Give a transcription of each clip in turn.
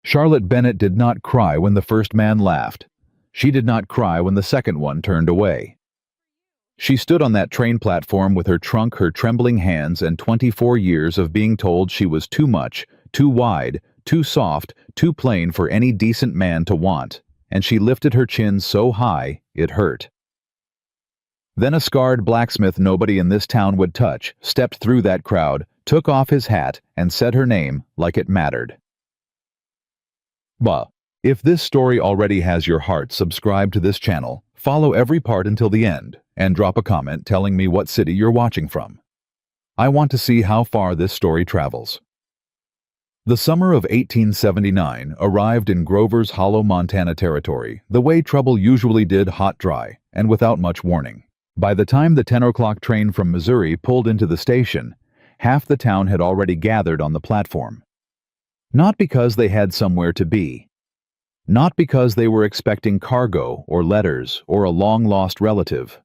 Charlotte Bennet did not cry when the first man laughed. She did not cry when the second one turned away. She stood on that train platform with her trunk, her trembling hands, and 24 years of being told she was too much, too wide, too soft, too plain for any decent man to want, and she lifted her chin so high it hurt. Then a scarred blacksmith nobody in this town would touch stepped through that crowd, took off his hat, and said her name like it mattered. Bah. If this story already has your heart, subscribe to this channel, follow every part until the end, and drop a comment telling me what city you're watching from. I want to see how far this story travels. The summer of 1879 arrived in Grover's Hollow, Montana territory, the way trouble usually did, hot, dry, and without much warning. By the time the 10 o'clock train from Missouri pulled into the station, half the town had already gathered on the platform. Not because they had somewhere to be. Not because they were expecting cargo or letters or a long-lost relative.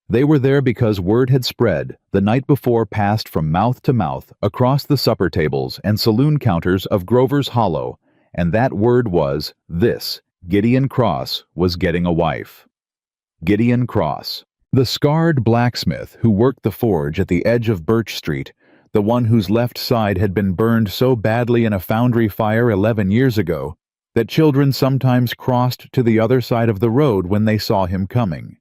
They were there because word had spread the night before, passed from mouth to mouth across the supper tables and saloon counters of Grover's Hollow, and that word was this: Gideon Cross was getting a wife. Gideon Cross, the scarred blacksmith who worked the forge at the edge of Birch Street, the one whose left side had been burned so badly in a foundry fire 11 years ago that children sometimes crossed to the other side of the road when they saw him coming.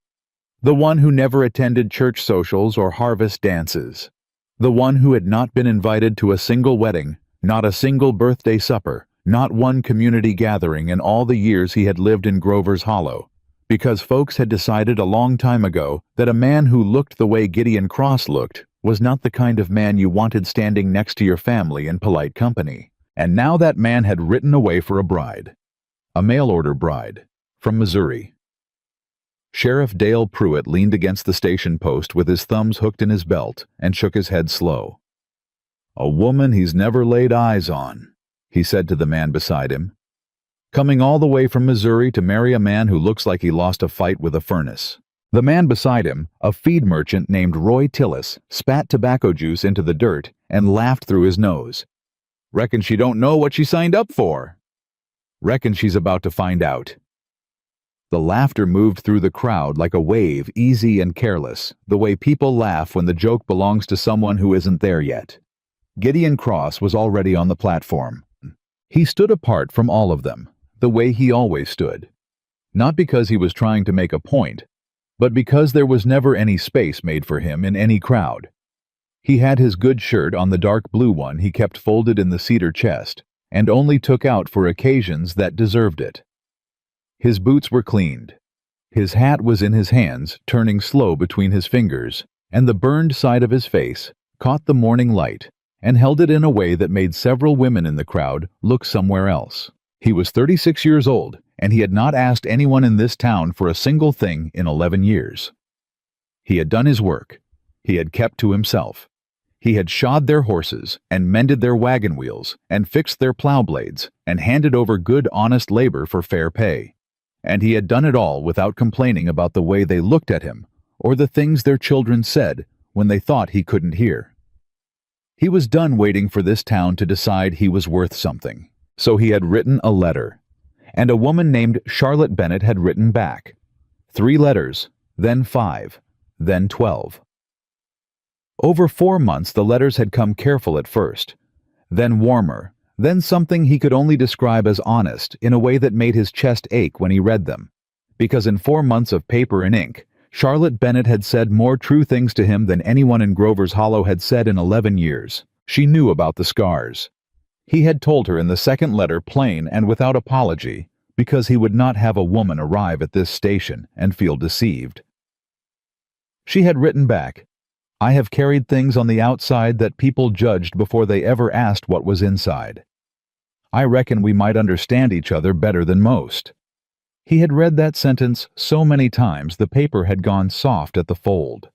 The one who never attended church socials or harvest dances. The one who had not been invited to a single wedding, not a single birthday supper, not one community gathering in all the years he had lived in Grover's Hollow, because folks had decided a long time ago that a man who looked the way Gideon Cross looked was not the kind of man you wanted standing next to your family in polite company. And now that man had written away for a bride. A mail-order bride. From Missouri. Sheriff Dale Pruitt leaned against the station post with his thumbs hooked in his belt and shook his head slow. "A woman he's never laid eyes on," he said to the man beside him. "Coming all the way from Missouri to marry a man who looks like he lost a fight with a furnace." The man beside him, a feed merchant named Roy Tillis, spat tobacco juice into the dirt and laughed through his nose. "Reckon she don't know what she signed up for." "Reckon she's about to find out." The laughter moved through the crowd like a wave, easy and careless, the way people laugh when the joke belongs to someone who isn't there yet. Gideon Cross was already on the platform. He stood apart from all of them, the way he always stood. Not because he was trying to make a point, but because there was never any space made for him in any crowd. He had his good shirt on, the dark blue one he kept folded in the cedar chest, and only took out for occasions that deserved it. His boots were cleaned. His hat was in his hands, turning slow between his fingers, and the burned side of his face caught the morning light and held it in a way that made several women in the crowd look somewhere else. He was 36 years old, and he had not asked anyone in this town for a single thing in 11 years. He had done his work. He had kept to himself. He had shod their horses, and mended their wagon wheels, and fixed their plow blades, and handed over good honest labor for fair pay. And he had done it all without complaining about the way they looked at him, or the things their children said when they thought he couldn't hear. He was done waiting for this town to decide he was worth something. So he had written a letter. And a woman named Charlotte Bennet had written back. 3 letters, then 5, then 12. Over 4 months the letters had come careful at first, then warmer, then something he could only describe as honest in a way that made his chest ache when he read them. Because in 4 months of paper and ink, Charlotte Bennet had said more true things to him than anyone in Grover's Hollow had said in 11 years. She knew about the scars. He had told her in the second letter plain and without apology, because he would not have a woman arrive at this station and feel deceived. She had written back, "I have carried things on the outside that people judged before they ever asked what was inside. I reckon we might understand each other better than most." He had read that sentence so many times the paper had gone soft at the fold.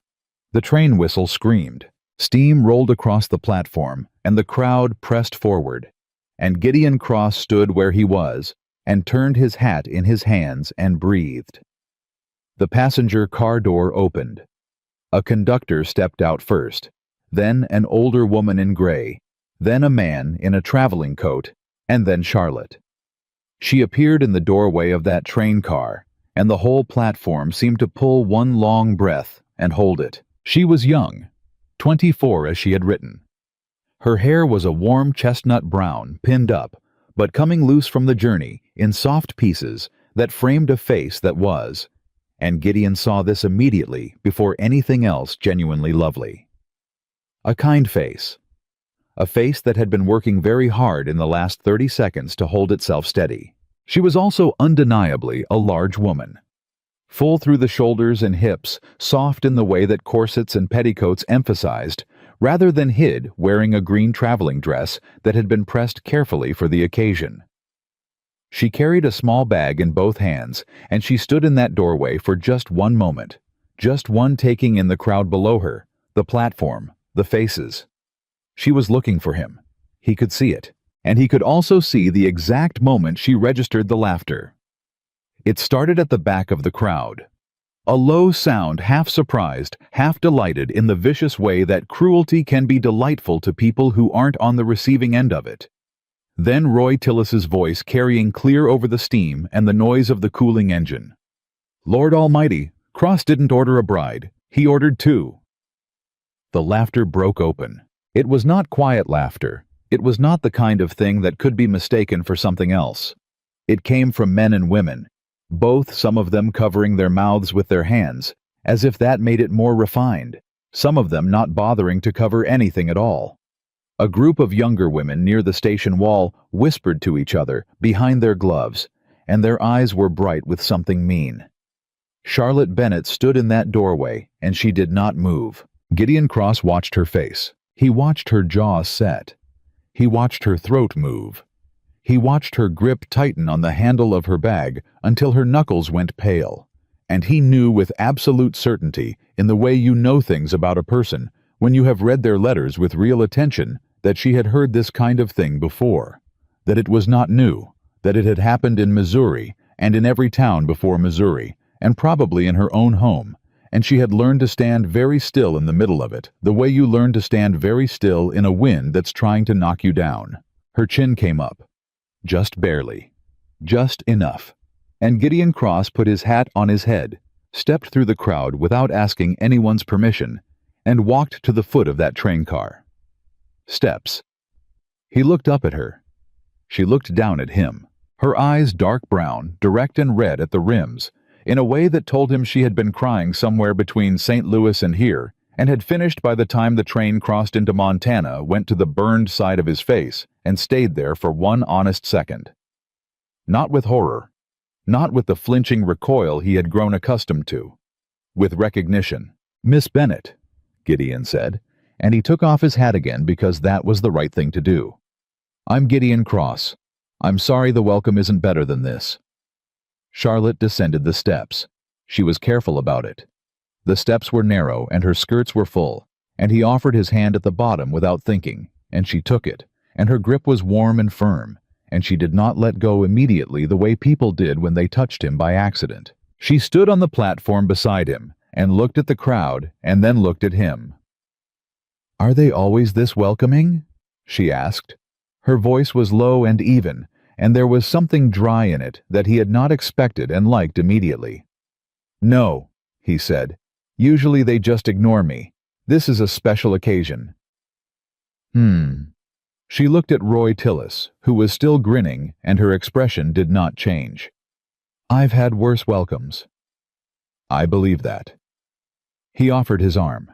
The train whistle screamed. Steam rolled across the platform, and the crowd pressed forward. And Gideon Cross stood where he was, and turned his hat in his hands and breathed. The passenger car door opened. A conductor stepped out first, then an older woman in gray, then a man in a traveling coat, and then Charlotte. She appeared in the doorway of that train car, and the whole platform seemed to pull one long breath and hold it. She was young, 24 as she had written. Her hair was a warm chestnut brown, pinned up, but coming loose from the journey in soft pieces that framed a face that was, and Gideon saw this immediately before anything else genuinely lovely. A kind face. A face that had been working very hard in the last 30 seconds to hold itself steady. She was also undeniably a large woman. Full through the shoulders and hips, soft in the way that corsets and petticoats emphasized, rather than hid wearing a green traveling dress that had been pressed carefully for the occasion. She carried a small bag in both hands, and she stood in that doorway for just one moment, just one taking in the crowd below her, the platform, the faces. She was looking for him. He could see it, and he could also see the exact moment she registered the laughter. It started at the back of the crowd. A low sound, half surprised, half delighted in the vicious way that cruelty can be delightful to people who aren't on the receiving end of it. Then Roy Tillis's voice carrying clear over the steam and the noise of the cooling engine. "Lord Almighty, Cross didn't order a bride. He ordered two." The laughter broke open. It was not quiet laughter. It was not the kind of thing that could be mistaken for something else. It came from men and women, both, some of them covering their mouths with their hands, as if that made it more refined, some of them not bothering to cover anything at all. A group of younger women near the station wall whispered to each other behind their gloves, and their eyes were bright with something mean. Charlotte Bennett stood in that doorway, and she did not move. Gideon Cross watched her face. He watched her jaw set. He watched her throat move. He watched her grip tighten on the handle of her bag until her knuckles went pale. And he knew with absolute certainty, in the way you know things about a person, when you have read their letters with real attention, that she had heard this kind of thing before, that it was not new, that it had happened in Missouri, and in every town before Missouri, and probably in her own home, and she had learned to stand very still in the middle of it, the way you learn to stand very still in a wind that's trying to knock you down. Her chin came up. Just barely. Just enough. And Gideon Cross put his hat on his head, stepped through the crowd without asking anyone's permission, and walked to the foot of that train car. Steps. He looked up at her. She looked down at him, her eyes dark brown, direct and red at the rims, in a way that told him she had been crying somewhere between St. Louis and here, and had finished by the time the train crossed into Montana, went to the burned side of his face, and stayed there for one honest second. Not with horror, not with the flinching recoil he had grown accustomed to, with recognition. "Miss Bennett," Gideon said, and he took off his hat again because that was the right thing to do. "I'm Gideon Cross. I'm sorry the welcome isn't better than this." Charlotte descended the steps. She was careful about it. The steps were narrow and her skirts were full, and he offered his hand at the bottom without thinking, and she took it, and her grip was warm and firm, and she did not let go immediately the way people did when they touched him by accident. She stood on the platform beside him, and looked at the crowd, and then looked at him. "Are they always this welcoming?" she asked. Her voice was low and even, and there was something dry in it that he had not expected and liked immediately. "No," he said. "Usually they just ignore me. This is a special occasion." She looked at Roy Tillis, who was still grinning, and her expression did not change. "I've had worse welcomes." "I believe that." He offered his arm.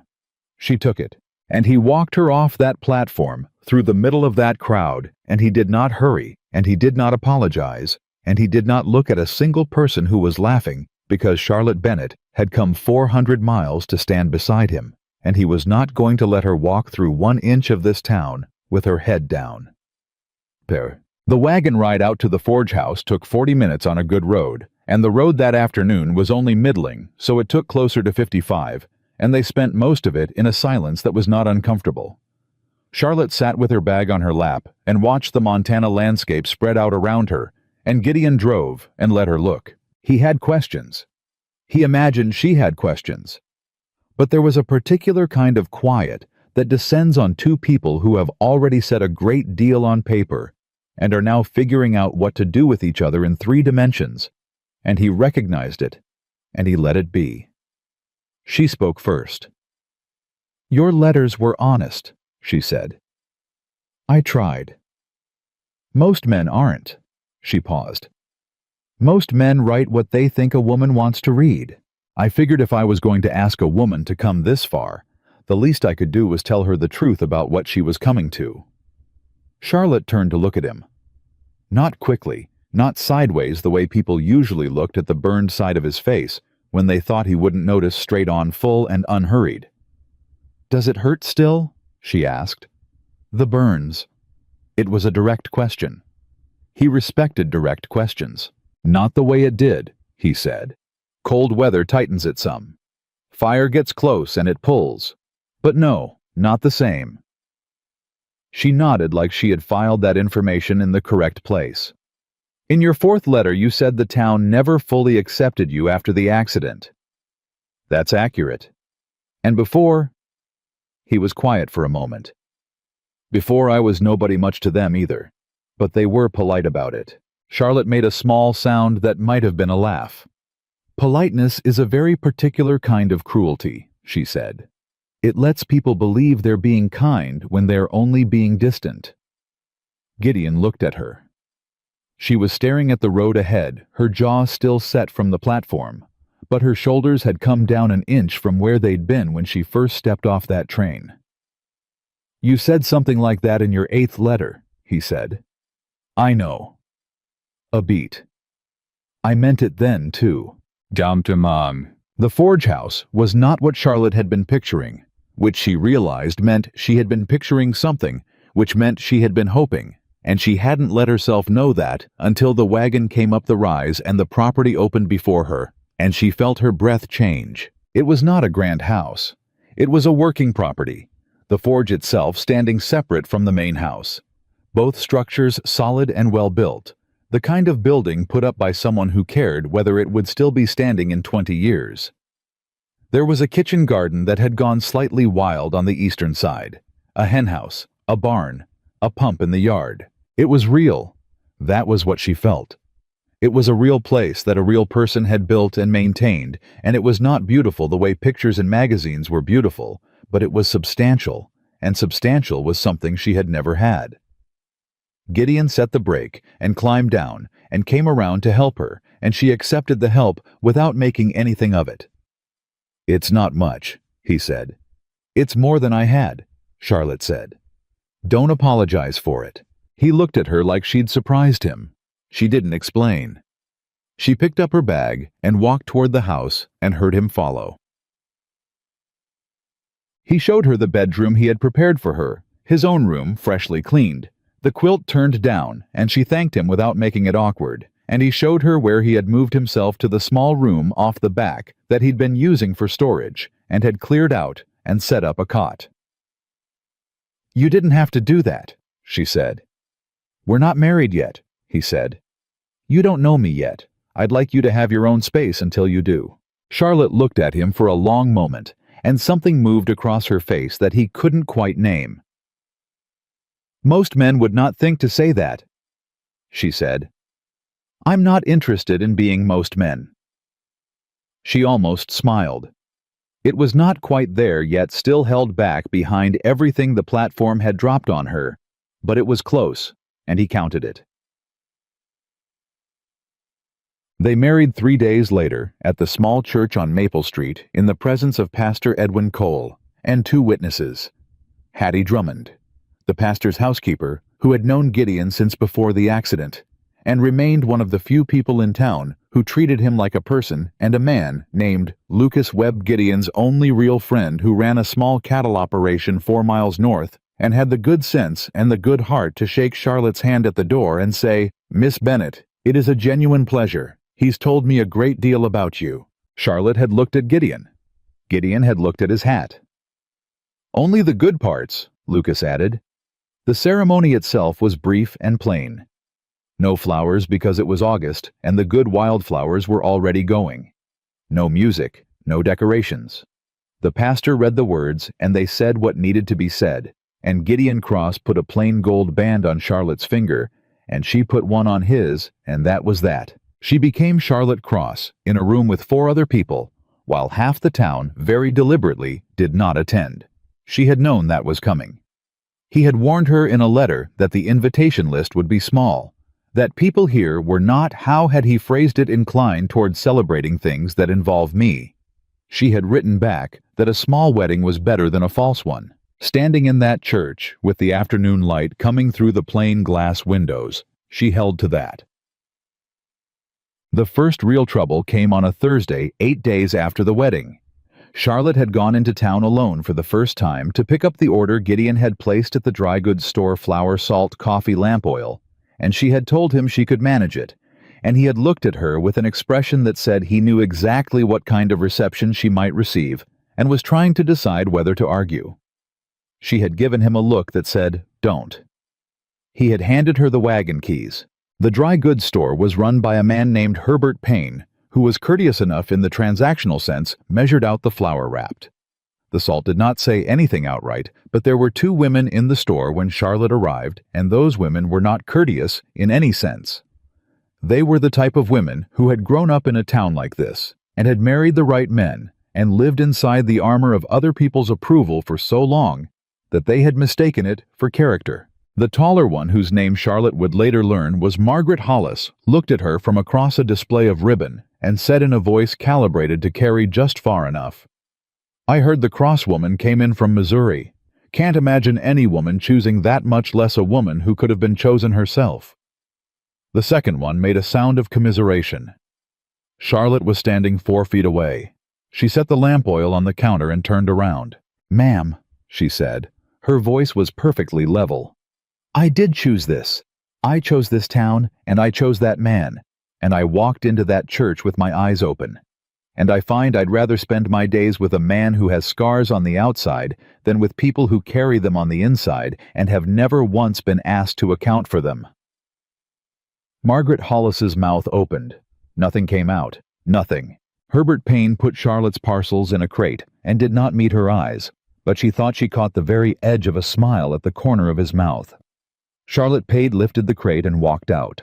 She took it, and he walked her off that platform, through the middle of that crowd, and he did not hurry, and he did not apologize, and he did not look at a single person who was laughing, because Charlotte Bennett had come 400 miles to stand beside him, and he was not going to let her walk through 1 inch of this town with her head down. The wagon ride out to the Forge House took 40 minutes on a good road, and the road that afternoon was only middling, so it took closer to 55, and they spent most of it in a silence that was not uncomfortable. Charlotte sat with her bag on her lap and watched the Montana landscape spread out around her, and Gideon drove and let her look. He had questions. He imagined she had questions. But there was a particular kind of quiet that descends on two people who have already said a great deal on paper, and are now figuring out what to do with each other in 3 dimensions. And he recognized it, and he let it be. She spoke first. "Your letters were honest," she said. "I tried." "Most men aren't." She paused. "Most men write what they think a woman wants to read. I figured if I was going to ask a woman to come this far, the least I could do was tell her the truth about what she was coming to." Charlotte turned to look at him. Not quickly, not sideways the way people usually looked at the burned side of his face when they thought he wouldn't notice, straight on, full and unhurried. "Does it hurt still?" she asked. "The burns." It was a direct question. He respected direct questions. "Not the way it did," he said. "Cold weather tightens it some. Fire gets close and it pulls. But no, not the same." She nodded like she had filed that information in the correct place. "In your 4th letter you said the town never fully accepted you after the accident." "That's accurate." "And before?" He was quiet for a moment. "Before I was nobody much to them either. But they were polite about it." Charlotte made a small sound that might have been a laugh. "Politeness is a very particular kind of cruelty," she said. "It lets people believe they're being kind when they're only being distant." Gideon looked at her. She was staring at the road ahead, her jaw still set from the platform, but her shoulders had come down an inch from where they'd been when she first stepped off that train. "You said something like that in your 8th letter," he said. "I know." A beat. "I meant it then, too." Dam-to-mom. The Forge House was not what Charlotte had been picturing, which she realized meant she had been picturing something, which meant she had been hoping, and she hadn't let herself know that until the wagon came up the rise and the property opened before her, and she felt her breath change. It was not a grand house. It was a working property, the forge itself standing separate from the main house. Both structures solid and well built, the kind of building put up by someone who cared whether it would still be standing in 20 years. There was a kitchen garden that had gone slightly wild on the eastern side, a henhouse, a barn, a pump in the yard. It was real. That was what she felt. It was a real place that a real person had built and maintained, and it was not beautiful the way pictures in magazines were beautiful, but it was substantial, and substantial was something she had never had. Gideon set the brake and climbed down and came around to help her, and she accepted the help without making anything of it. "It's not much," he said. "It's more than I had," Charlotte said. "Don't apologize for it." He looked at her like she'd surprised him. She didn't explain. She picked up her bag and walked toward the house and heard him follow. He showed her the bedroom he had prepared for her, his own room freshly cleaned, the quilt turned down, and she thanked him without making it awkward, and he showed her where he had moved himself to the small room off the back that he'd been using for storage, and had cleared out and set up a cot. "You didn't have to do that," she said. "We're not married yet," he said. "You don't know me yet. I'd like you to have your own space until you do." Charlotte looked at him for a long moment, and something moved across her face that he couldn't quite name. "Most men would not think to say that," she said. "I'm not interested in being most men." She almost smiled. It was not quite there yet, still held back behind everything the platform had dropped on her, but it was close, and he counted it. They married 3 days later at the small church on Maple Street in the presence of Pastor Edwin Cole and 2 witnesses. Hattie Drummond, the pastor's housekeeper who had known Gideon since before the accident, and remained one of the few people in town who treated him like a person, and a man named Lucas Webb, Gideon's only real friend, who ran a small cattle operation 4 miles north and had the good sense and the good heart to shake Charlotte's hand at the door and say, "Miss Bennett, it is a genuine pleasure. He's told me a great deal about you." Charlotte had looked at Gideon. Gideon had looked at his hat. "Only the good parts," Lucas added. The ceremony itself was brief and plain. No flowers because it was August and the good wildflowers were already going. No music, no decorations. The pastor read the words and they said what needed to be said, and Gideon Cross put a plain gold band on Charlotte's finger, and she put one on his, and that was that. She became Charlotte Cross in a room with 4 other people, while half the town, very deliberately, did not attend. She had known that was coming. He had warned her in a letter that the invitation list would be small, that people here were not, how had he phrased it, inclined toward celebrating things that involve me. She had written back that a small wedding was better than a false one. Standing in that church, with the afternoon light coming through the plain glass windows, she held to that. The first real trouble came on a Thursday, 8 days after the wedding. Charlotte had gone into town alone for the first time to pick up the order Gideon had placed at the dry goods store: flour, salt, coffee, lamp oil, and she had told him she could manage it, and he had looked at her with an expression that said he knew exactly what kind of reception she might receive and was trying to decide whether to argue. She had given him a look that said, "Don't." He had handed her the wagon keys. The dry goods store was run by a man named Herbert Payne, who was courteous enough in the transactional sense, measured out the flour wrapped. The salt did not say anything outright, but there were 2 women in the store when Charlotte arrived, and those women were not courteous in any sense. They were the type of women who had grown up in a town like this, and had married the right men, and lived inside the armor of other people's approval for so long that they had mistaken it for character. The taller one, whose name Charlotte would later learn was Margaret Hollis, looked at her from across a display of ribbon and said in a voice calibrated to carry just far enough, "I heard the Cross woman came in from Missouri. Can't imagine any woman choosing that, much less a woman who could have been chosen herself." The second one made a sound of commiseration. Charlotte was standing 4 feet away. She set the lamp oil on the counter and turned around. "Ma'am," she said. Her voice was perfectly level. "I did choose this. I chose this town, and I chose that man, and I walked into that church with my eyes open. And I find I'd rather spend my days with a man who has scars on the outside than with people who carry them on the inside and have never once been asked to account for them." Margaret Hollis's mouth opened. Nothing came out. Nothing. Herbert Payne put Charlotte's parcels in a crate and did not meet her eyes, but she thought she caught the very edge of a smile at the corner of his mouth. Charlotte Payne lifted the crate and walked out.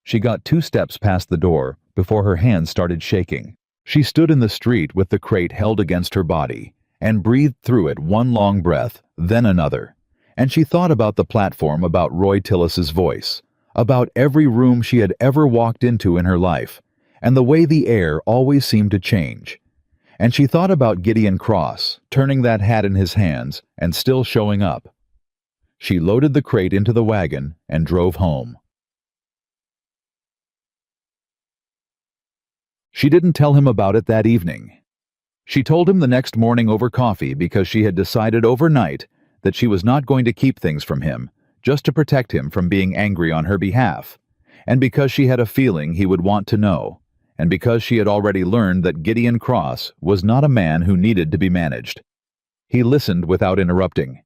She got 2 steps past the door before her hands started shaking. She stood in the street with the crate held against her body and breathed through it one long breath, then another. And she thought about the platform, about Roy Tillis's voice, about every room she had ever walked into in her life, and the way the air always seemed to change. And she thought about Gideon Cross, turning that hat in his hands and still showing up. She loaded the crate into the wagon and drove home. She didn't tell him about it that evening. She told him the next morning over coffee because she had decided overnight that she was not going to keep things from him, just to protect him from being angry on her behalf, and because she had a feeling he would want to know, and because she had already learned that Gideon Cross was not a man who needed to be managed. He listened without interrupting.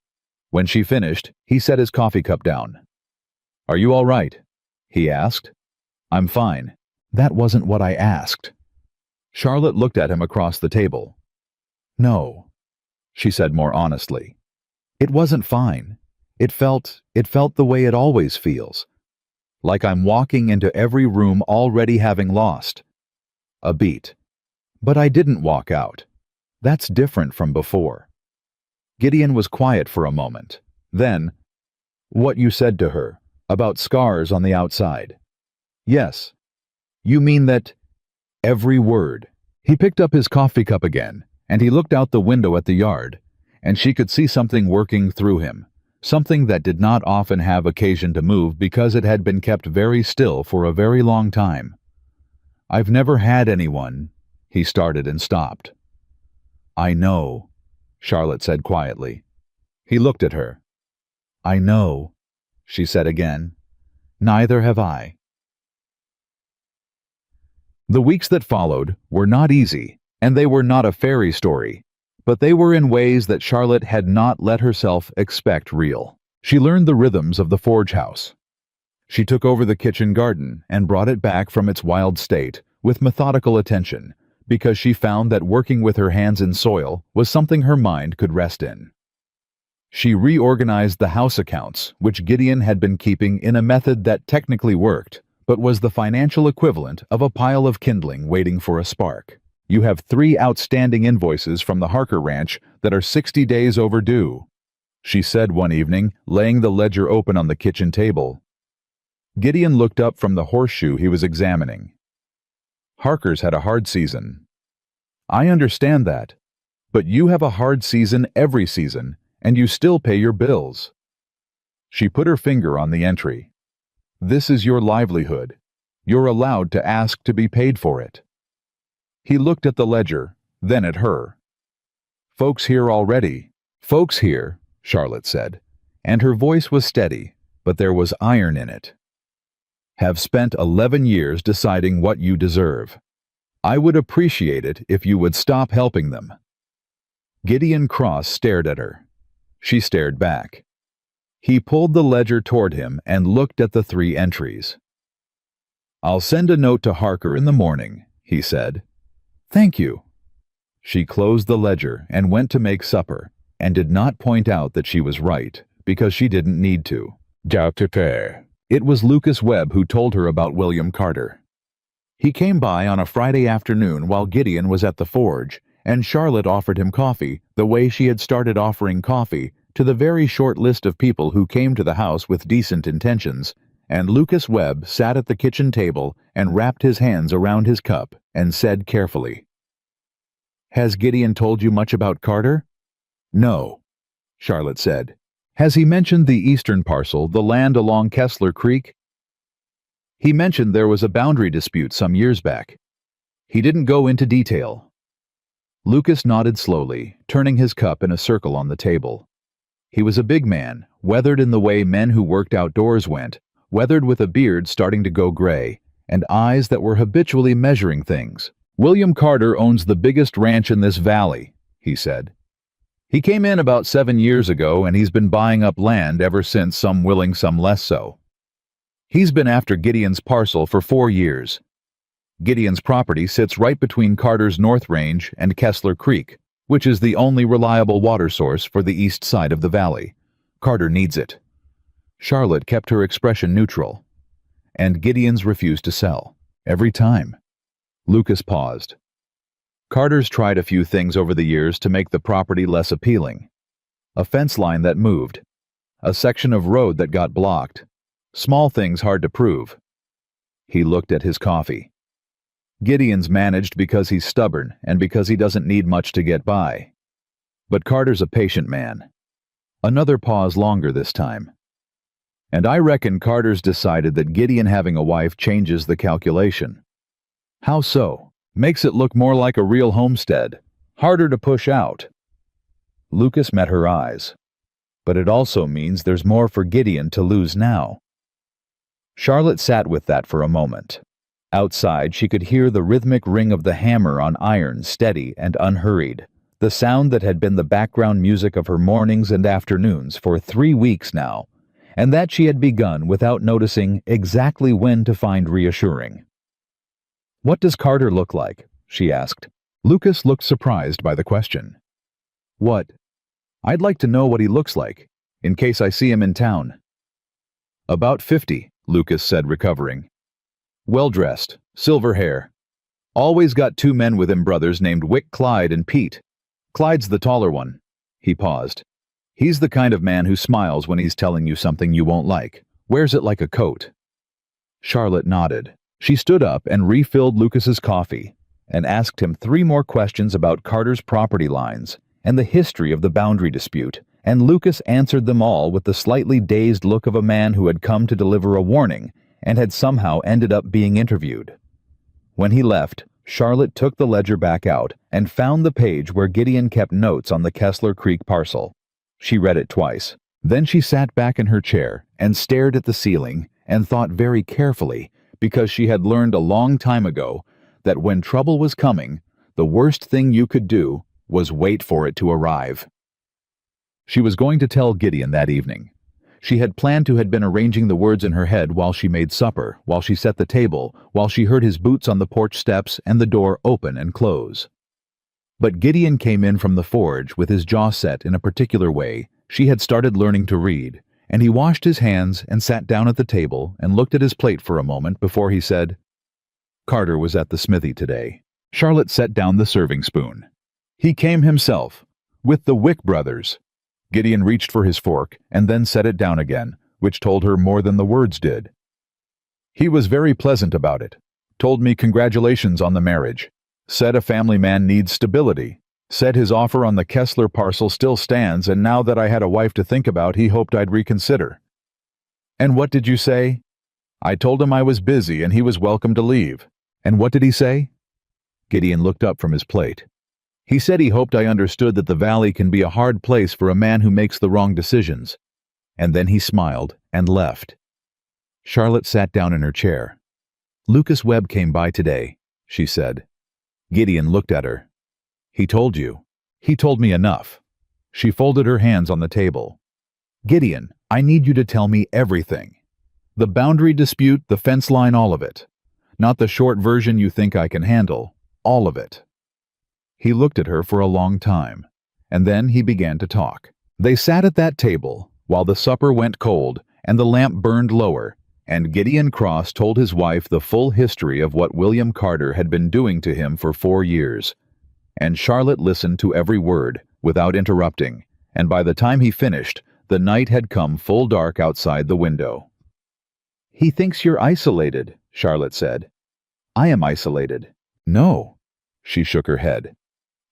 When she finished, he set his coffee cup down. "Are you all right?" he asked. "I'm fine." "That wasn't what I asked." Charlotte looked at him across the table. "No," she said more honestly. "It wasn't fine. It felt the way it always feels. Like I'm walking into every room already having lost a beat. But I didn't walk out. That's different from before." Gideon was quiet for a moment. Then, "What you said to her, about scars on the outside." "Yes." "You mean that—" "Every word." He picked up his coffee cup again, and he looked out the window at the yard, and she could see something working through him, something that did not often have occasion to move because it had been kept very still for a very long time. "I've never had anyone," he started and stopped. "I know," Charlotte said quietly. He looked at her. "I know," she said again. "Neither have I." The weeks that followed were not easy, and they were not a fairy story, but they were in ways that Charlotte had not let herself expect real. She learned the rhythms of the forge house. She took over the kitchen garden and brought it back from its wild state with methodical attention, because she found that working with her hands in soil was something her mind could rest in. She reorganized the house accounts, which Gideon had been keeping in a method that technically worked, but was the financial equivalent of a pile of kindling waiting for a spark. You have 3 outstanding invoices from the Harker Ranch that are 60 days overdue, she said one evening, laying the ledger open on the kitchen table. Gideon looked up from the horseshoe he was examining. Harker's had a hard season. I understand that, but you have a hard season every season, and you still pay your bills. She put her finger on the entry. This is your livelihood. You're allowed to ask to be paid for it. He looked at the ledger, then at her. Folks here already. Folks here, Charlotte said, and her voice was steady, but there was iron in it. Have spent 11 years deciding what you deserve. I would appreciate it if you would stop helping them. Gideon Cross stared at her. She stared back. He pulled the ledger toward him and looked at the 3 entries. I'll send a note to Harker in the morning, he said. Thank you. She closed the ledger and went to make supper, and did not point out that she was right, because she didn't need to. It was Lucas Webb who told her about William Carter. He came by on a Friday afternoon while Gideon was at the forge, and Charlotte offered him coffee the way she had started offering coffee to the very short list of people who came to the house with decent intentions, and Lucas Webb sat at the kitchen table and wrapped his hands around his cup and said carefully, Has Gideon told you much about Carter? No, Charlotte said. Has he mentioned the eastern parcel, the land along Kessler Creek? He mentioned there was a boundary dispute some years back. He didn't go into detail. Lucas nodded slowly, turning his cup in a circle on the table. He was a big man, weathered in the way men who worked outdoors went, weathered with a beard starting to go gray, and eyes that were habitually measuring things. William Carter owns the biggest ranch in this valley, he said. He came in about 7 years ago, and he's been buying up land ever since, some willing, some less so. He's been after Gideon's parcel for 4 years. Gideon's property sits right between Carter's North Range and Kessler Creek, which is the only reliable water source for the east side of the valley. Carter needs it. Charlotte kept her expression neutral. And Gideon's refused to sell. Every time. Lucas paused. Carter's tried a few things over the years to make the property less appealing. A fence line that moved. A section of road that got blocked. Small things hard to prove. He looked at his coffee. Gideon's managed because he's stubborn and because he doesn't need much to get by. But Carter's a patient man. Another pause longer this time. And I reckon Carter's decided that Gideon having a wife changes the calculation. How so? Makes it look more like a real homestead. Harder to push out. Lucas met her eyes. But it also means there's more for Gideon to lose now. Charlotte sat with that for a moment. Outside, she could hear the rhythmic ring of the hammer on iron, steady and unhurried, the sound that had been the background music of her mornings and afternoons for 3 weeks now, and that she had begun without noticing exactly when to find reassuring. What does Carter look like? She asked. Lucas looked surprised by the question. What? I'd like to know what he looks like, in case I see him in town. About 50, Lucas said, recovering. Well-dressed, silver hair. Always got 2 men with him, brothers named Wick Clyde and Pete. Clyde's the taller one. He paused. He's the kind of man who smiles when he's telling you something you won't like. Wears it like a coat. Charlotte nodded. She stood up and refilled Lucas's coffee and asked him 3 more questions about Carter's property lines and the history of the boundary dispute, and Lucas answered them all with the slightly dazed look of a man who had come to deliver a warning and had somehow ended up being interviewed. When he left, Charlotte took the ledger back out and found the page where Gideon kept notes on the Kessler Creek parcel. She read it twice. Then she sat back in her chair and stared at the ceiling and thought very carefully, because she had learned a long time ago that when trouble was coming, the worst thing you could do was wait for it to arrive. She was going to tell Gideon that evening. She had planned to have been arranging the words in her head while she made supper, while she set the table, while she heard his boots on the porch steps and the door open and close. But Gideon came in from the forge with his jaw set in a particular way, She had started learning to read, and he washed his hands and sat down at the table and looked at his plate for a moment before he said, "Carter was at the smithy today." Charlotte set down the serving spoon. "He came himself, with the Wick brothers." Gideon reached for his fork and then set it down again, which told her more than the words did. "He was very pleasant about it. Told me congratulations on the marriage. Said a family man needs stability. Said his offer on the Kessler parcel still stands, and now that I had a wife to think about, he hoped I'd reconsider." "And what did you say?" "I told him I was busy and he was welcome to leave." "And what did he say?" Gideon looked up from his plate. "He said he hoped I understood that the valley can be a hard place for a man who makes the wrong decisions." And then he smiled and left. Charlotte sat down in her chair. "Lucas Webb came by today," she said. Gideon looked at her. "He told you." "He told me enough." She folded her hands on the table. "Gideon, I need you to tell me everything. The boundary dispute, the fence line, all of it. Not the short version you think I can handle. All of it." He looked at her for a long time, and then he began to talk. They sat at that table while the supper went cold and the lamp burned lower, and Gideon Cross told his wife the full history of what William Carter had been doing to him for 4 years. And Charlotte listened to every word, without interrupting, and by the time he finished, the night had come full dark outside the window. "He thinks you're isolated," Charlotte said. "I am isolated." "No." She shook her head.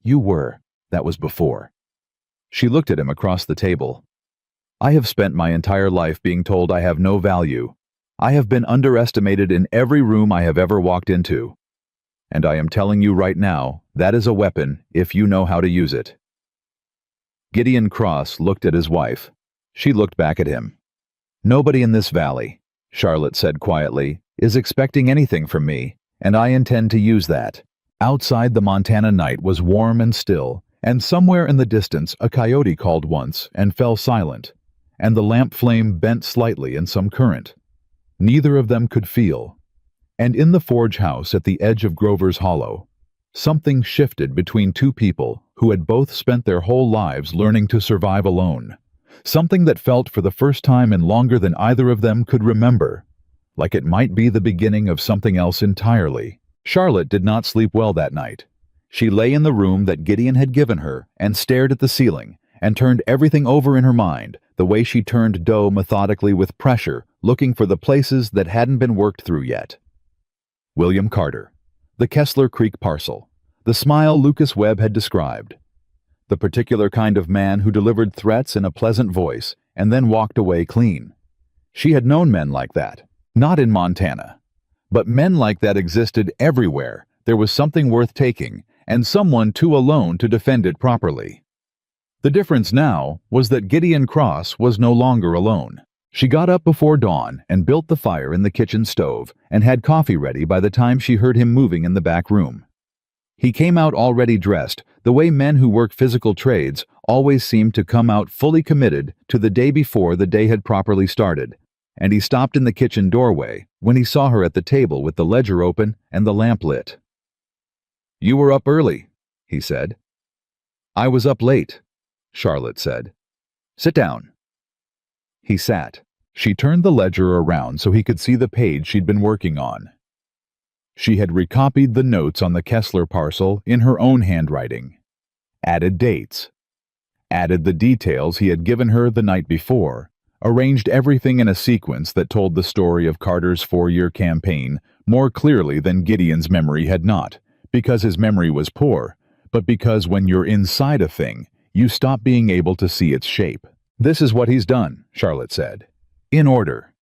"You were. That was before." She looked at him across the table. "I have spent my entire life being told I have no value. I have been underestimated in every room I have ever walked into. And I am telling you right now, that is a weapon if you know how to use it." Gideon Cross looked at his wife. She looked back at him. "Nobody in this valley," Charlotte said quietly, "is expecting anything from me, and I intend to use that." Outside, the Montana night was warm and still, and somewhere in the distance a coyote called once and fell silent, and the lamp flame bent slightly in some current. Neither of them could feel. And in the forge house at the edge of Grover's Hollow, something shifted between two people who had both spent their whole lives learning to survive alone. Something that felt for the first time in longer than either of them could remember, like it might be the beginning of something else entirely. Charlotte did not sleep well that night. She lay in the room that Gideon had given her and stared at the ceiling and turned everything over in her mind, the way she turned dough methodically with pressure, looking for the places that hadn't been worked through yet. William Carter, the Kessler Creek parcel, the smile Lucas Webb had described, the particular kind of man who delivered threats in a pleasant voice and then walked away clean. She had known men like that, not in Montana. But men like that existed everywhere. There was something worth taking, and someone too alone to defend it properly. The difference now was that Gideon Cross was no longer alone. She got up before dawn and built the fire in the kitchen stove and had coffee ready by the time she heard him moving in the back room. He came out already dressed, the way men who work physical trades always seemed to come out fully committed to the day before the day had properly started, and he stopped in the kitchen doorway when he saw her at the table with the ledger open and the lamp lit. "You were up early," he said. "I was up late," Charlotte said. "Sit down." He sat. She turned the ledger around so he could see the page she'd been working on. She had recopied the notes on the Kessler parcel in her own handwriting, added dates, added the details he had given her the night before, arranged everything in a sequence that told the story of Carter's 4-year campaign more clearly than Gideon's memory had not, because his memory was poor, but because when you're inside a thing, you stop being able to see its shape. "This is what he's done," Charlotte said. "In order.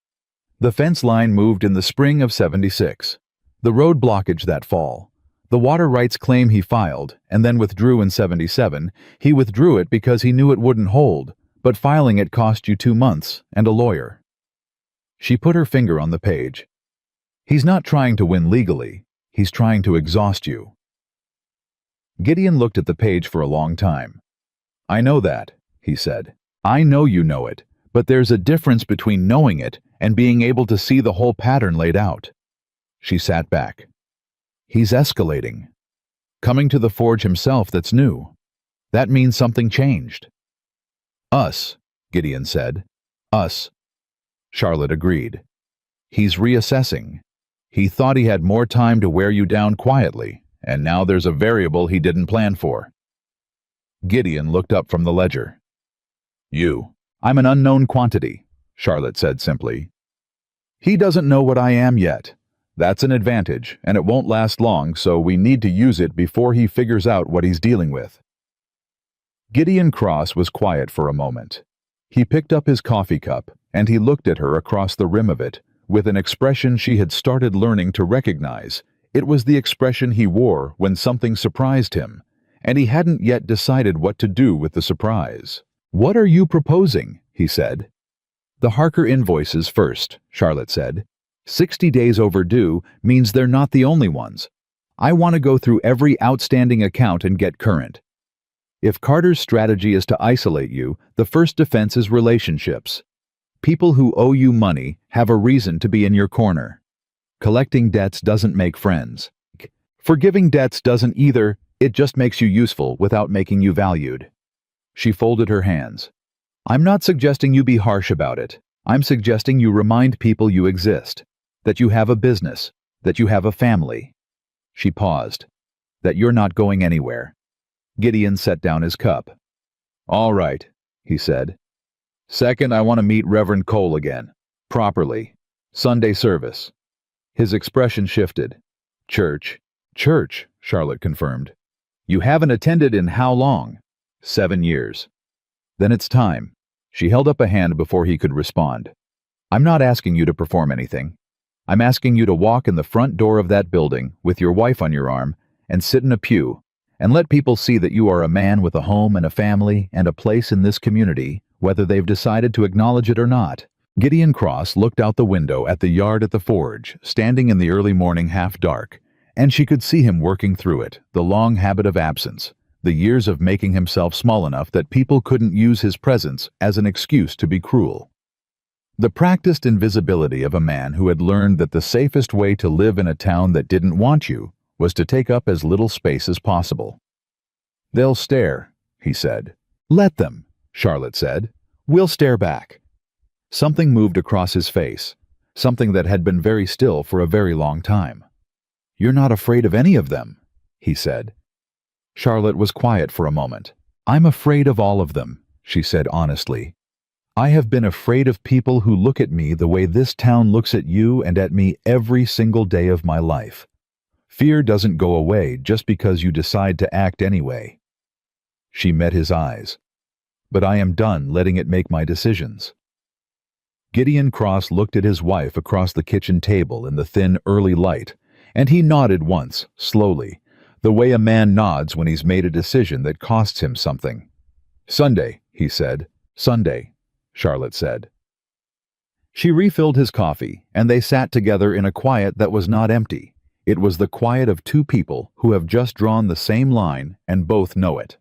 The fence line moved in the spring of '76. The road blockage that fall. The water rights claim he filed, and then withdrew in '77. He withdrew it because he knew it wouldn't hold, but filing it cost you 2 months and a lawyer." She put her finger on the page. "He's not trying to win legally. He's trying to exhaust you." Gideon looked at the page for a long time. "I know that," he said. "I know you know it, but there's a difference between knowing it and being able to see the whole pattern laid out." She sat back. "He's escalating. Coming to the forge himself, that's new. That means something changed." "Us," Gideon said. Us. Charlotte agreed. He's reassessing. He thought he had more time to wear you down quietly, and now there's a variable he didn't plan for. Gideon looked up from the ledger. I'm an unknown quantity, Charlotte said simply. He doesn't know what I am yet. That's an advantage, and it won't last long, so we need to use it before he figures out what he's dealing with. Gideon Cross was quiet for a moment. He picked up his coffee cup, and he looked at her across the rim of it, with an expression she had started learning to recognize. It was the expression he wore when something surprised him, and he hadn't yet decided what to do with the surprise. What are you proposing? He said. The Harker invoices first, Charlotte said. 60 days overdue means they're not the only ones. I want to go through every outstanding account and get current. If Carter's strategy is to isolate you, the first defense is relationships. People who owe you money have a reason to be in your corner. Collecting debts doesn't make friends. Forgiving debts doesn't either, it just makes you useful without making you valued. She folded her hands. I'm not suggesting you be harsh about it. I'm suggesting you remind people you exist, that you have a business, that you have a family. She paused. That you're not going anywhere. Gideon set down his cup. All right, he said. Second, I want to meet Reverend Cole again. Properly. Sunday service. His expression shifted. Church, Charlotte confirmed. You haven't attended in how long? 7 years. Then it's time. She held up a hand before he could respond. I'm not asking you to perform anything. I'm asking you to walk in the front door of that building with your wife on your arm and sit in a pew and let people see that you are a man with a home and a family and a place in this community, whether they've decided to acknowledge it or not. Gideon Cross looked out the window at the yard at the forge, standing in the early morning half dark, and she could see him working through it, the long habit of absence, the years of making himself small enough that people couldn't use his presence as an excuse to be cruel. The practiced invisibility of a man who had learned that the safest way to live in a town that didn't want you was to take up as little space as possible. They'll stare, he said. Let them, Charlotte said. We'll stare back. Something moved across his face, something that had been very still for a very long time. You're not afraid of any of them, he said. Charlotte was quiet for a moment. I'm afraid of all of them, she said honestly. I have been afraid of people who look at me the way this town looks at you and at me every single day of my life. Fear doesn't go away just because you decide to act anyway. She met his eyes. But I am done letting it make my decisions. Gideon Cross looked at his wife across the kitchen table in the thin early light, and he nodded once, slowly, the way a man nods when he's made a decision that costs him something. Sunday, he said. Sunday, Charlotte said. She refilled his coffee, and they sat together in a quiet that was not empty. It was the quiet of two people who have just drawn the same line and both know it.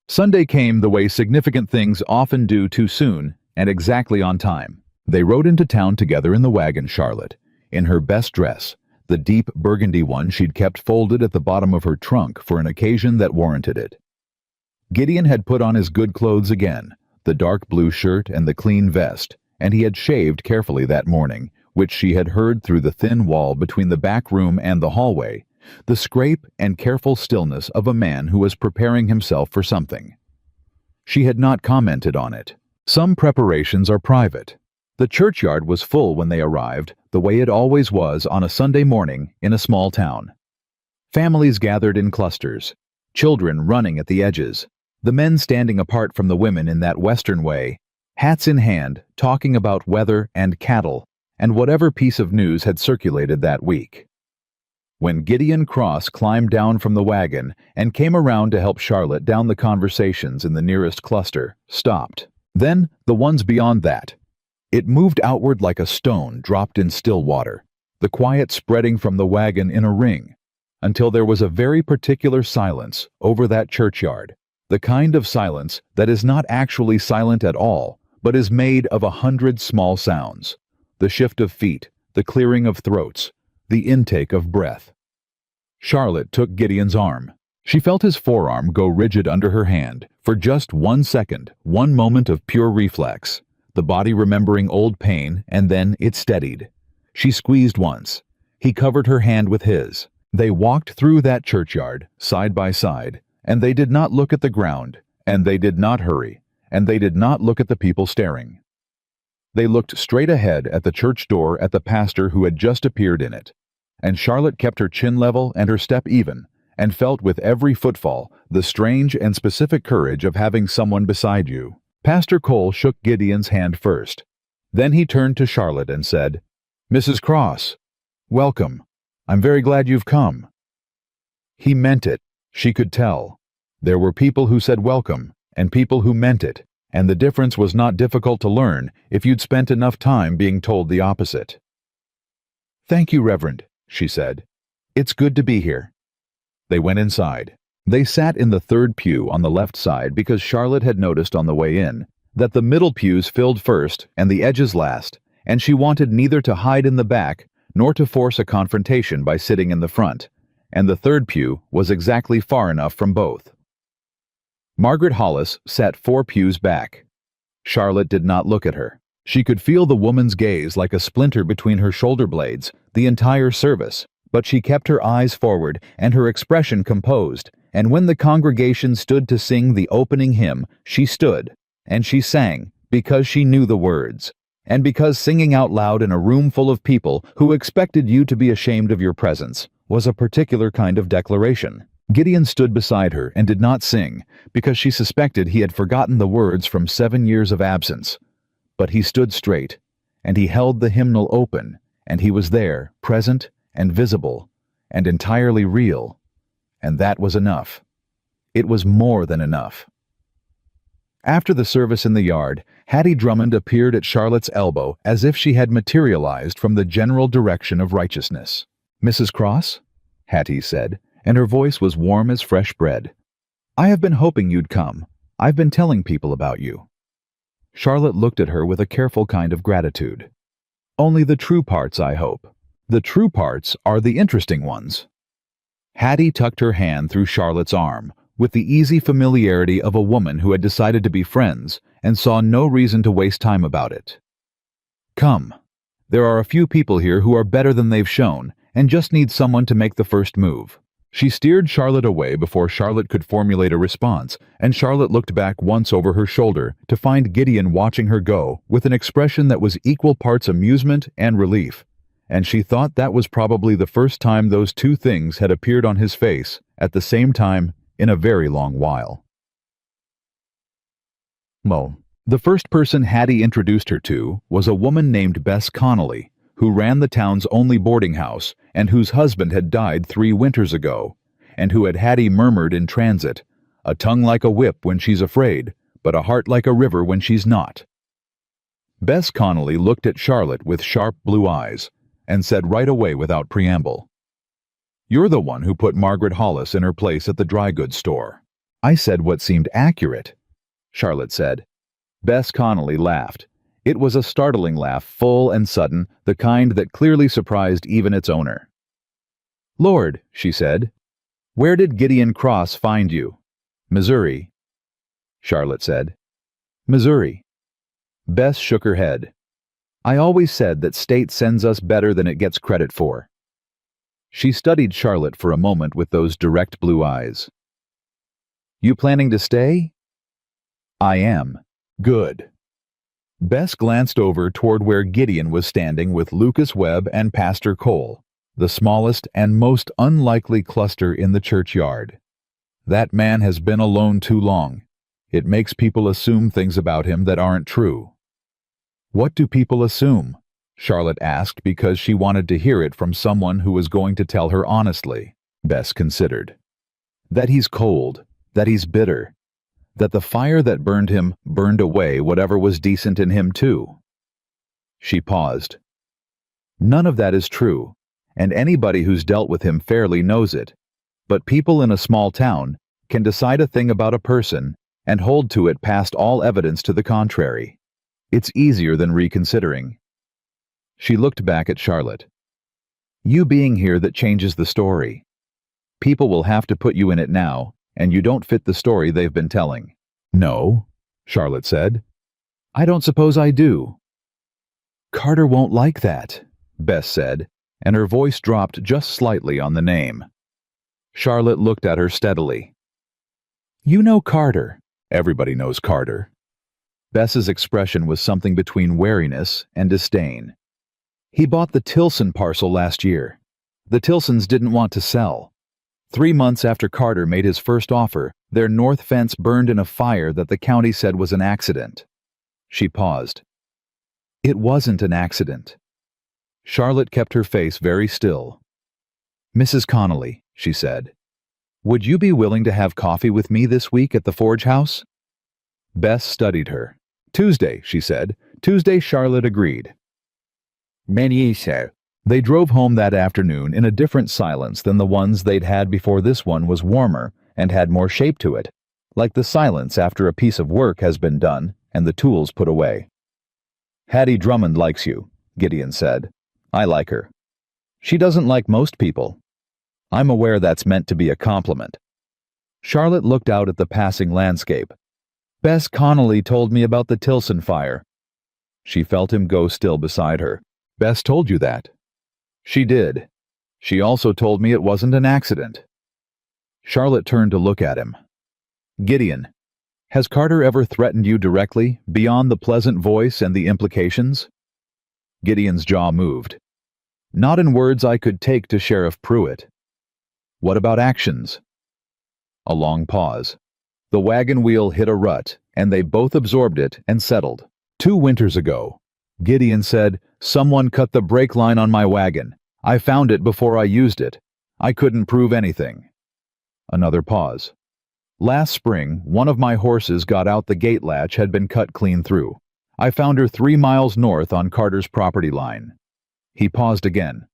Sunday came the way significant things often do too soon and exactly on time. They rode into town together in the wagon, Charlotte, in her best dress, the deep burgundy one she'd kept folded at the bottom of her trunk for an occasion that warranted it. Gideon had put on his good clothes again, the dark blue shirt and the clean vest, and he had shaved carefully that morning, which she had heard through the thin wall between the back room and the hallway, the scrape and careful stillness of a man who was preparing himself for something. She had not commented on it. Some preparations are private. The churchyard was full when they arrived, the way it always was on a Sunday morning in a small town. Families gathered in clusters, children running at the edges, the men standing apart from the women in that Western way, hats in hand, talking about weather and cattle, and whatever piece of news had circulated that week. When Gideon Cross climbed down from the wagon and came around to help Charlotte down the conversations in the nearest cluster, stopped. Then the ones beyond that. It moved outward like a stone dropped in still water, the quiet spreading from the wagon in a ring, until there was a very particular silence over that churchyard, the kind of silence that is not actually silent at all, but is made of 100 small sounds, the shift of feet, the clearing of throats, the intake of breath. Charlotte took Gideon's arm. She felt his forearm go rigid under her hand for just 1 second, one moment of pure reflex, the body remembering old pain, and then it steadied. She squeezed once. He covered her hand with his. They walked through that churchyard, side by side, and they did not look at the ground, and they did not hurry, and they did not look at the people staring. They looked straight ahead at the church door, at the pastor who had just appeared in it, and Charlotte kept her chin level and her step even, and felt with every footfall the strange and specific courage of having someone beside you. Pastor Cole shook Gideon's hand first. Then he turned to Charlotte and said, "Mrs. Cross, welcome. I'm very glad you've come." He meant it, she could tell. There were people who said welcome, and people who meant it, and the difference was not difficult to learn if you'd spent enough time being told the opposite. "Thank you, Reverend," she said. "It's good to be here." They went inside. They sat in the third pew on the left side because Charlotte had noticed on the way in that the middle pews filled first and the edges last, and she wanted neither to hide in the back nor to force a confrontation by sitting in the front, and the third pew was exactly far enough from both. Margaret Hollis sat 4 pews back. Charlotte did not look at her. She could feel the woman's gaze like a splinter between her shoulder blades the entire service, but she kept her eyes forward and her expression composed, and when the congregation stood to sing the opening hymn, she stood, and she sang because she knew the words, and because singing out loud in a room full of people who expected you to be ashamed of your presence was a particular kind of declaration. Gideon stood beside her and did not sing because she suspected he had forgotten the words from 7 years of absence. But he stood straight, and he held the hymnal open, and he was there, present and visible, and entirely real, and that was enough. It was more than enough. After the service in the yard, Hattie Drummond appeared at Charlotte's elbow as if she had materialized from the general direction of righteousness. "Mrs. Cross?" Hattie said, and her voice was warm as fresh bread. "I have been hoping you'd come. I've been telling people about you." Charlotte looked at her with a careful kind of gratitude. "Only the true parts, I hope. The true parts are the interesting ones." Hattie tucked her hand through Charlotte's arm, with the easy familiarity of a woman who had decided to be friends and saw no reason to waste time about it. "Come. There are a few people here who are better than they've shown and just need someone to make the first move." She steered Charlotte away before Charlotte could formulate a response, and Charlotte looked back once over her shoulder to find Gideon watching her go with an expression that was equal parts amusement and relief, and she thought that was probably the first time those two things had appeared on his face at the same time in a very long while. The first person Hattie introduced her to was a woman named Bess Connolly, who ran the town's only boarding house and whose husband had died 3 winters ago, and who had Hattie murmured in transit, "A tongue like a whip when she's afraid, but a heart like a river when she's not." Bess Connolly looked at Charlotte with sharp blue eyes and said right away without preamble, "You're the one who put Margaret Hollis in her place at the dry goods store." "I said what seemed accurate," Charlotte said. Bess Connolly laughed. It was a startling laugh, full and sudden, the kind that clearly surprised even its owner. "Lord," she said, "where did Gideon Cross find you?" "Missouri," Charlotte said. "Missouri." Bess shook her head. "I always said that state sends us better than it gets credit for." She studied Charlotte for a moment with those direct blue eyes. "You planning to stay?" "I am." "Good." Bess glanced over toward where Gideon was standing with Lucas Webb and Pastor Cole, the smallest and most unlikely cluster in the churchyard. That man has been alone too long. It makes people assume things about him that aren't true. "What do people assume?" Charlotte asked because she wanted to hear it from someone who was going to tell her honestly. Bess considered. "That he's cold, that he's bitter, that the fire that burned him burned away whatever was decent in him too." She paused. "None of that is true, and anybody who's dealt with him fairly knows it, but people in a small town can decide a thing about a person and hold to it past all evidence to the contrary. It's easier than reconsidering." She looked back at Charlotte. "You being here that changes the story." People will have to put you in it now, and you don't fit the story they've been telling." "No," Charlotte said. "I don't suppose I do." "Carter won't like that," Bess said, and her voice dropped just slightly on the name. Charlotte looked at her steadily. "You know Carter." "Everybody knows Carter." Bess's expression was something between wariness and disdain. "He bought the Tilson parcel last year. The Tilsons didn't want to sell. 3 months after Carter made his first offer, their north fence burned in a fire that the county said was an accident." She paused. "It wasn't an accident." Charlotte kept her face very still. "Mrs. Connolly," she said, "would you be willing to have coffee with me this week at the Forge House?" Bess studied her. "Tuesday," she said. "Tuesday." Charlotte agreed. They drove home that afternoon in a different silence than the ones they'd had before. This one was warmer and had more shape to it, like the silence after a piece of work has been done and the tools put away. "Hattie Drummond likes you," Gideon said. "I like her. She doesn't like most people. I'm aware that's meant to be a compliment." Charlotte looked out at the passing landscape. "Bess Connolly told me about the Tilson fire." She felt him go still beside her. "Bess told you that?" "She did. She also told me it wasn't an accident." Charlotte turned to look at him. "Gideon, has Carter ever threatened you directly, beyond the pleasant voice and the implications?" Gideon's jaw moved. "Not in words I could take to Sheriff Pruitt." "What about actions?" A long pause. The wagon wheel hit a rut, and they both absorbed it and settled. "2 winters ago," Gideon said, "someone cut the brake line on my wagon. I found it before I used it. I couldn't prove anything." Another pause. "Last spring, one of my horses got out. The gate latch had been cut clean through. I found her 3 miles north on Carter's property line." He paused again.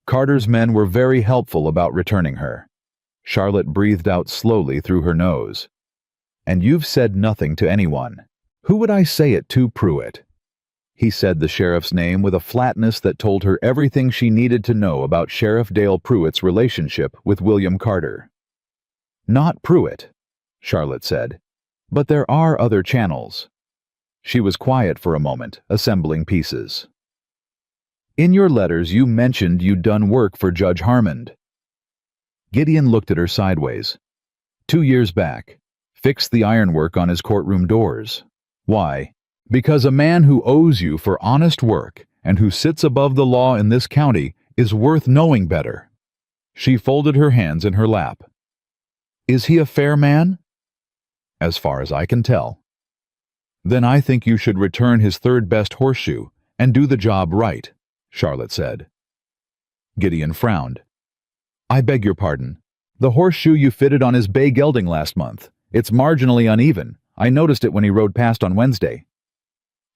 "Carter's men were very helpful about returning her." Charlotte breathed out slowly through her nose. "And you've said nothing to anyone." "Who would I say it to, Pruitt?" He said the sheriff's name with a flatness that told her everything she needed to know about Sheriff Dale Pruitt's relationship with William Carter. "Not Pruitt," Charlotte said. "But there are other channels." She was quiet for a moment, assembling pieces. "In your letters you mentioned you'd done work for Judge Harmond." Gideon looked at her sideways. 2 years back. Fixed the ironwork on his courtroom doors. Why? Because a man who owes you for honest work and who sits above the law in this county is worth knowing better. She folded her hands in her lap. "Is he a fair man?" "As far as I can tell." "Then I think you should return his third best horseshoe and do the job right," Charlotte said. Gideon frowned. "I beg your pardon. The horseshoe you fitted on his bay gelding last month. It's marginally uneven. I noticed it when he rode past on Wednesday."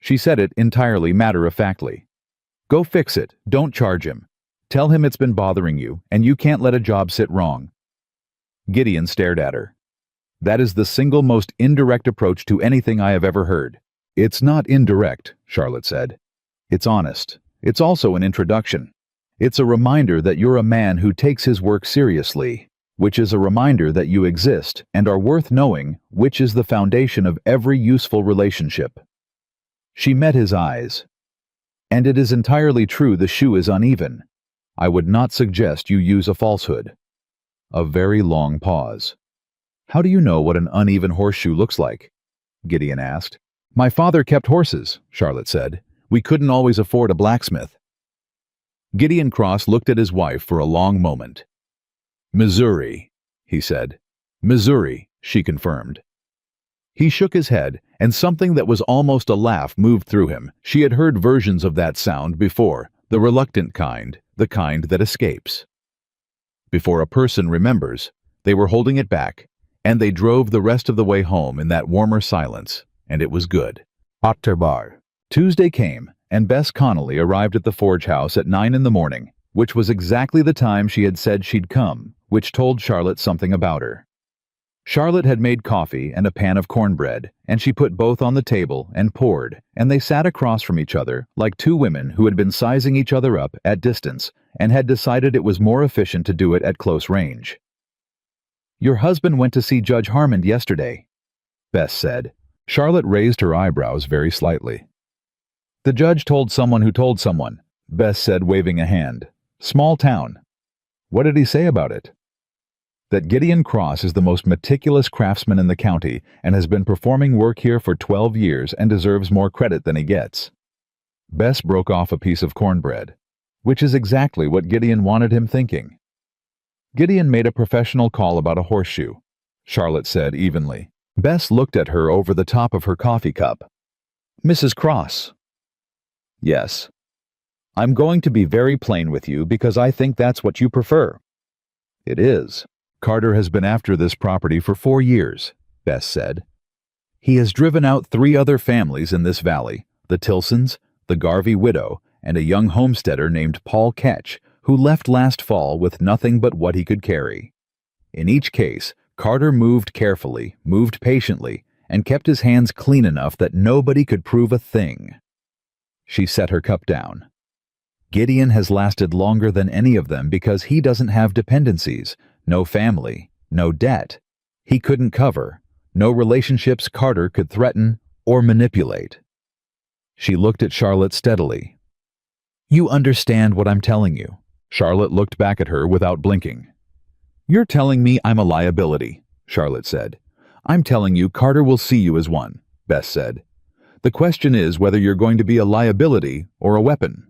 She said it entirely matter-of-factly. "Go fix it. Don't charge him. Tell him it's been bothering you, and you can't let a job sit wrong." Gideon stared at her. "That is the single most indirect approach to anything I have ever heard." "It's not indirect," Charlotte said. "It's honest. It's also an introduction. It's a reminder that you're a man who takes his work seriously, which is a reminder that you exist and are worth knowing, which is the foundation of every useful relationship." She met his eyes. "And it is entirely true the shoe is uneven. I would not suggest you use a falsehood." A very long pause. "How do you know what an uneven horseshoe looks like?" Gideon asked. "My father kept horses," Charlotte said. "We couldn't always afford a blacksmith." Gideon Cross looked at his wife for a long moment. "Missouri," he said. "Missouri," she confirmed. He shook his head, and something that was almost a laugh moved through him. She had heard versions of that sound before, the reluctant kind, the kind that escapes. Before a person remembers, they were holding it back, and they drove the rest of the way home in that warmer silence, and it was good. October. Tuesday came, and Bess Connolly arrived at the Forge House at 9 in the morning, which was exactly the time she had said she'd come, which told Charlotte something about her. Charlotte had made coffee and a pan of cornbread, and she put both on the table and poured, and they sat across from each other like 2 women who had been sizing each other up at distance and had decided it was more efficient to do it at close range. Your husband went to see Judge Harmon yesterday, Bess said. Charlotte raised her eyebrows very slightly. The judge told someone who told someone, Bess said, waving a hand. Small town. What did he say about it? That Gideon Cross is the most meticulous craftsman in the county and has been performing work here for 12 years and deserves more credit than he gets. Bess broke off a piece of cornbread, which is exactly what Gideon wanted him thinking. Gideon made a professional call about a horseshoe, Charlotte said evenly. Bess looked at her over the top of her coffee cup. Mrs. Cross. Yes. I'm going to be very plain with you because I think that's what you prefer. It is. Carter has been after this property for 4 years, Bess said. He has driven out 3 other families in this valley, the Tilsons, the Garvey widow, and a young homesteader named Paul Ketch, who left last fall with nothing but what he could carry. In each case, Carter moved carefully, moved patiently, and kept his hands clean enough that nobody could prove a thing. She set her cup down. Gideon has lasted longer than any of them because he doesn't have dependencies, no family, no debt. He couldn't cover, no relationships Carter could threaten or manipulate. She looked at Charlotte steadily. You understand what I'm telling you. Charlotte looked back at her without blinking. You're telling me I'm a liability, Charlotte said. I'm telling you Carter will see you as one, Bess said. The question is whether you're going to be a liability or a weapon.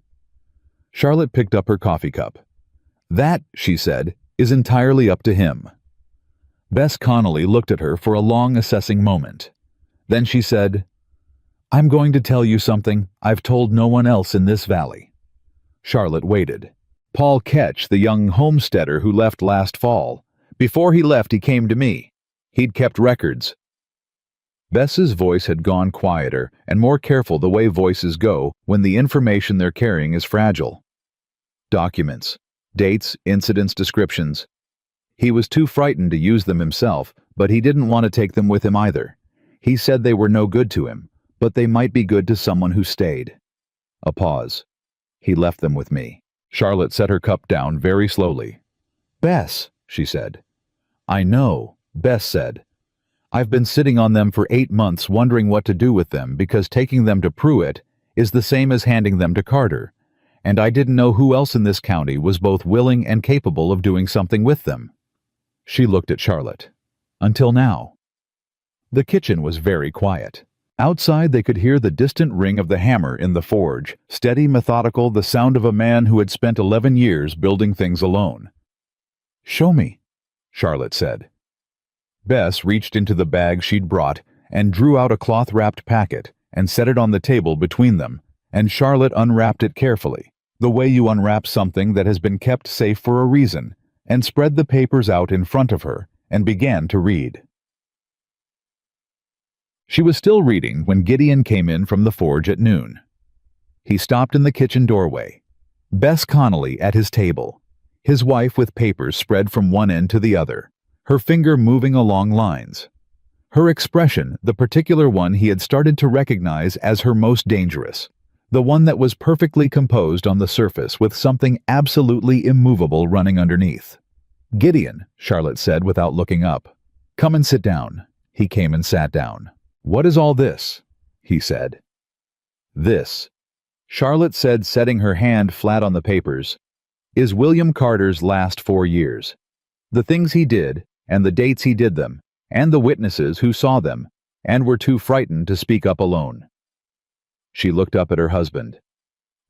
Charlotte picked up her coffee cup. That, she said, is entirely up to him. Bess Connolly looked at her for a long assessing moment. Then she said, I'm going to tell you something I've told no one else in this valley. Charlotte waited. Paul Ketch, the young homesteader who left last fall. Before he left, he came to me. He'd kept records. Bess's voice had gone quieter and more careful the way voices go when the information they're carrying is fragile. Documents, dates, incidents, descriptions. He was too frightened to use them himself, but he didn't want to take them with him either. He said they were no good to him, but they might be good to someone who stayed. A pause. He left them with me. Charlotte set her cup down very slowly. Bess, she said. I know, Bess said. I've been sitting on them for 8 months wondering what to do with them because taking them to Pruitt is the same as handing them to Carter, and I didn't know who else in this county was both willing and capable of doing something with them. She looked at Charlotte. Until now. The kitchen was very quiet. Outside they could hear the distant ring of the hammer in the forge, steady, methodical, the sound of a man who had spent 11 years building things alone. Show me, Charlotte said. Bess reached into the bag she'd brought and drew out a cloth-wrapped packet and set it on the table between them, and Charlotte unwrapped it carefully, the way you unwrap something that has been kept safe for a reason, and spread the papers out in front of her and began to read. She was still reading when Gideon came in from the forge at noon. He stopped in the kitchen doorway. Bess Connolly at his table, his wife with papers spread from one end to the other, her finger moving along lines. Her expression, the particular one he had started to recognize as her most dangerous, the one that was perfectly composed on the surface with something absolutely immovable running underneath. Gideon, Charlotte said without looking up. Come and sit down. He came and sat down. What is all this? He said. This, Charlotte said, setting her hand flat on the papers, is William Carter's last 4 years. The things he did, and the dates he did them, and the witnesses who saw them, and were too frightened to speak up alone. She looked up at her husband.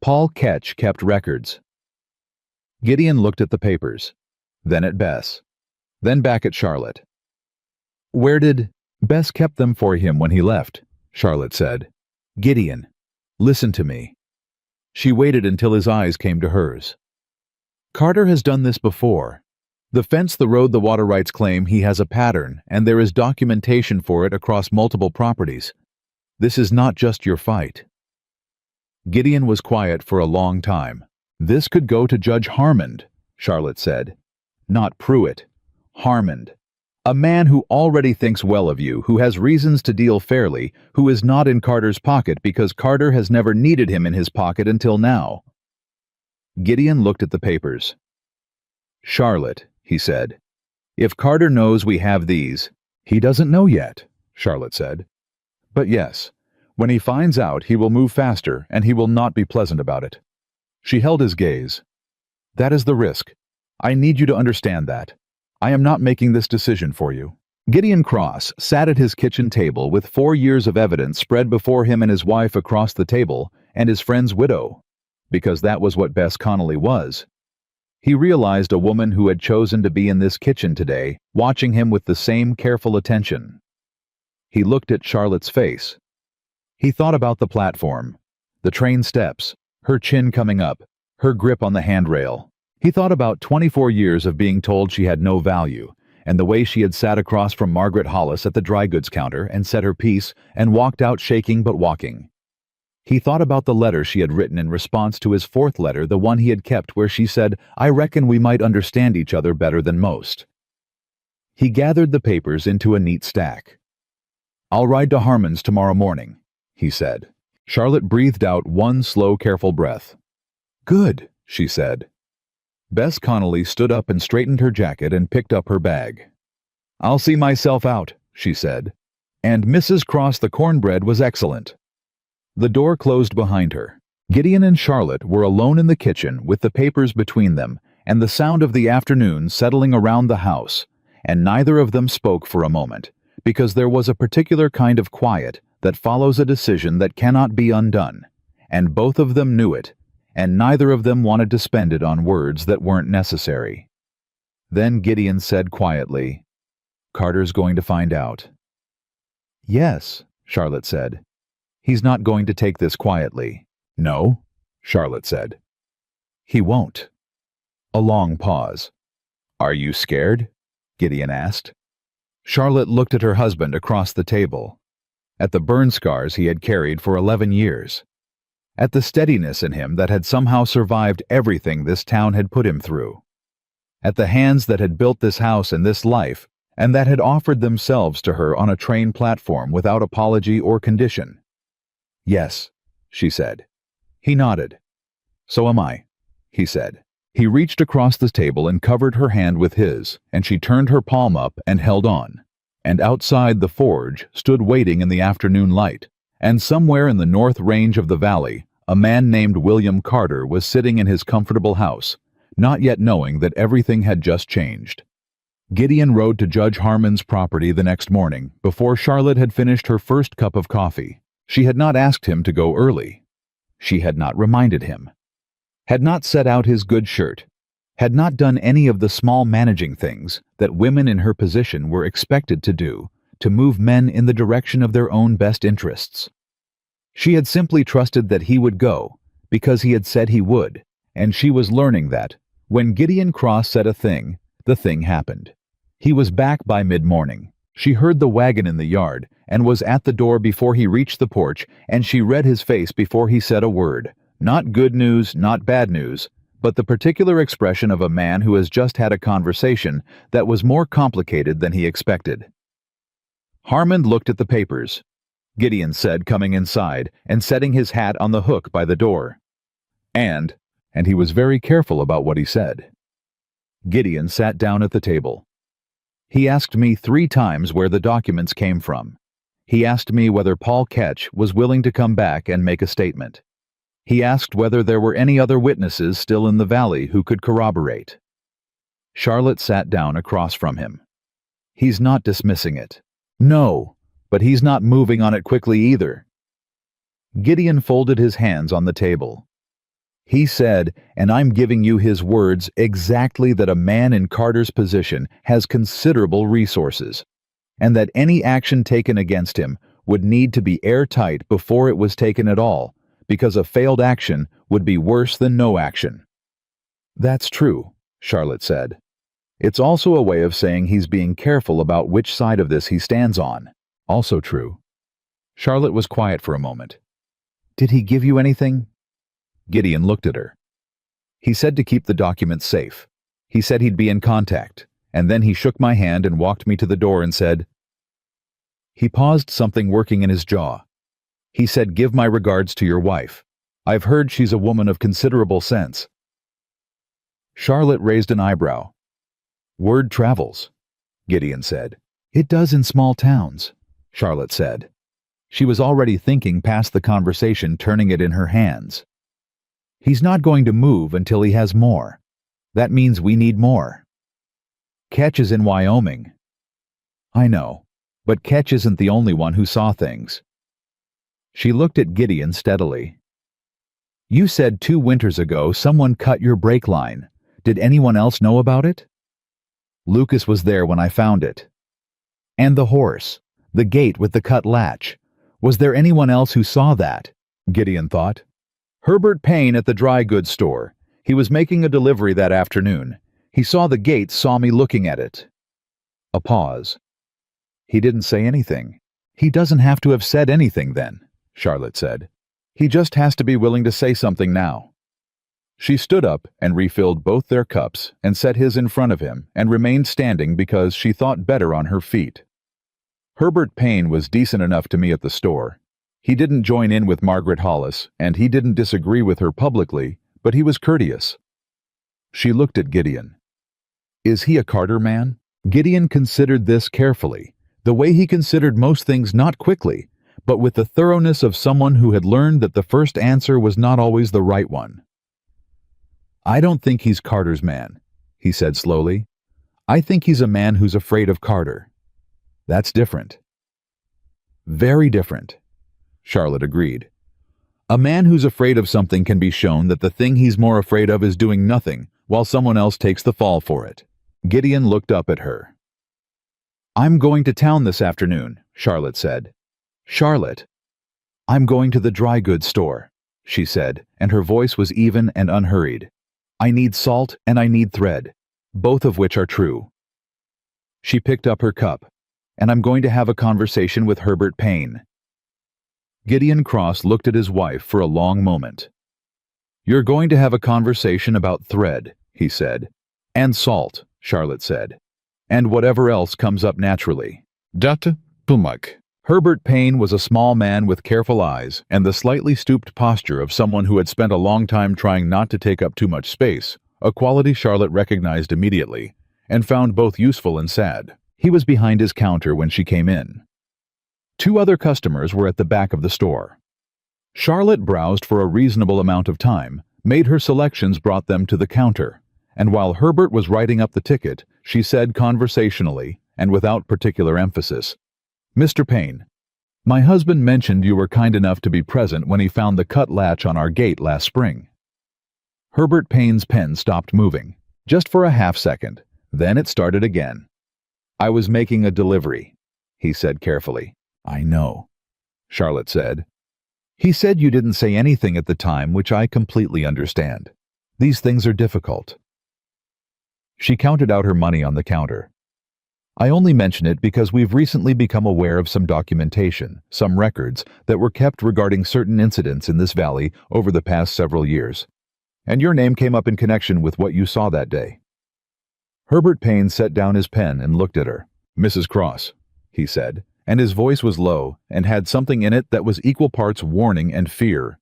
Paul Ketch kept records. Gideon looked at the papers, then at Bess, then back at Charlotte. Where did... Bess kept them for him when he left, Charlotte said. Gideon, listen to me. She waited until his eyes came to hers. Carter has done this before. The fence, the road, the water rights claim he has a pattern, and there is documentation for it across multiple properties. This is not just your fight. Gideon was quiet for a long time. This could go to Judge Harmon, Charlotte said. Not Pruitt. Harmon. A man who already thinks well of you, who has reasons to deal fairly, who is not in Carter's pocket because Carter has never needed him in his pocket until now. Gideon looked at the papers. Charlotte, he said, If Carter knows we have these, he doesn't know yet, Charlotte said. But yes, when he finds out, he will move faster and he will not be pleasant about it. She held his gaze. That is the risk. I need you to understand that. I am not making this decision for you. Gideon Cross sat at his kitchen table with 4 years of evidence spread before him and his wife across the table and his friend's widow, because that was what Bess Connolly was. He realized a woman who had chosen to be in this kitchen today, watching him with the same careful attention. He looked at Charlotte's face. He thought about the platform, the train steps, her chin coming up, her grip on the handrail. He thought about 24 years of being told she had no value, and the way she had sat across from Margaret Hollis at the dry goods counter and said her piece and walked out shaking but walking. He thought about the letter she had written in response to his 4th letter, the one he had kept, where she said, "I reckon we might understand each other better than most." He gathered the papers into a neat stack. "I'll ride to Harmon's tomorrow morning," he said. Charlotte breathed out one slow, careful breath. "Good," she said. Bess Connolly stood up and straightened her jacket and picked up her bag. "I'll see myself out," she said. "And Mrs. Cross the cornbread was excellent." The door closed behind her. Gideon and Charlotte were alone in the kitchen with the papers between them and the sound of the afternoon settling around the house, and neither of them spoke for a moment, because there was a particular kind of quiet that follows a decision that cannot be undone, and both of them knew it, and neither of them wanted to spend it on words that weren't necessary. Then Gideon said quietly, "Carter's going to find out." "Yes," Charlotte said. "He's not going to take this quietly." "No," Charlotte said. "He won't." A long pause. "Are you scared?" Gideon asked. Charlotte looked at her husband across the table, at the burn scars he had carried for 11 years, at the steadiness in him that had somehow survived everything this town had put him through, at the hands that had built this house and this life, and that had offered themselves to her on a train platform without apology or condition. "Yes," she said. He nodded. "So am I," he said. He reached across the table and covered her hand with his, and she turned her palm up and held on. And outside the forge stood waiting in the afternoon light, and somewhere in the north range of the valley, a man named William Carter was sitting in his comfortable house, not yet knowing that everything had just changed. Gideon rode to Judge Harmon's property the next morning, before Charlotte had finished her first cup of coffee. She had not asked him to go early. She had not reminded him, had not set out his good shirt, had not done any of the small managing things that women in her position were expected to do to move men in the direction of their own best interests. She had simply trusted that he would go, because he had said he would, and she was learning that, when Gideon Cross said a thing, the thing happened. He was back by mid-morning. She heard the wagon in the yard, and was at the door before he reached the porch, and she read his face before he said a word. Not good news, not bad news, but the particular expression of a man who has just had a conversation that was more complicated than he expected. Harmon looked at the papers, Gideon said, coming inside and setting his hat on the hook by the door. And he was very careful about what he said. Gideon sat down at the table. He asked me 3 times where the documents came from. He asked me whether Paul Ketch was willing to come back and make a statement. He asked whether there were any other witnesses still in the valley who could corroborate. Charlotte sat down across from him. He's not dismissing it. No, but he's not moving on it quickly either. Gideon folded his hands on the table. He said, and I'm giving you his words, exactly that a man in Carter's position has considerable resources, and that any action taken against him would need to be airtight before it was taken at all, because a failed action would be worse than no action. That's true, Charlotte said. It's also a way of saying he's being careful about which side of this he stands on. Also true. Charlotte was quiet for a moment. Did he give you anything? Gideon looked at her. He said to keep the documents safe. He said he'd be in contact, and then he shook my hand and walked me to the door and said... He paused, something working in his jaw. He said, "Give my regards to your wife. I've heard she's a woman of considerable sense." Charlotte raised an eyebrow. Word travels, Gideon said. It does in small towns, Charlotte said. She was already thinking past the conversation, turning it in her hands. He's not going to move until he has more. That means we need more. Ketch is in Wyoming. I know, but Ketch isn't the only one who saw things. She looked at Gideon steadily. You said 2 winters ago someone cut your brake line. Did anyone else know about it? Lucas was there when I found it. And the horse, the gate with the cut latch. Was there anyone else who saw that? Gideon thought. Herbert Payne at the dry goods store. He was making a delivery that afternoon. He saw the gate, saw me looking at it. A pause. He didn't say anything. He doesn't have to have said anything then, Charlotte said. He just has to be willing to say something now. She stood up and refilled both their cups and set his in front of him and remained standing because she thought better on her feet. Herbert Payne was decent enough to me at the store. He didn't join in with Margaret Hollis, and he didn't disagree with her publicly, but he was courteous. She looked at Gideon. Is he a Carter man? Gideon considered this carefully, the way he considered most things, not quickly, but with the thoroughness of someone who had learned that the first answer was not always the right one. I don't think he's Carter's man, he said slowly. I think he's a man who's afraid of Carter. That's different. Very different, Charlotte agreed. A man who's afraid of something can be shown that the thing he's more afraid of is doing nothing while someone else takes the fall for it. Gideon looked up at her. I'm going to town this afternoon, Charlotte said. Charlotte. I'm going to the dry goods store, she said, and her voice was even and unhurried. I need salt and I need thread, both of which are true. She picked up her cup. And I'm going to have a conversation with Herbert Payne. Gideon Cross looked at his wife for a long moment. You're going to have a conversation about thread, he said. And salt, Charlotte said. And whatever else comes up naturally. Dat Pumak. Herbert Payne was a small man with careful eyes and the slightly stooped posture of someone who had spent a long time trying not to take up too much space, a quality Charlotte recognized immediately, and found both useful and sad. He was behind his counter when she came in. 2 other customers were at the back of the store. Charlotte browsed for a reasonable amount of time, made her selections, brought them to the counter, and while Herbert was writing up the ticket, she said conversationally, and without particular emphasis, Mr. Payne, my husband mentioned you were kind enough to be present when he found the cut latch on our gate last spring. Herbert Payne's pen stopped moving, just for a half-second, then it started again. I was making a delivery, he said carefully. I know, Charlotte said. He said you didn't say anything at the time, which I completely understand. These things are difficult. She counted out her money on the counter. I only mention it because we've recently become aware of some documentation, some records that were kept regarding certain incidents in this valley over the past several years. And your name came up in connection with what you saw that day. Herbert Payne set down his pen and looked at her. Mrs. Cross, he said, and his voice was low and had something in it that was equal parts warning and fear.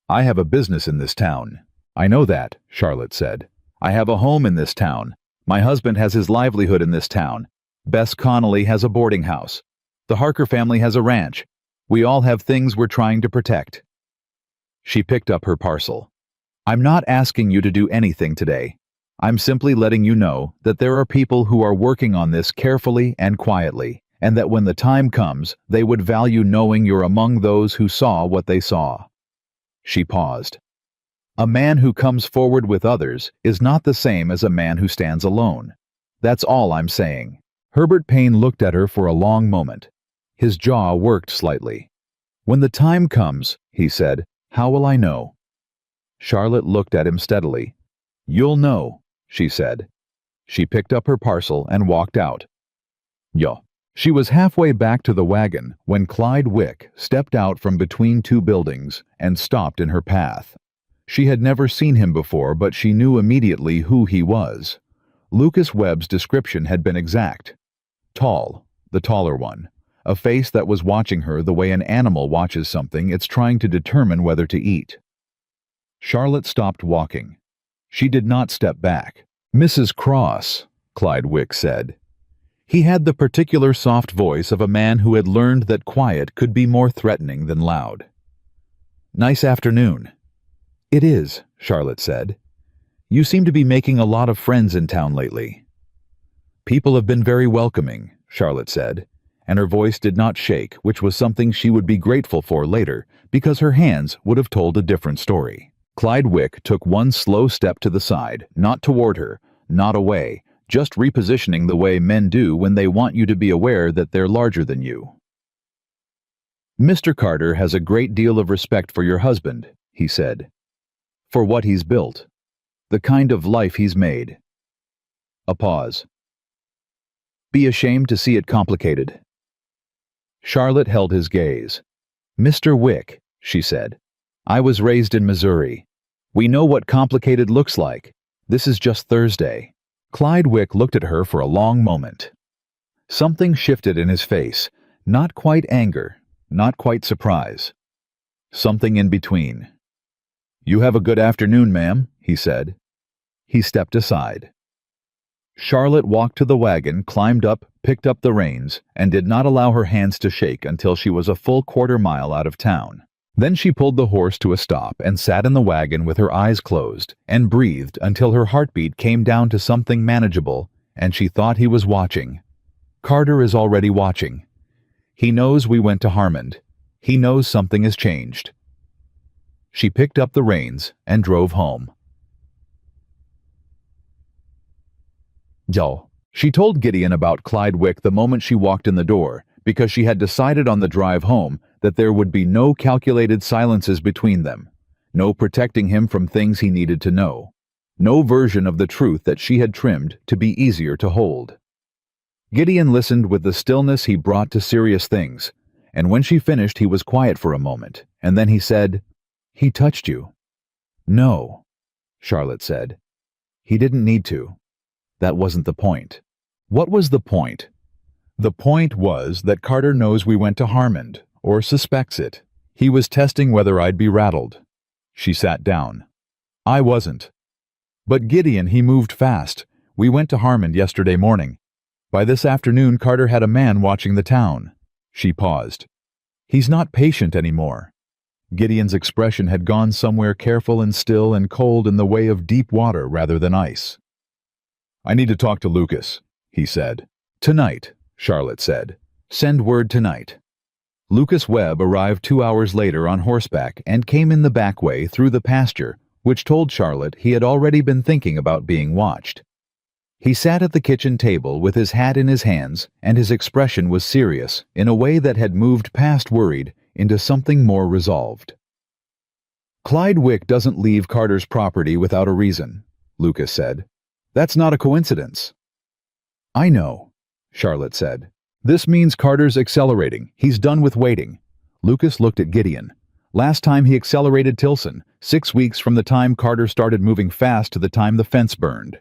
I have a business in this town. I know that, Charlotte said. I have a home in this town. My husband has his livelihood in this town. Bess Connolly has a boarding house. The Harker family has a ranch. We all have things we're trying to protect. She picked up her parcel. I'm not asking you to do anything today. I'm simply letting you know that there are people who are working on this carefully and quietly, and that when the time comes, they would value knowing you're among those who saw what they saw. She paused. A man who comes forward with others is not the same as a man who stands alone. That's all I'm saying. Herbert Payne looked at her for a long moment. His jaw worked slightly. When the time comes, he said, how will I know? Charlotte looked at him steadily. You'll know, she said. She picked up her parcel and walked out. Yo. She was halfway back to the wagon when Clyde Wick stepped out from between 2 buildings and stopped in her path. She had never seen him before, but she knew immediately who he was. Lucas Webb's description had been exact. Tall, the taller one, a face that was watching her the way an animal watches something it's trying to determine whether to eat. Charlotte stopped walking. She did not step back. Mrs. Cross, Clyde Wick said. He had the particular soft voice of a man who had learned that quiet could be more threatening than loud. "Nice afternoon." "It is," Charlotte said. "You seem to be making a lot of friends in town lately." "People have been very welcoming," Charlotte said, and her voice did not shake, which was something she would be grateful for later, because her hands would have told a different story. Clyde Wick took one slow step to the side, not toward her, not away, just repositioning the way men do when they want you to be aware that they're larger than you. "Mr. Carter has a great deal of respect for your husband," he said. "For what he's built. The kind of life he's made." A pause. "Be ashamed to see it complicated." Charlotte held his gaze. "Mr. Wick," she said, "I was raised in Missouri. We know what complicated looks like. This is just Thursday." Clyde Wick looked at her for a long moment. Something shifted in his face, not quite anger, not quite surprise. Something in between. "You have a good afternoon, ma'am," he said. He stepped aside. Charlotte walked to the wagon, climbed up, picked up the reins, and did not allow her hands to shake until she was a full quarter-mile out of town. Then she pulled the horse to a stop and sat in the wagon with her eyes closed and breathed until her heartbeat came down to something manageable, and she thought he was watching. Carter is already watching. He knows we went to Harmond. He knows something has changed. She picked up the reins and drove home. She told Gideon about Clyde Wick the moment she walked in the door, because she had decided on the drive home that there would be no calculated silences between them, no protecting him from things he needed to know, no version of the truth that she had trimmed to be easier to hold. Gideon listened with the stillness he brought to serious things, and when she finished he was quiet for a moment, and then he said, "He touched you." "No," Charlotte said. "He didn't need to. That wasn't the point." What was the point? The point was that Carter knows we went to Harmond, or suspects it. He was testing whether I'd be rattled. She sat down. "I wasn't." "But Gideon, he moved fast. We went to Harmond yesterday morning. By this afternoon Carter had a man watching the town." She paused. "He's not patient anymore." Gideon's expression had gone somewhere careful and still and cold in the way of deep water rather than ice. "I need to talk to Lucas," he said. "Tonight," Charlotte said. "Send word tonight." Lucas Webb arrived 2 hours later on horseback and came in the back way through the pasture, which told Charlotte he had already been thinking about being watched. He sat at the kitchen table with his hat in his hands, and his expression was serious in a way that had moved past worried into something more resolved. "Clyde Wick doesn't leave Carter's property without a reason," Lucas said. "That's not a coincidence." "I know," Charlotte said. "This means Carter's accelerating. He's done with waiting." Lucas looked at Gideon. "Last time he accelerated Tilson, 6 weeks from the time Carter started moving fast to the time the fence burned."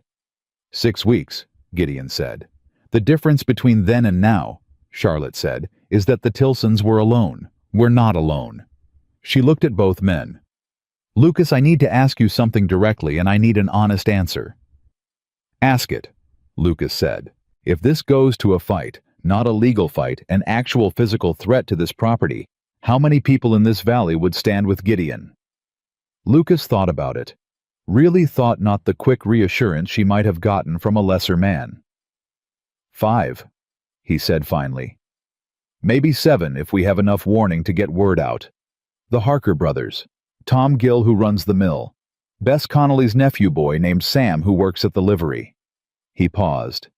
6 weeks, Gideon said. "The difference between then and now," Charlotte said, "is that the Tilsons were alone. We're not alone." She looked at both men. "Lucas, I need to ask you something directly, and I need an honest answer." "Ask it," Lucas said. "If this goes to a fight, not a legal fight, an actual physical threat to this property, how many people in this valley would stand with Gideon?" Lucas thought about it. Really thought, not the quick reassurance she might have gotten from a lesser man. 5, he said finally. "Maybe 7 if we have enough warning to get word out. The Harker brothers. Tom Gill, who runs the mill. Bess Connolly's nephew boy named Sam, who works at the livery." He paused.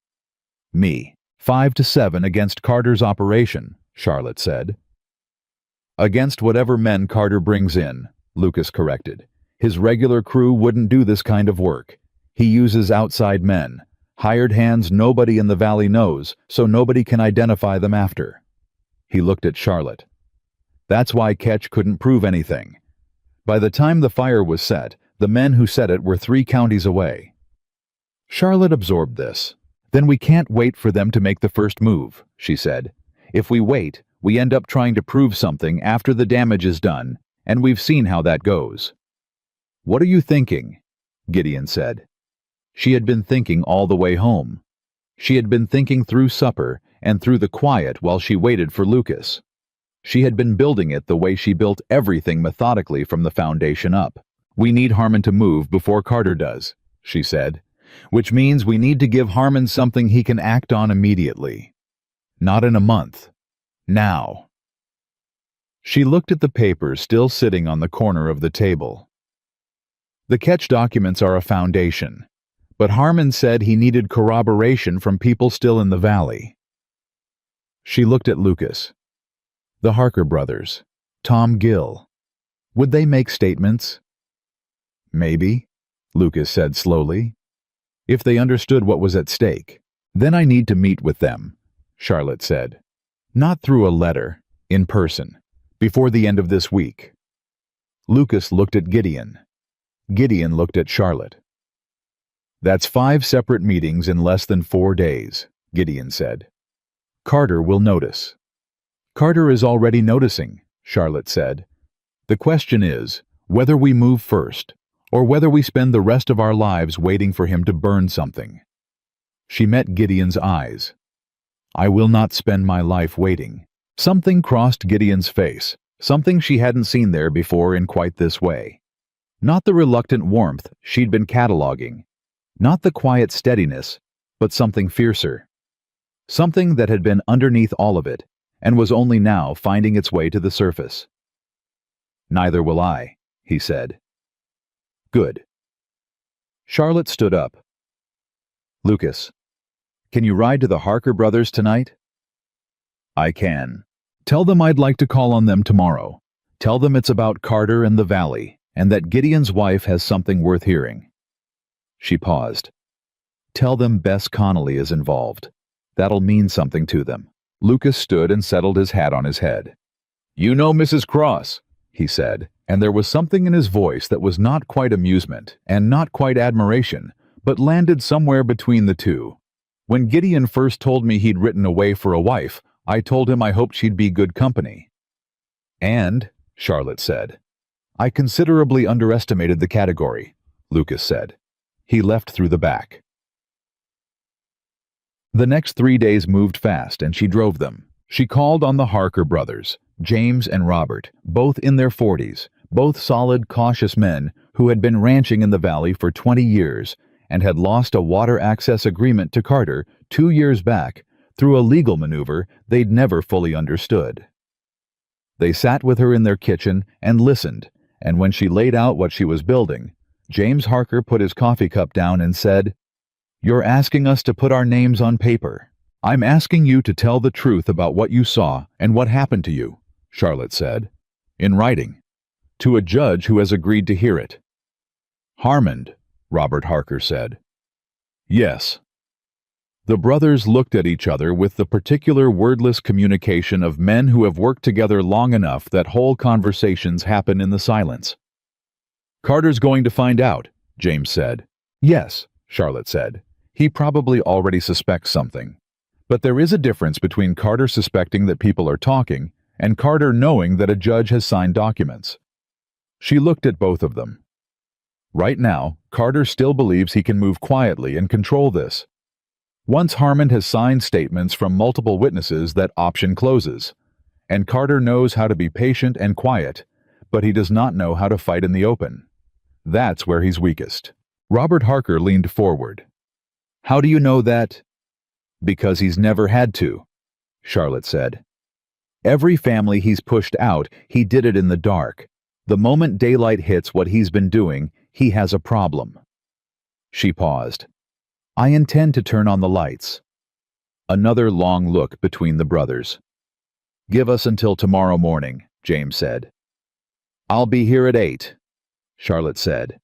"Me. 5 to 7 against Carter's operation," Charlotte said. "Against whatever men Carter brings in," Lucas corrected. "His regular crew wouldn't do this kind of work. He uses outside men, hired hands nobody in the valley knows, so nobody can identify them after." He looked at Charlotte. "That's why Ketch couldn't prove anything. By the time the fire was set, the men who set it were 3 counties away." Charlotte absorbed this. "Then we can't wait for them to make the first move," she said. "If we wait, we end up trying to prove something after the damage is done, and we've seen how that goes." "What are you thinking?" Gideon said. She had been thinking all the way home. She had been thinking through supper and through the quiet while she waited for Lucas. She had been building it the way she built everything methodically from the foundation up. "We need Harmon to move before Carter does," she said, "which means we need to give Harmon something he can act on immediately. Not in a month. Now." She looked at the papers still sitting on the corner of the table. The catch documents are a foundation, but Harmon said he needed corroboration from people still in the valley. She looked at Lucas. The Harker brothers. Tom Gill. Would they make statements? "Maybe," Lucas said slowly, "if they understood what was at stake. Then I need to meet with them," Charlotte said. "Not through a letter, in person, before the end of this week." Lucas looked at Gideon. Gideon looked at Charlotte. "That's 5 separate meetings in less than 4 days," Gideon said. "Carter will notice." "Carter is already noticing," Charlotte said. "The question is whether we move first, or whether we spend the rest of our lives waiting for him to burn something." She met Gideon's eyes. "I will not spend my life waiting." Something crossed Gideon's face, something she hadn't seen there before in quite this way. Not the reluctant warmth she'd been cataloging, not the quiet steadiness, but something fiercer. Something that had been underneath all of it, and was only now finding its way to the surface. "Neither will I," he said. "Good." Charlotte stood up. "Lucas, can you ride to the Harker brothers tonight?" "I can. Tell them I'd like to call on them tomorrow. Tell them it's about Carter and the valley, and that Gideon's wife has something worth hearing." She paused. "Tell them Bess Connolly is involved. That'll mean something to them." Lucas stood and settled his hat on his head. "You know Mrs. Cross," he said, and there was something in his voice that was not quite amusement and not quite admiration, but landed somewhere between the two. "When Gideon first told me he'd written away for a wife, I told him I hoped she'd be good company." "And," Charlotte said. "I considerably underestimated the category," Lucas said. He left through the back. The next 3 days moved fast, and she drove them. She called on the Harker brothers, James and Robert, both in their 40s, both solid, cautious men who had been ranching in the valley for 20 years and had lost a water access agreement to Carter 2 years back through a legal maneuver they'd never fully understood. They sat with her in their kitchen and listened, and when she laid out what she was building, James Harker put his coffee cup down and said, "You're asking us to put our names on paper. I'm asking you to tell the truth about what you saw and what happened to you," Charlotte said, "in writing, to a judge who has agreed to hear it." "Harmon," Robert Harker said. "Yes." The brothers looked at each other with the particular wordless communication of men who have worked together long enough that whole conversations happen in the silence. "Carter's going to find out," James said. "Yes," Charlotte said. "He probably already suspects something. But there is a difference between Carter suspecting that people are talking and Carter knowing that a judge has signed documents." She looked at both of them. Right now, Carter still believes he can move quietly and control this. Once Harmon has signed statements from multiple witnesses, that option closes. And Carter knows how to be patient and quiet, but he does not know how to fight in the open. That's where he's weakest. Robert Harker leaned forward. "How do you know that?" "Because he's never had to," Charlotte said. "Every family he's pushed out, he did it in the dark. The moment daylight hits what he's been doing, he has a problem." She paused. "I intend to turn on the lights." Another long look between the brothers. "Give us until tomorrow morning," James said. "I'll be here at 8, Charlotte said.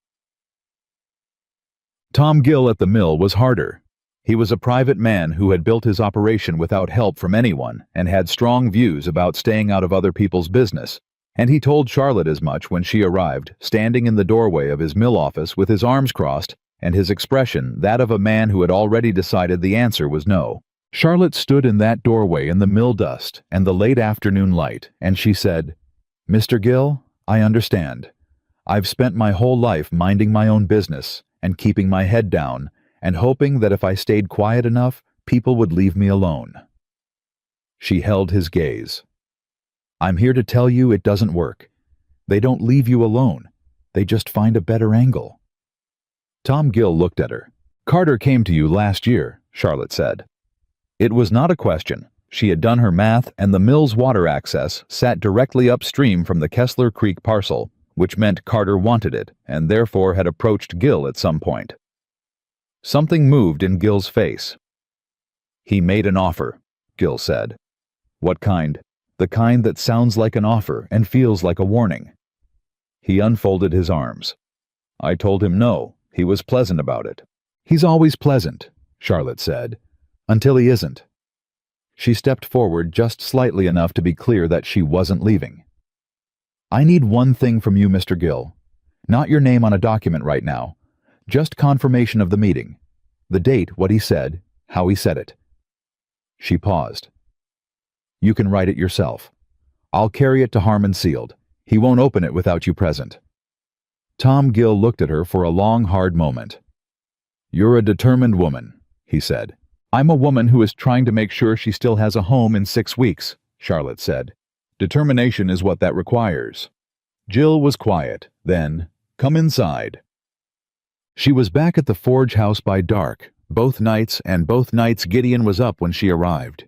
Tom Gill at the mill was harder. He was a private man who had built his operation without help from anyone and had strong views about staying out of other people's business, and he told Charlotte as much when she arrived, standing in the doorway of his mill office with his arms crossed and his expression that of a man who had already decided the answer was no. Charlotte stood in that doorway in the mill dust and the late afternoon light, and she said, "Mr. Gill, I understand. I've spent my whole life minding my own business and keeping my head down and hoping that if I stayed quiet enough, people would leave me alone. She held his gaze. I'm here to tell you it doesn't work. They don't leave you alone. They just find a better angle. Tom Gill looked at her. Carter came to you last year, Charlotte said. It was not a question. She had done her math, and the mill's water access sat directly upstream from the Kessler Creek parcel, which meant Carter wanted it, and therefore had approached Gill at some point. Something moved in Gill's face. He made an offer, Gill said. What kind? The kind that sounds like an offer and feels like a warning. He unfolded his arms. I told him no. He was pleasant about it. He's always pleasant, Charlotte said, until he isn't. She stepped forward just slightly enough to be clear that she wasn't leaving. I need one thing from you, Mr. Gill. Not your name on a document right now. Just confirmation of the meeting. The date, what he said, how he said it. She paused. You can write it yourself. I'll carry it to Harmon sealed. He won't open it without you present. Tom Gill looked at her for a long, hard moment. You're a determined woman, he said. I'm a woman who is trying to make sure she still has a home in 6 weeks, Charlotte said. Determination is what that requires. Jill was quiet. Then, come inside. She was back at the Forge house by dark, both nights, and both nights Gideon was up when she arrived.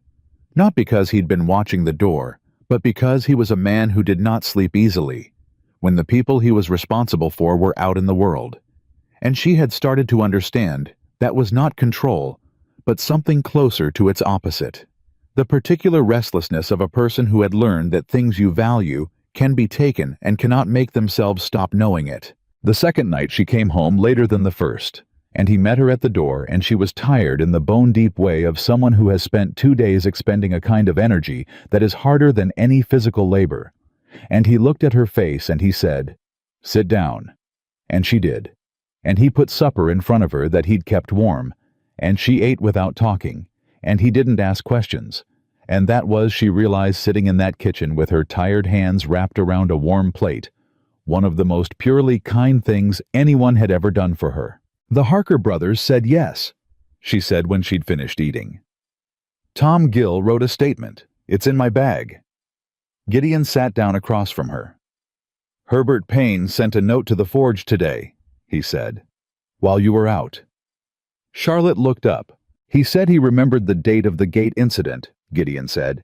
Not because he'd been watching the door, but because he was a man who did not sleep easily, when the people he was responsible for were out in the world. And she had started to understand that was not control, but something closer to its opposite. The particular restlessness of a person who had learned that things you value can be taken and cannot make themselves stop knowing it. The second night she came home later than the first, and he met her at the door, and she was tired in the bone-deep way of someone who has spent 2 days expending a kind of energy that is harder than any physical labor. And he looked at her face and he said, Sit down. And she did. And he put supper in front of her that he'd kept warm, and she ate without talking, and he didn't ask questions. And that was, she realized, sitting in that kitchen with her tired hands wrapped around a warm plate, one of the most purely kind things anyone had ever done for her. The Harker brothers said yes, she said when she'd finished eating. Tom Gill wrote a statement. It's in my bag. Gideon sat down across from her. Herbert Payne sent a note to the Forge today, he said, while you were out. Charlotte looked up. He said he remembered the date of the gate incident, Gideon said.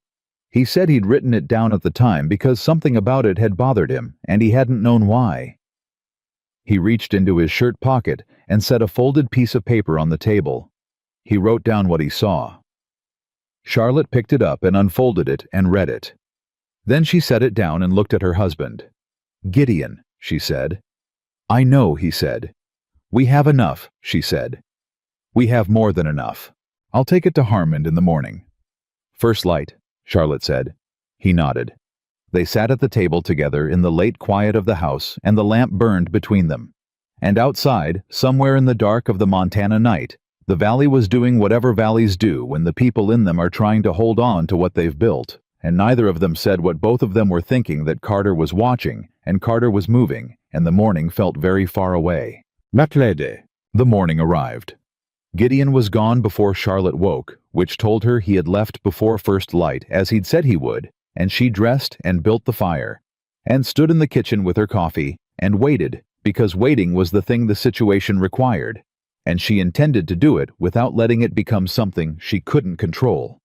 He said he'd written it down at the time because something about it had bothered him, and he hadn't known why. He reached into his shirt pocket and set a folded piece of paper on the table. He wrote down what he saw. Charlotte picked it up and unfolded it and read it. Then she set it down and looked at her husband. Gideon, she said. I know, he said. We have enough, she said. We have more than enough. I'll take it to Harmon in the morning. First light, Charlotte said. He nodded. They sat at the table together in the late quiet of the house, and the lamp burned between them. And outside, somewhere in the dark of the Montana night, the valley was doing whatever valleys do when the people in them are trying to hold on to what they've built, and neither of them said what both of them were thinking, that Carter was watching, and Carter was moving, and the morning felt very far away. Matlede. The morning arrived. Gideon was gone before Charlotte woke, which told her he had left before first light, as he'd said he would, and she dressed and built the fire, and stood in the kitchen with her coffee, and waited, because waiting was the thing the situation required, and she intended to do it without letting it become something she couldn't control.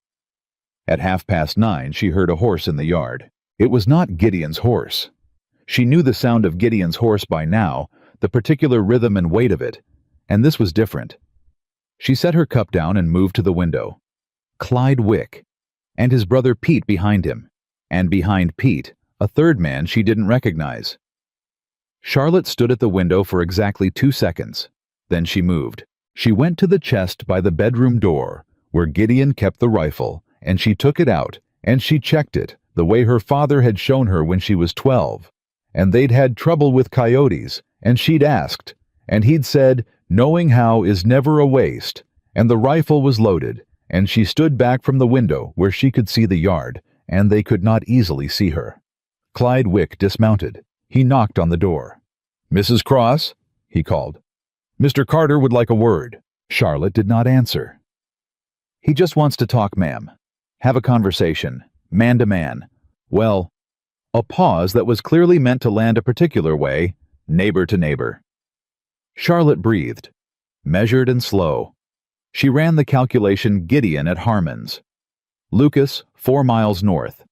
At 9:30 she heard a horse in the yard. It was not Gideon's horse. She knew the sound of Gideon's horse by now, the particular rhythm and weight of it, and this was different. She set her cup down and moved to the window. Clyde Wick, and his brother Pete behind him, and behind Pete, a third man she didn't recognize. Charlotte stood at the window for exactly 2 seconds. Then she moved. She went to the chest by the bedroom door, where Gideon kept the rifle, and she took it out, and she checked it, the way her father had shown her when she was 12. And they'd had trouble with coyotes, and she'd asked, and he'd said, knowing how is never a waste, and the rifle was loaded, and she stood back from the window where she could see the yard, and they could not easily see her. Clyde Wick dismounted. He knocked on the door. Mrs. Cross, he called. Mr. Carter would like a word. Charlotte did not answer. He just wants to talk, ma'am. Have a conversation, man to man. Well, a pause that was clearly meant to land a particular way, neighbor to neighbor. Charlotte breathed, measured and slow. She ran the calculation Gideon at Harmon's. Lucas, 4 miles north.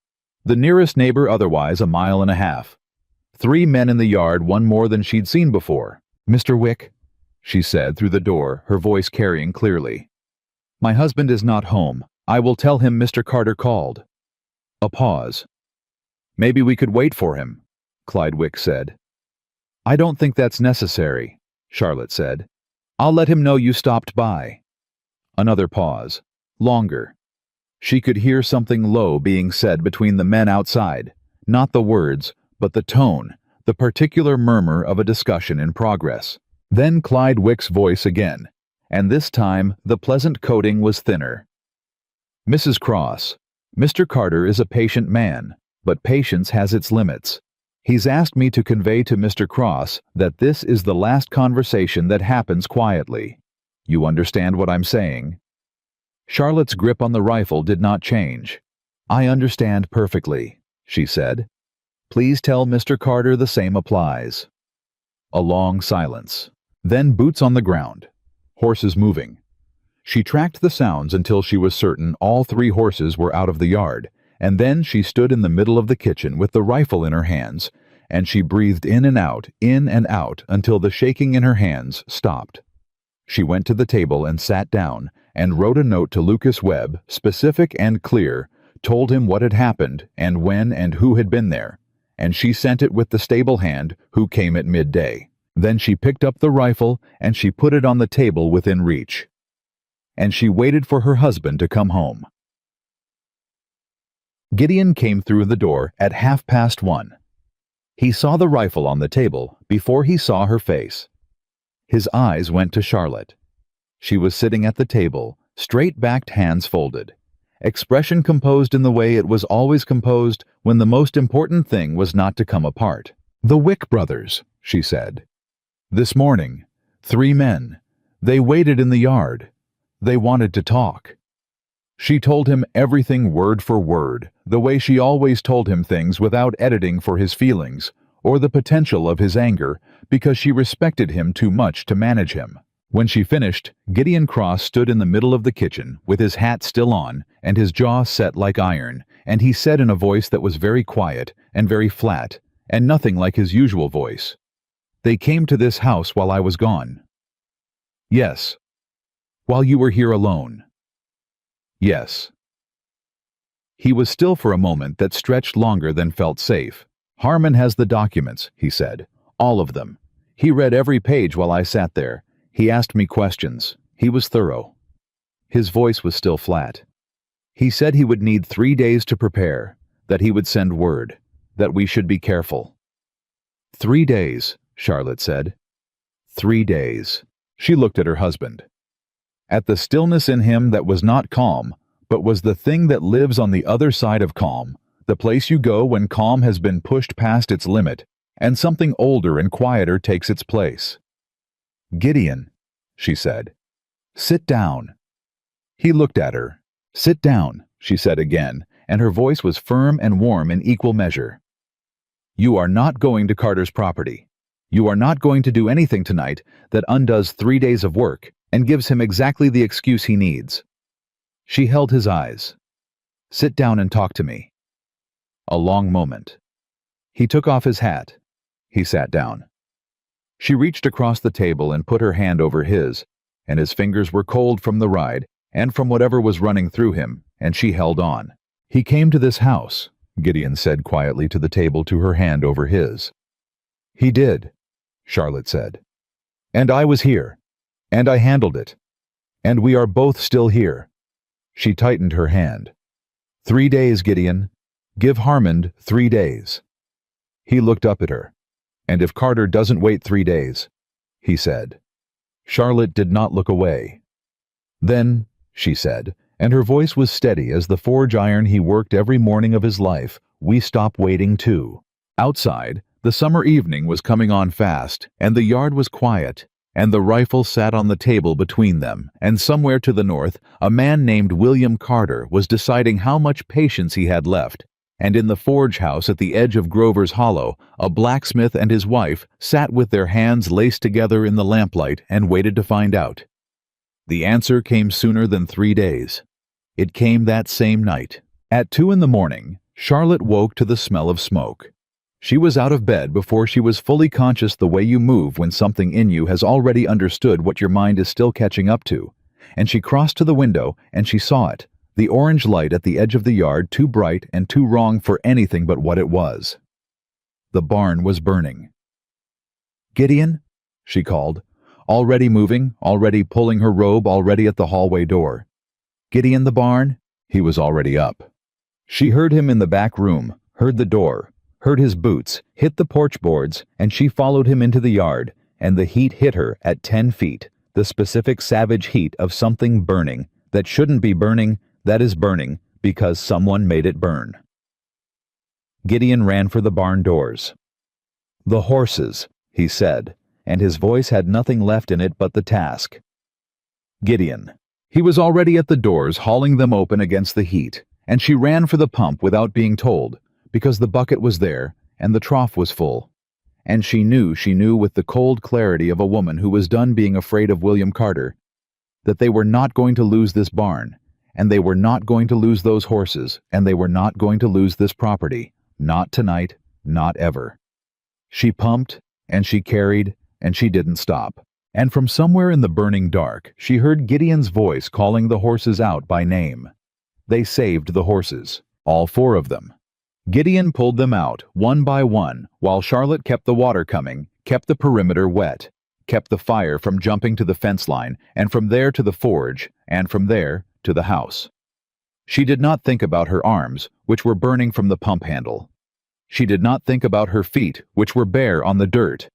The nearest neighbor otherwise a mile and a half. 3 men in the yard, one more than she'd seen before. Mr. Wick, she said through the door, her voice carrying clearly. My husband is not home. I will tell him Mr. Carter called. A pause. Maybe we could wait for him, Clyde Wick said. I don't think that's necessary, Charlotte said. I'll let him know you stopped by. Another pause. Longer. She could hear something low being said between the men outside. Not the words, but the tone, the particular murmur of a discussion in progress. Then Clyde Wick's voice again, and this time the pleasant coating was thinner. Mrs. Cross, Mr. Carter is a patient man, but patience has its limits. He's asked me to convey to Mr. Cross that this is the last conversation that happens quietly. You understand what I'm saying? Charlotte's grip on the rifle did not change. I understand perfectly, she said. Please tell Mr. Carter the same applies. A long silence. Then boots on the ground. Horses moving. She tracked the sounds until she was certain all 3 horses were out of the yard, and then she stood in the middle of the kitchen with the rifle in her hands, and she breathed in and out until the shaking in her hands stopped. She went to the table and sat down and wrote a note to Lucas Webb, specific and clear, told him what had happened and when and who had been there, and she sent it with the stable hand who came at midday. Then she picked up the rifle and she put it on the table within reach. And she waited for her husband to come home. Gideon came through the door at 1:30. He saw the rifle on the table before he saw her face. His eyes went to Charlotte. She was sitting at the table, straight-backed, hands folded, expression composed in the way it was always composed when the most important thing was not to come apart. The Wick brothers, she said. This morning, 3 men. They waited in the yard. They wanted to talk. She told him everything word for word, the way she always told him things without editing for his feelings, or the potential of his anger, because she respected him too much to manage him. When she finished, Gideon Cross stood in the middle of the kitchen, with his hat still on, and his jaw set like iron, and he said in a voice that was very quiet and very flat, and nothing like his usual voice, "They came to this house while I was gone." "Yes." "While you were here alone." "Yes." He was still for a moment that stretched longer than felt safe. "Harmon has the documents," he said. "All of them. He read every page while I sat there. He asked me questions. He was thorough." His voice was still flat. "He said he would need 3 days to prepare, that he would send word, that we should be careful." 3 days, Charlotte said. 3 days. She looked at her husband. At the stillness in him that was not calm, but was the thing that lives on the other side of calm, the place you go when calm has been pushed past its limit, and something older and quieter takes its place. "Gideon," she said, "sit down." He looked at her. "Sit down," she said again, and her voice was firm and warm in equal measure. "You are not going to Carter's property. You are not going to do anything tonight that undoes 3 days of work and gives him exactly the excuse he needs." She held his eyes. "Sit down and talk to me." A long moment. He took off his hat. He sat down. She reached across the table and put her hand over his, and his fingers were cold from the ride and from whatever was running through him, and she held on. "He came to this house," Gideon said quietly to the table to her hand over his. "He did," Charlotte said. "And I was here. And I handled it. And we are both still here." She tightened her hand. 3 days, Gideon. Give Harmon 3 days." He looked up at her. "And if Carter doesn't wait 3 days," he said. Charlotte did not look away. "Then," she said, and her voice was steady as the forge iron he worked every morning of his life, "we stop waiting too." Outside, the summer evening was coming on fast, and the yard was quiet, and the rifle sat on the table between them, and somewhere to the north, a man named William Carter was deciding how much patience he had left. And in the forge house at the edge of Grover's Hollow, a blacksmith and his wife sat with their hands laced together in the lamplight and waited to find out. The answer came sooner than 3 days. It came that same night. At 2 in the morning, Charlotte woke to the smell of smoke. She was out of bed before she was fully conscious the way you move when something in you has already understood what your mind is still catching up to. And she crossed to the window and she saw it. The orange light at the edge of the yard, too bright and too wrong for anything but what it was. The barn was burning. "Gideon?" she called, already moving, already pulling her robe, already at the hallway door. "Gideon, the barn?" He was already up. She heard him in the back room, heard the door, heard his boots, hit the porch boards, and she followed him into the yard, and the heat hit her at 10 feet, the specific savage heat of something burning that shouldn't be burning, that is burning because someone made it burn. Gideon ran for the barn doors. "The horses," he said, and his voice had nothing left in it but the task. Gideon. He was already at the doors, hauling them open against the heat, and she ran for the pump without being told, because the bucket was there and the trough was full. And she knew with the cold clarity of a woman who was done being afraid of William Carter, that they were not going to lose this barn, and they were not going to lose those horses, and they were not going to lose this property. Not tonight, not ever. She pumped, and she carried, and she didn't stop. And from somewhere in the burning dark, she heard Gideon's voice calling the horses out by name. They saved the horses, all 4 of them. Gideon pulled them out, one by one, while Charlotte kept the water coming, kept the perimeter wet, kept the fire from jumping to the fence line, and from there to the forge, and from there to the house. She did not think about her arms, which were burning from the pump handle. She did not think about her feet, which were bare on the dirt.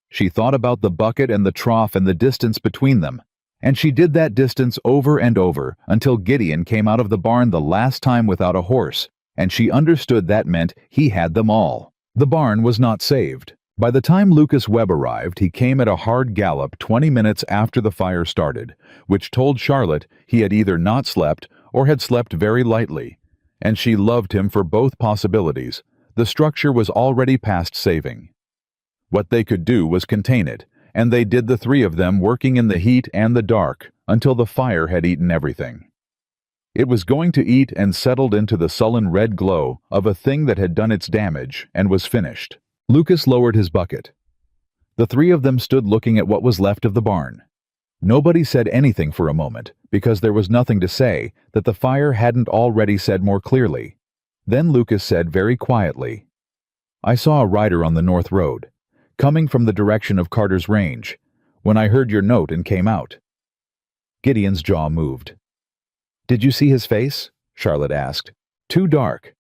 She thought about the bucket and the trough and the distance between them, and she did that distance over and over until Gideon came out of the barn the last time without a horse, and she understood that meant he had them all. The barn was not saved. By the time Lucas Webb arrived, he came at a hard gallop 20 minutes after the fire started, which told Charlotte he had either not slept or had slept very lightly, and she loved him for both possibilities. The structure was already past saving. What they could do was contain it, and they did, the 3 of them working in the heat and the dark until the fire had eaten everything. It was going to eat and settled into the sullen red glow of a thing that had done its damage and was finished. Lucas lowered his bucket. The 3 of them stood looking at what was left of the barn. Nobody said anything for a moment, because there was nothing to say that the fire hadn't already said more clearly. Then Lucas said very quietly, "I saw a rider on the north road, coming from the direction of Carter's range, when I heard your note and came out." Gideon's jaw moved. "Did you see his face?" Charlotte asked. "Too dark.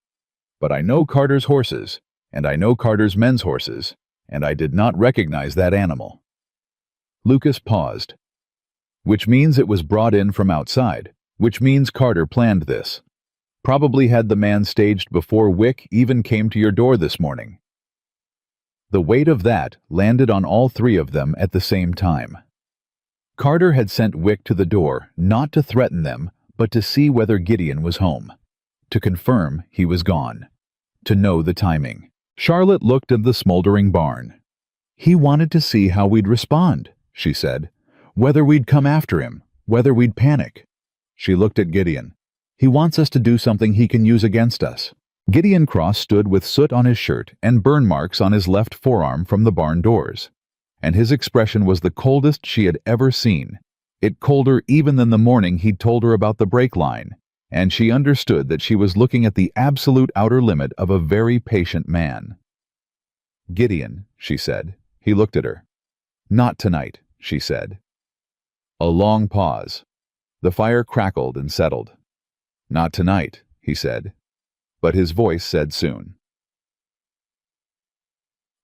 But I know Carter's horses, and I know Carter's men's horses, and I did not recognize that animal." Lucas paused. "Which means it was brought in from outside, which means Carter planned this. Probably had the man staged before Wick even came to your door this morning." The weight of that landed on all 3 of them at the same time. Carter had sent Wick to the door, not to threaten them, but to see whether Gideon was home, to confirm he was gone, to know the timing. Charlotte looked at the smoldering barn. "He wanted to see how we'd respond," she said. "Whether we'd come after him, whether we'd panic." She looked at Gideon. "He wants us to do something he can use against us." Gideon Cross stood with soot on his shirt and burn marks on his left forearm from the barn doors, and his expression was the coldest she had ever seen. It colder even than the morning he'd told her about the brake line, and she understood that she was looking at the absolute outer limit of a very patient man. "Gideon," she said. He looked at her. "Not tonight," she said. A long pause. The fire crackled and settled. "Not tonight," he said, but his voice said soon.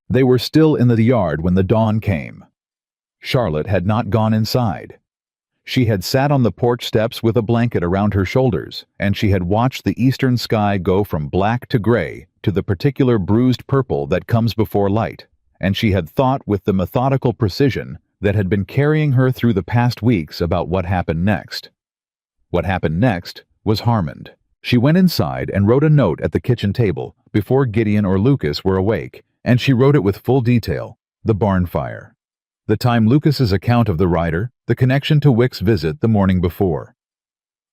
They were still in the yard when the dawn came. Charlotte had not gone inside. She had sat on the porch steps with a blanket around her shoulders, and she had watched the eastern sky go from black to gray to the particular bruised purple that comes before light, and she had thought with the methodical precision that had been carrying her through the past weeks about what happened next. What happened next was Harmond. She went inside and wrote a note at the kitchen table before Gideon or Lucas were awake, and she wrote it with full detail: the barn fire, the time, Lucas's account of the rider, the connection to Wick's visit the morning before.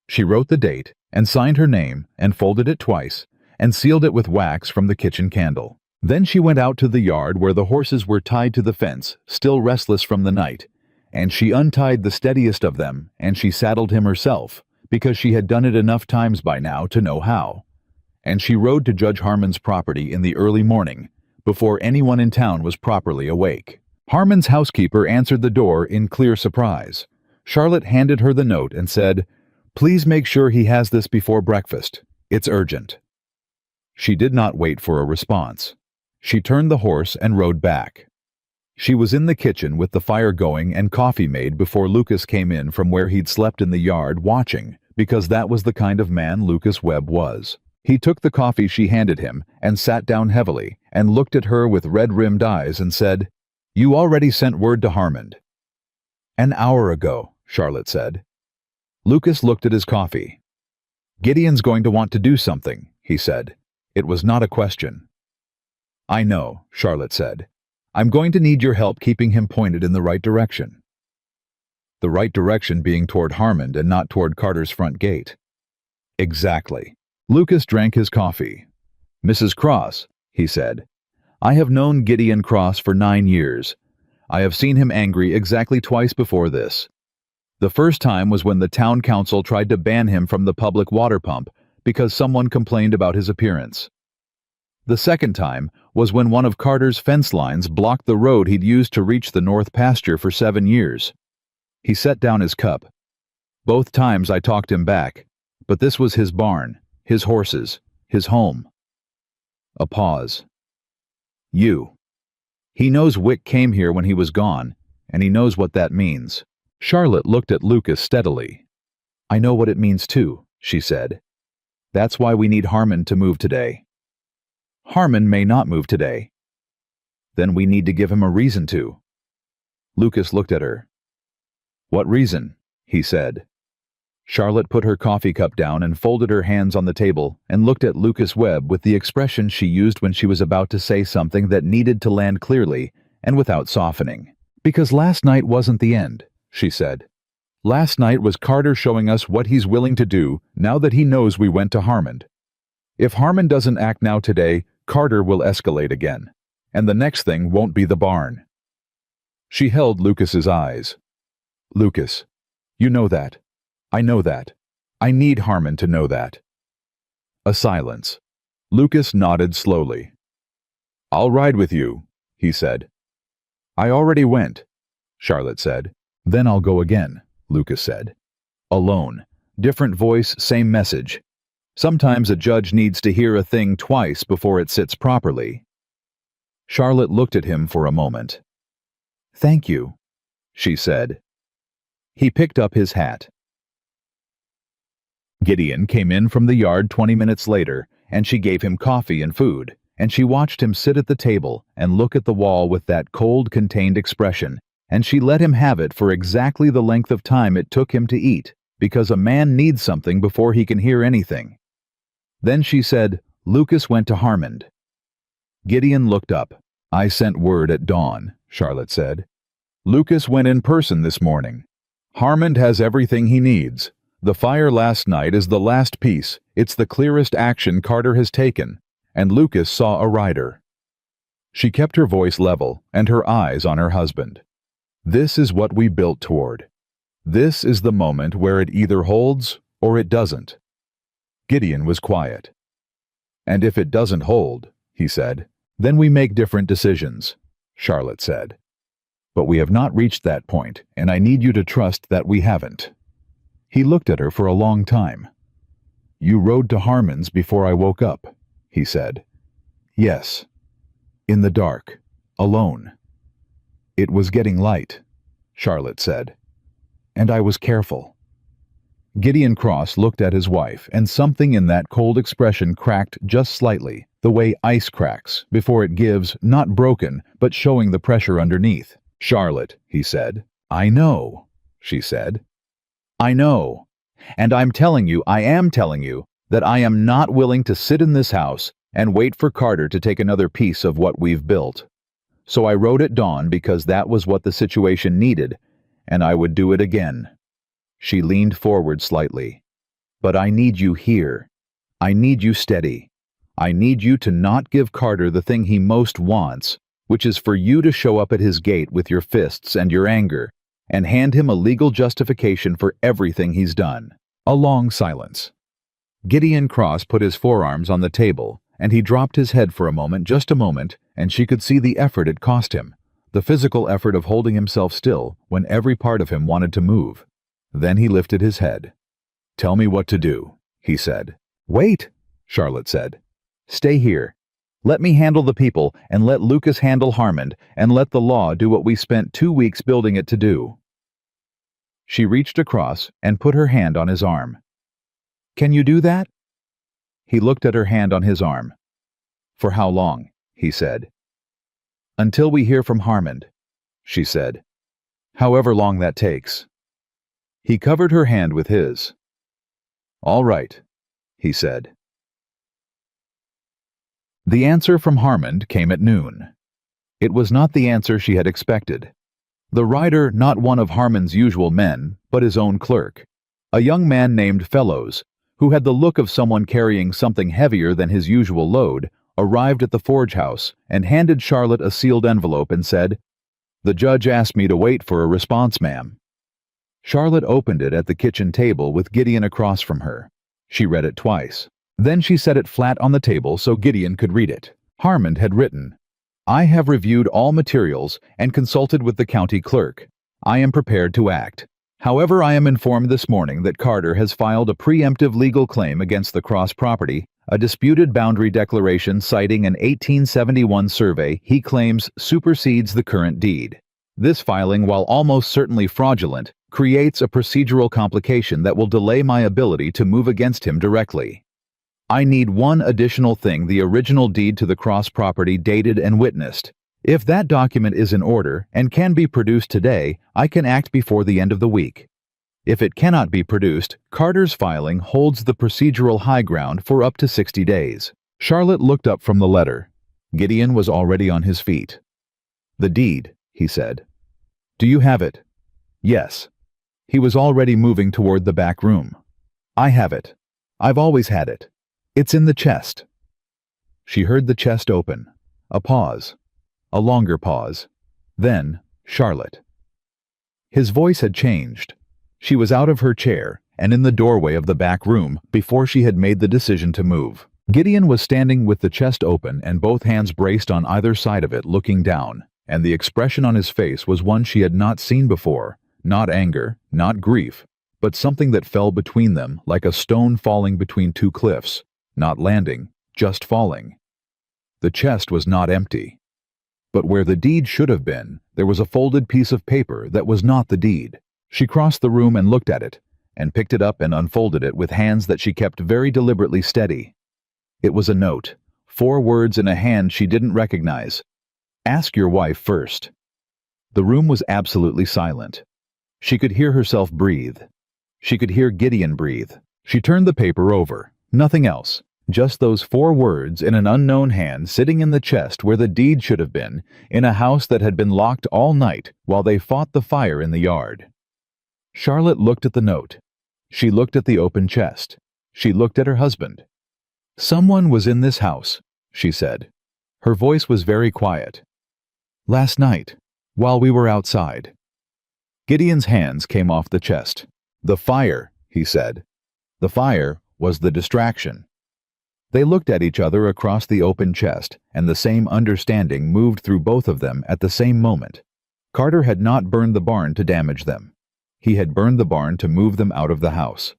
She wrote the date and signed her name and folded it twice and sealed it with wax from the kitchen candle. Then she went out to the yard where the horses were tied to the fence, still restless from the night, and she untied the steadiest of them and she saddled him herself, because she had done it enough times by now to know how. And she rode to Judge Harmon's property in the early morning, before anyone in town was properly awake. Harmon's housekeeper answered the door in clear surprise. Charlotte handed her the note and said, "Please make sure he has this before breakfast. It's urgent." She did not wait for a response. She turned the horse and rode back. She was in the kitchen with the fire going and coffee made before Lucas came in from where he'd slept in the yard watching, because that was the kind of man Lucas Webb was. He took the coffee she handed him and sat down heavily and looked at her with red-rimmed eyes and said, "You already sent word to Harmond." "An hour ago," Charlotte said. Lucas looked at his coffee. "Gideon's going to want to do something," he said. It was not a question. "I know," Charlotte said. "I'm going to need your help keeping him pointed in the right direction." The right direction being toward Harmond and not toward Carter's front gate. Exactly. Lucas drank his coffee. "Mrs. Cross," he said, "I have known Gideon Cross for 9 years. I have seen him angry exactly twice before this. The first time was when the town council tried to ban him from the public water pump because someone complained about his appearance. The second time was when one of Carter's fence lines blocked the road he'd used to reach the north pasture for 7 years. He set down his cup. Both times I talked him back, but this was his barn, his horses, his home." A pause. "You. He knows Wick came here when he was gone, and he knows what that means." Charlotte looked at Lucas steadily. "I know what it means too," she said. "That's why we need Harmond to move today." "Harmond may not move today." "Then we need to give him a reason to." Lucas looked at her. "What reason?" he said. Charlotte put her coffee cup down and folded her hands on the table and looked at Lucas Webb with the expression she used when she was about to say something that needed to land clearly and without softening. "Because last night wasn't the end," she said. "Last night was Carter showing us what he's willing to do now that he knows we went to Harmond. If Harmond doesn't act now today, Carter will escalate again, and the next thing won't be the barn." She held Lucas's eyes. "Lucas, you know that. I know that. I need Harmond to know that." A silence. Lucas nodded slowly. "I'll ride with you," he said. "I already went," Charlotte said. "Then I'll go again," Lucas said. Alone. Different voice, same message. Sometimes a judge needs to hear a thing twice before it sits properly. Charlotte looked at him for a moment. "Thank you," she said. He picked up his hat. Gideon came in from the yard 20 minutes later, and she gave him coffee and food, and she watched him sit at the table and look at the wall with that cold, contained expression, and she let him have it for exactly the length of time it took him to eat, because a man needs something before he can hear anything. Then she said, "Lucas went to Harmond." Gideon looked up. "I sent word at dawn," Charlotte said. "Lucas went in person this morning. Harmond has everything he needs. The fire last night is the last piece. It's the clearest action Carter has taken, and Lucas saw a rider." She kept her voice level and her eyes on her husband. "This is what we built toward. This is the moment where it either holds or it doesn't." Gideon was quiet. "And if it doesn't hold," he said, "then we make different decisions," Charlotte said. "But we have not reached that point, and I need you to trust that we haven't." He looked at her for a long time. "You rode to Harmon's before I woke up," he said. "Yes. In the dark. Alone." "It was getting light," Charlotte said. "And I was careful." Gideon Cross looked at his wife, and something in that cold expression cracked just slightly, the way ice cracks, before it gives, not broken, but showing the pressure underneath. "Charlotte," he said. "I know," she said. "I know. And I am telling you, that I am not willing to sit in this house and wait for Carter to take another piece of what we've built. So I wrote at dawn because that was what the situation needed, and I would do it again." She leaned forward slightly. "But I need you here. I need you steady. I need you to not give Carter the thing he most wants, which is for you to show up at his gate with your fists and your anger, and hand him a legal justification for everything he's done." A long silence. Gideon Cross put his forearms on the table, and he dropped his head for a moment, just a moment, and she could see the effort it cost him, the physical effort of holding himself still when every part of him wanted to move. Then he lifted his head. "Tell me what to do," he said. "Wait," Charlotte said. "Stay here. Let me handle the people, and let Lucas handle Harmond, and let the law do what we spent 2 weeks building it to do." She reached across and put her hand on his arm. "Can you do that?" He looked at her hand on his arm. "For how long?" he said. "Until we hear from Harmond," she said. "However long that takes." He covered her hand with his. "All right," he said. The answer from Harmond came at noon. It was not the answer she had expected. The rider, not one of Harmond's usual men, but his own clerk, a young man named Fellows, who had the look of someone carrying something heavier than his usual load, arrived at the forge house and handed Charlotte a sealed envelope and said, "The judge asked me to wait for a response, ma'am." Charlotte opened it at the kitchen table with Gideon across from her. She read it twice. Then she set it flat on the table so Gideon could read it. Harmond had written, "I have reviewed all materials and consulted with the county clerk. I am prepared to act. However, I am informed this morning that Carter has filed a preemptive legal claim against the Cross property, a disputed boundary declaration citing an 1871 survey he claims supersedes the current deed. This filing, while almost certainly fraudulent, creates a procedural complication that will delay my ability to move against him directly. I need one additional thing: the original deed to the Cross property dated and witnessed. If that document is in order and can be produced today, I can act before the end of the week. If it cannot be produced, Carter's filing holds the procedural high ground for up to 60 days. Charlotte looked up from the letter. Gideon was already on his feet. "The deed," he said. "Do you have it?" "Yes." He was already moving toward the back room. "I have it. I've always had it. It's in the chest." She heard the chest open. A pause. A longer pause. Then, Charlotte. His voice had changed. She was out of her chair and in the doorway of the back room before she had made the decision to move. Gideon was standing with the chest open and both hands braced on either side of it, looking down, and the expression on his face was one she had not seen before, not anger, not grief, but something that fell between them like a stone falling between two cliffs, not landing, just falling. The chest was not empty. But where the deed should have been, there was a folded piece of paper that was not the deed. She crossed the room and looked at it, and picked it up and unfolded it with hands that she kept very deliberately steady. It was a note, 4 words in a hand she didn't recognize. "Ask your wife first." The room was absolutely silent. She could hear herself breathe. She could hear Gideon breathe. She turned the paper over. Nothing else. Just those 4 words in an unknown hand sitting in the chest where the deed should have been, in a house that had been locked all night while they fought the fire in the yard. Charlotte looked at the note. She looked at the open chest. She looked at her husband. "Someone was in this house," she said. Her voice was very quiet. "Last night, while we were outside." Gideon's hands came off the chest. "The fire," he said. "The fire was the distraction." They looked at each other across the open chest, and the same understanding moved through both of them at the same moment. Carter had not burned the barn to damage them. He had burned the barn to move them out of the house.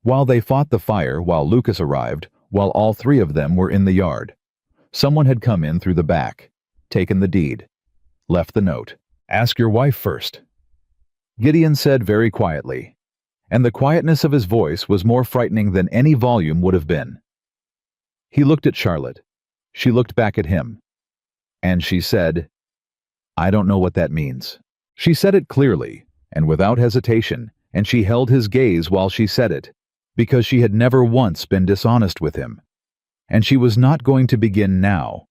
While they fought the fire, while Lucas arrived, while all 3 of them were in the yard, someone had come in through the back, taken the deed, left the note. "Ask your wife first," Gideon said very quietly, and the quietness of his voice was more frightening than any volume would have been. He looked at Charlotte. She looked back at him. And she said, I don't know what that means. She said it clearly, and without hesitation, and she held his gaze while she said it, because she had never once been dishonest with him. And she was not going to begin now.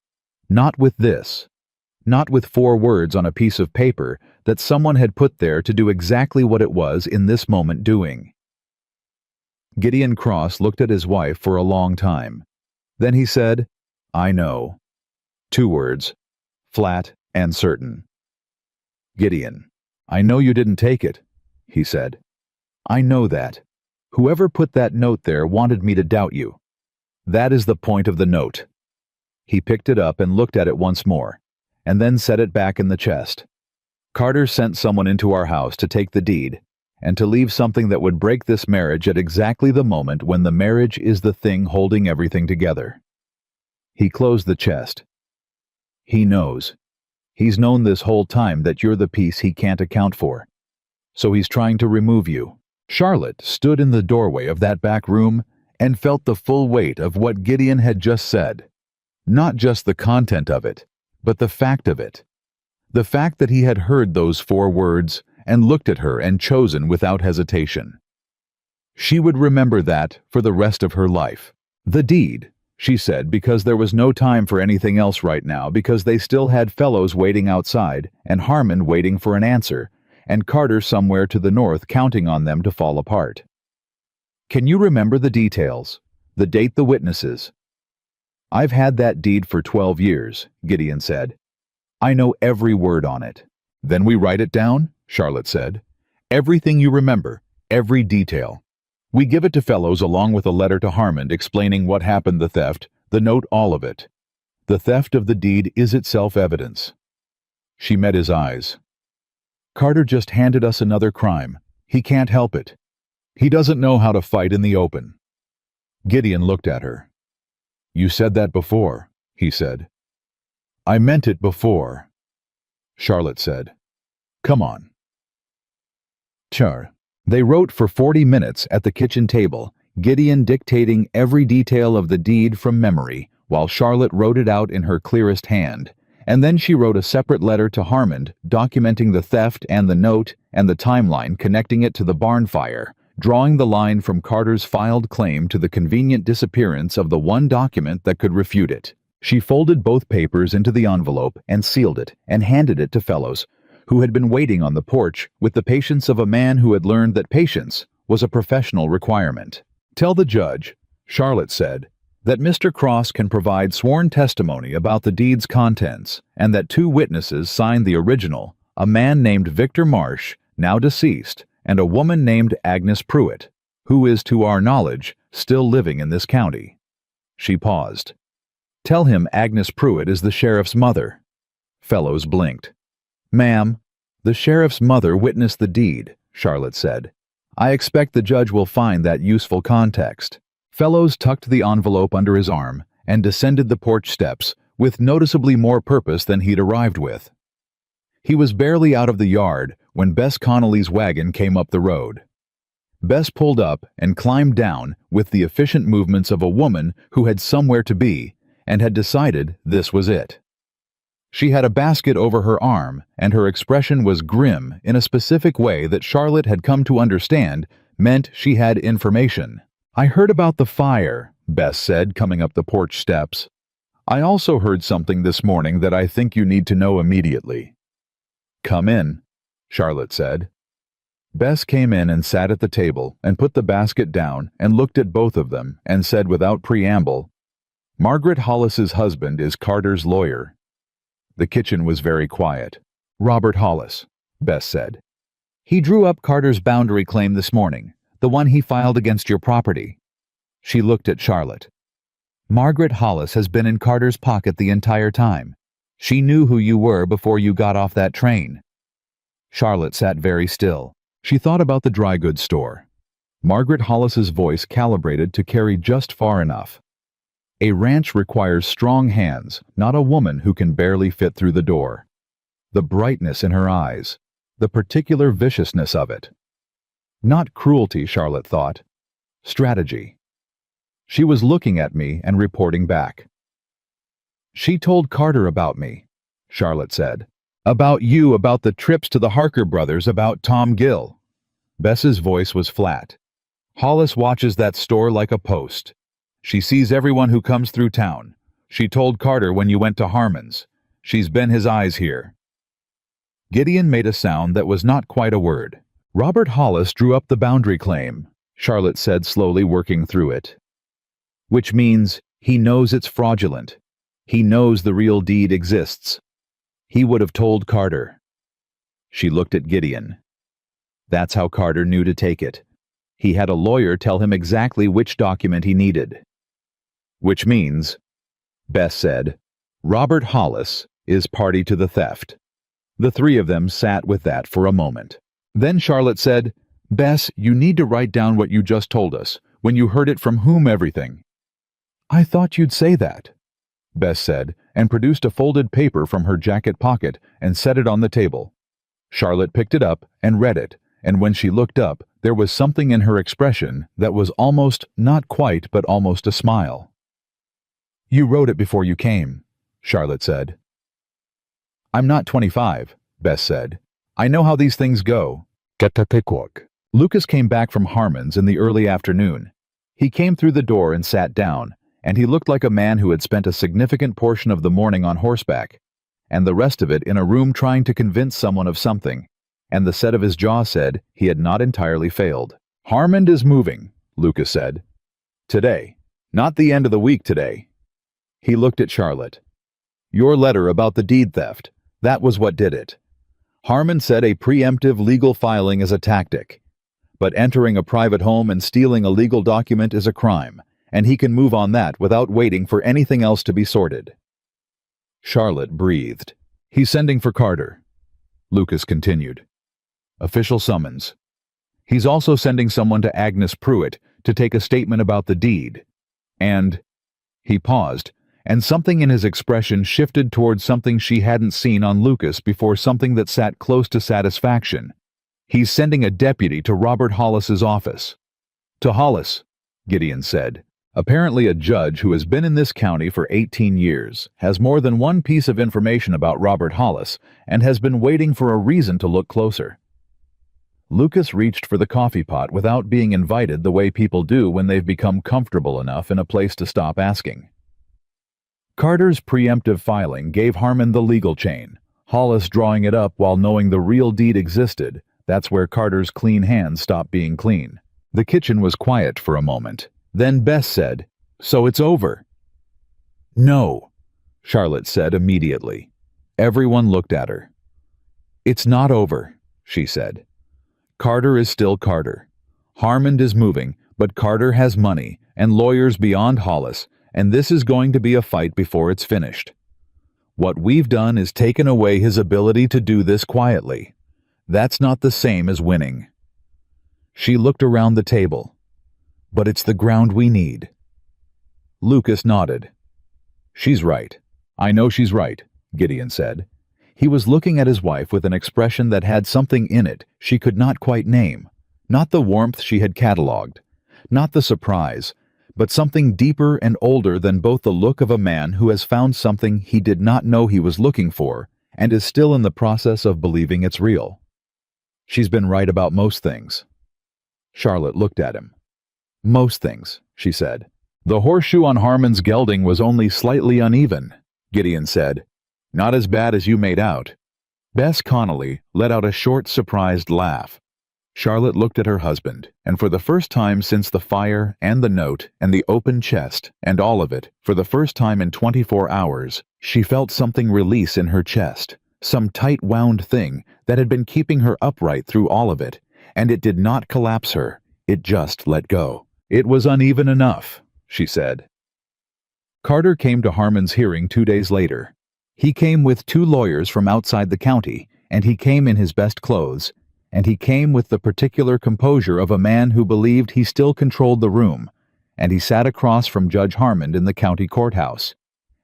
Not with this. Not with 4 words on a piece of paper that someone had put there to do exactly what it was in this moment doing. Gideon Cross looked at his wife for a long time. Then he said, I know. 2 words, flat and certain. Gideon, I know you didn't take it, he said. I know that. Whoever put that note there wanted me to doubt you. That is the point of the note. He picked it up and looked at it once more, and then set it back in the chest. Carter sent someone into our house to take the deed, and to leave something that would break this marriage at exactly the moment when the marriage is the thing holding everything together. He closed the chest. He knows. He's known this whole time that you're the piece he can't account for. So he's trying to remove you. Charlotte stood in the doorway of that back room and felt the full weight of what Gideon had just said. Not just the content of it, but the fact of it. The fact that he had heard those 4 words and looked at her and chosen without hesitation. She would remember that for the rest of her life. The deed, she said, because there was no time for anything else right now, because they still had Fellows waiting outside and Harmon waiting for an answer, and Carter somewhere to the north counting on them to fall apart. Can you remember the details? The date, the witnesses? I've had that deed for 12 years, Gideon said. I know every word on it. Then we write it down, Charlotte said. Everything you remember, every detail. We give it to Fellows along with a letter to Harmon explaining what happened, the theft, the note, all of it. The theft of the deed is itself evidence. She met his eyes. Carter just handed us another crime. He can't help it. He doesn't know how to fight in the open. Gideon looked at her. You said that before, he said. I meant it before, Charlotte said. Come on. Sure. They wrote for 40 minutes at the kitchen table, Gideon dictating every detail of the deed from memory, while Charlotte wrote it out in her clearest hand. And then she wrote a separate letter to Harmon documenting the theft and the note and the timeline connecting it to the barn fire, drawing the line from Carter's filed claim to the convenient disappearance of the one document that could refute it. She folded both papers into the envelope and sealed it and handed it to Fellows, who had been waiting on the porch with the patience of a man who had learned that patience was a professional requirement. Tell the judge, Charlotte said, that Mr. Cross can provide sworn testimony about the deed's contents and that 2 witnesses signed the original, a man named Victor Marsh, now deceased, and a woman named Agnes Pruitt, who is, to our knowledge, still living in this county. She paused. Tell him Agnes Pruitt is the sheriff's mother. Fellows blinked. Ma'am, the sheriff's mother witnessed the deed, Charlotte said. I expect the judge will find that useful context. Fellows tucked the envelope under his arm and descended the porch steps with noticeably more purpose than he'd arrived with. He was barely out of the yard when Bess Connolly's wagon came up the road. Bess pulled up and climbed down with the efficient movements of a woman who had somewhere to be and had decided this was it. She had a basket over her arm, and her expression was grim in a specific way that Charlotte had come to understand meant she had information. I heard about the fire, Bess said, coming up the porch steps. I also heard something this morning that I think you need to know immediately. Come in, Charlotte said. Bess came in and sat at the table and put the basket down and looked at both of them and said without preamble, Margaret Hollis's husband is Carter's lawyer. The kitchen was very quiet. Robert Hollis, Bess said. He drew up Carter's boundary claim this morning, the one he filed against your property. She looked at Charlotte. Margaret Hollis has been in Carter's pocket the entire time. She knew who you were before you got off that train. Charlotte sat very still. She thought about the dry goods store. Margaret Hollis's voice calibrated to carry just far enough. A ranch requires strong hands, not a woman who can barely fit through the door. The brightness in her eyes, the particular viciousness of it. Not cruelty, Charlotte thought. Strategy. She was looking at me and reporting back. She told Carter about me, Charlotte said. About you, about the trips to the Harker brothers, about Tom Gill. Bess's voice was flat. Hollis watches that store like a post. She sees everyone who comes through town. She told Carter when you went to Harmon's. She's been his eyes here. Gideon made a sound that was not quite a word. Robert Hollis drew up the boundary claim, Charlotte said, slowly working through it. Which means he knows it's fraudulent. He knows the real deed exists. He would have told Carter. She looked at Gideon. That's how Carter knew to take it. He had a lawyer tell him exactly which document he needed. Which means, Bess said, Robert Hollis is party to the theft. The three of them sat with that for a moment. Then Charlotte said, Bess, you need to write down what you just told us, when you heard it from whom everything. I thought you'd say that, Bess said, and produced a folded paper from her jacket pocket and set it on the table. Charlotte picked it up and read it, and when she looked up, there was something in her expression that was almost, not quite, but almost a smile. You wrote it before you came, Charlotte said. I'm not 25, Bess said. I know how these things go. Lucas came back from Harmon's in the early afternoon. He came through the door and sat down, and he looked like a man who had spent a significant portion of the morning on horseback, and the rest of it in a room trying to convince someone of something, and the set of his jaw said he had not entirely failed. Harmon is moving, Lucas said. Today. Not the end of the week today. He looked at Charlotte. Your letter about the deed theft, that was what did it. Harmon said a preemptive legal filing is a tactic, but entering a private home and stealing a legal document is a crime, and he can move on that without waiting for anything else to be sorted. Charlotte breathed. He's sending for Carter, Lucas continued. Official summons. He's also sending someone to Agnes Pruitt to take a statement about the deed. And he paused, and something in his expression shifted towards something she hadn't seen on Lucas before, something that sat close to satisfaction. He's sending a deputy to Robert Hollis's office. To Hollis, Gideon said. Apparently a judge who has been in this county for 18 years, has more than one piece of information about Robert Hollis, and has been waiting for a reason to look closer. Lucas reached for the coffee pot without being invited the way people do when they've become comfortable enough in a place to stop asking. Carter's preemptive filing gave Harmon the legal chain, Hollis drawing it up while knowing the real deed existed. That's where Carter's clean hands stopped being clean. The kitchen was quiet for a moment. Then Bess said, So it's over. No, Charlotte said immediately. Everyone looked at her. It's not over, she said. Carter is still Carter. Harmon is moving, but Carter has money and lawyers beyond Hollis, and this is going to be a fight before it's finished. What we've done is taken away his ability to do this quietly. That's not the same as winning. She looked around the table. But it's the ground we need. Lucas nodded. She's right. I know she's right, Gideon said. He was looking at his wife with an expression that had something in it she could not quite name. Not the warmth she had catalogued. Not the surprise, but something deeper and older than both the look of a man who has found something he did not know he was looking for and is still in the process of believing it's real. She's been right about most things. Charlotte looked at him. Most things, she said. The horseshoe on Harmon's gelding was only slightly uneven, Gideon said. Not as bad as you made out. Bess Connolly let out a short, surprised laugh. Charlotte looked at her husband, and for the first time since the fire and the note and the open chest and all of it, for the first time in 24 hours, she felt something release in her chest, some tight-wound thing that had been keeping her upright through all of it, and it did not collapse her, it just let go. It was uneven enough, she said. Carter came to Harmon's hearing 2 days later. He came with 2 lawyers from outside the county, and he came in his best clothes, and he came with the particular composure of a man who believed he still controlled the room, and he sat across from Judge Harmon in the county courthouse,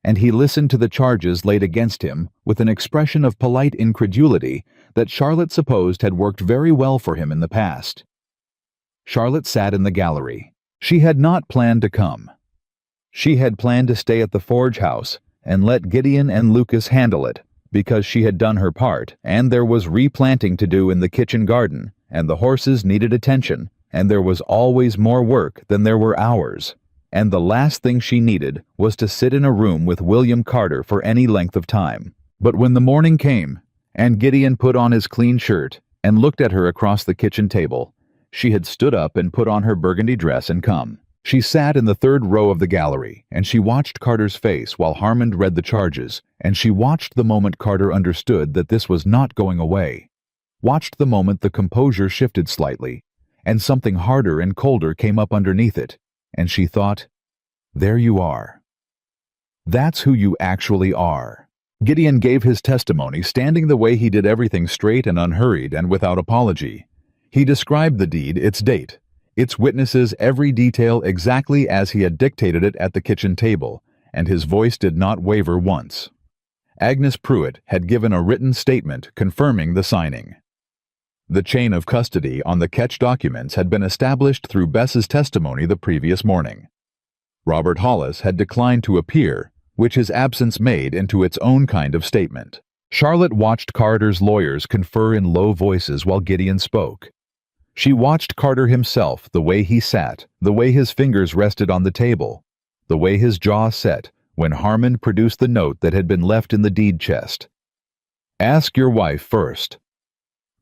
and he listened to the charges laid against him with an expression of polite incredulity that Charlotte supposed had worked very well for him in the past. Charlotte sat in the gallery. She had not planned to come. She had planned to stay at the Forge House and let Gideon and Lucas handle it, because she had done her part, and there was replanting to do in the kitchen garden, and the horses needed attention, and there was always more work than there were hours. And the last thing she needed was to sit in a room with William Carter for any length of time. But when the morning came, and Gideon put on his clean shirt and looked at her across the kitchen table, she had stood up and put on her burgundy dress and come. She sat in the third row of the gallery, and she watched Carter's face while Harmond read the charges, and she watched the moment Carter understood that this was not going away. Watched the moment the composure shifted slightly, and something harder and colder came up underneath it, and she thought, "There you are. That's who you actually are." Gideon gave his testimony standing the way he did everything straight and unhurried and without apology. He described the deed, its date, its witnesses, every detail exactly as he had dictated it at the kitchen table, and his voice did not waver once. Agnes Pruitt had given a written statement confirming the signing. The chain of custody on the Ketch documents had been established through Bess's testimony the previous morning. Robert Hollis had declined to appear, which his absence made into its own kind of statement. Charlotte watched Carter's lawyers confer in low voices while Gideon spoke. She watched Carter himself, the way he sat, the way his fingers rested on the table, the way his jaw set when Harmond produced the note that had been left in the deed chest. "Ask your wife first."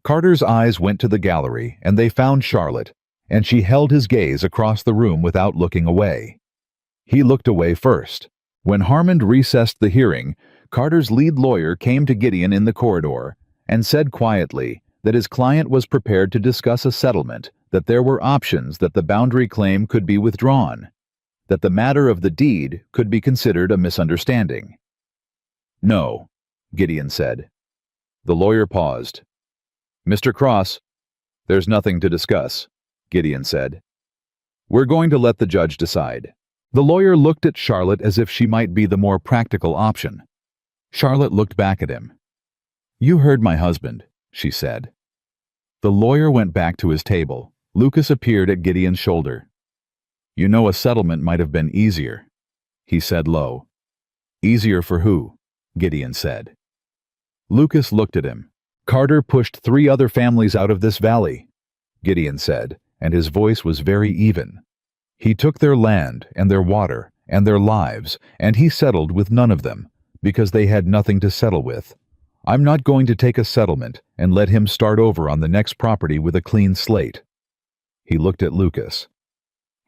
Carter's eyes went to the gallery, and they found Charlotte, and she held his gaze across the room without looking away. He looked away first. When Harmond recessed the hearing, Carter's lead lawyer came to Gideon in the corridor and said quietly that his client was prepared to discuss a settlement, that there were options, that the boundary claim could be withdrawn, that the matter of the deed could be considered a misunderstanding. "No," Gideon said. The lawyer paused. "Mr. Cross, there's nothing to discuss," Gideon said. "We're going to let the judge decide." The lawyer looked at Charlotte as if she might be the more practical option. Charlotte looked back at him. "You heard my husband," she said. The lawyer went back to his table. Lucas appeared at Gideon's shoulder. "You know, a settlement might have been easier," he said low. "Easier for who?" Gideon said. Lucas looked at him. "Carter pushed 3 other families out of this valley," Gideon said, and his voice was very even. "He took their land and their water and their lives, and he settled with none of them, because they had nothing to settle with. I'm not going to take a settlement and let him start over on the next property with a clean slate." He looked at Lucas.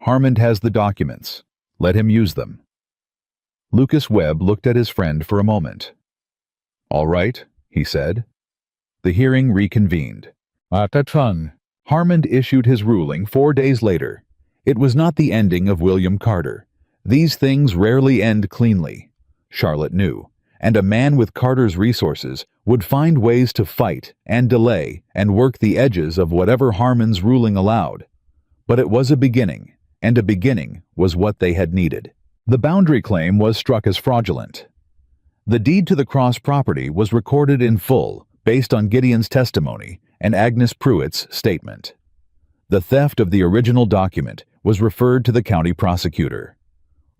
"Harmond has the documents. Let him use them." Lucas Webb looked at his friend for a moment. "All right," he said. The hearing reconvened. Attention. Harmond issued his ruling 4 days later. It was not the ending of William Carter. These things rarely end cleanly, Charlotte knew, and a man with Carter's resources would find ways to fight and delay and work the edges of whatever Harmond's ruling allowed. But it was a beginning, and a beginning was what they had needed. The boundary claim was struck as fraudulent. The deed to the Cross property was recorded in full, based on Gideon's testimony and Agnes Pruitt's statement. The theft of the original document was referred to the county prosecutor.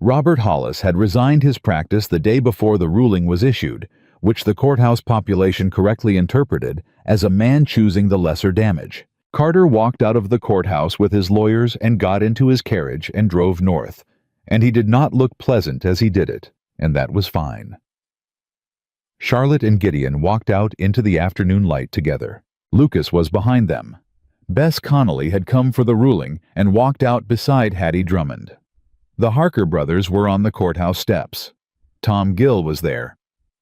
Robert Hollis had resigned his practice the day before the ruling was issued, which the courthouse population correctly interpreted as a man choosing the lesser damage. Carter walked out of the courthouse with his lawyers and got into his carriage and drove north, and he did not look pleasant as he did it, and that was fine. Charlotte and Gideon walked out into the afternoon light together. Lucas was behind them. Bess Connolly had come for the ruling and walked out beside Hattie Drummond. The Harker brothers were on the courthouse steps. Tom Gill was there.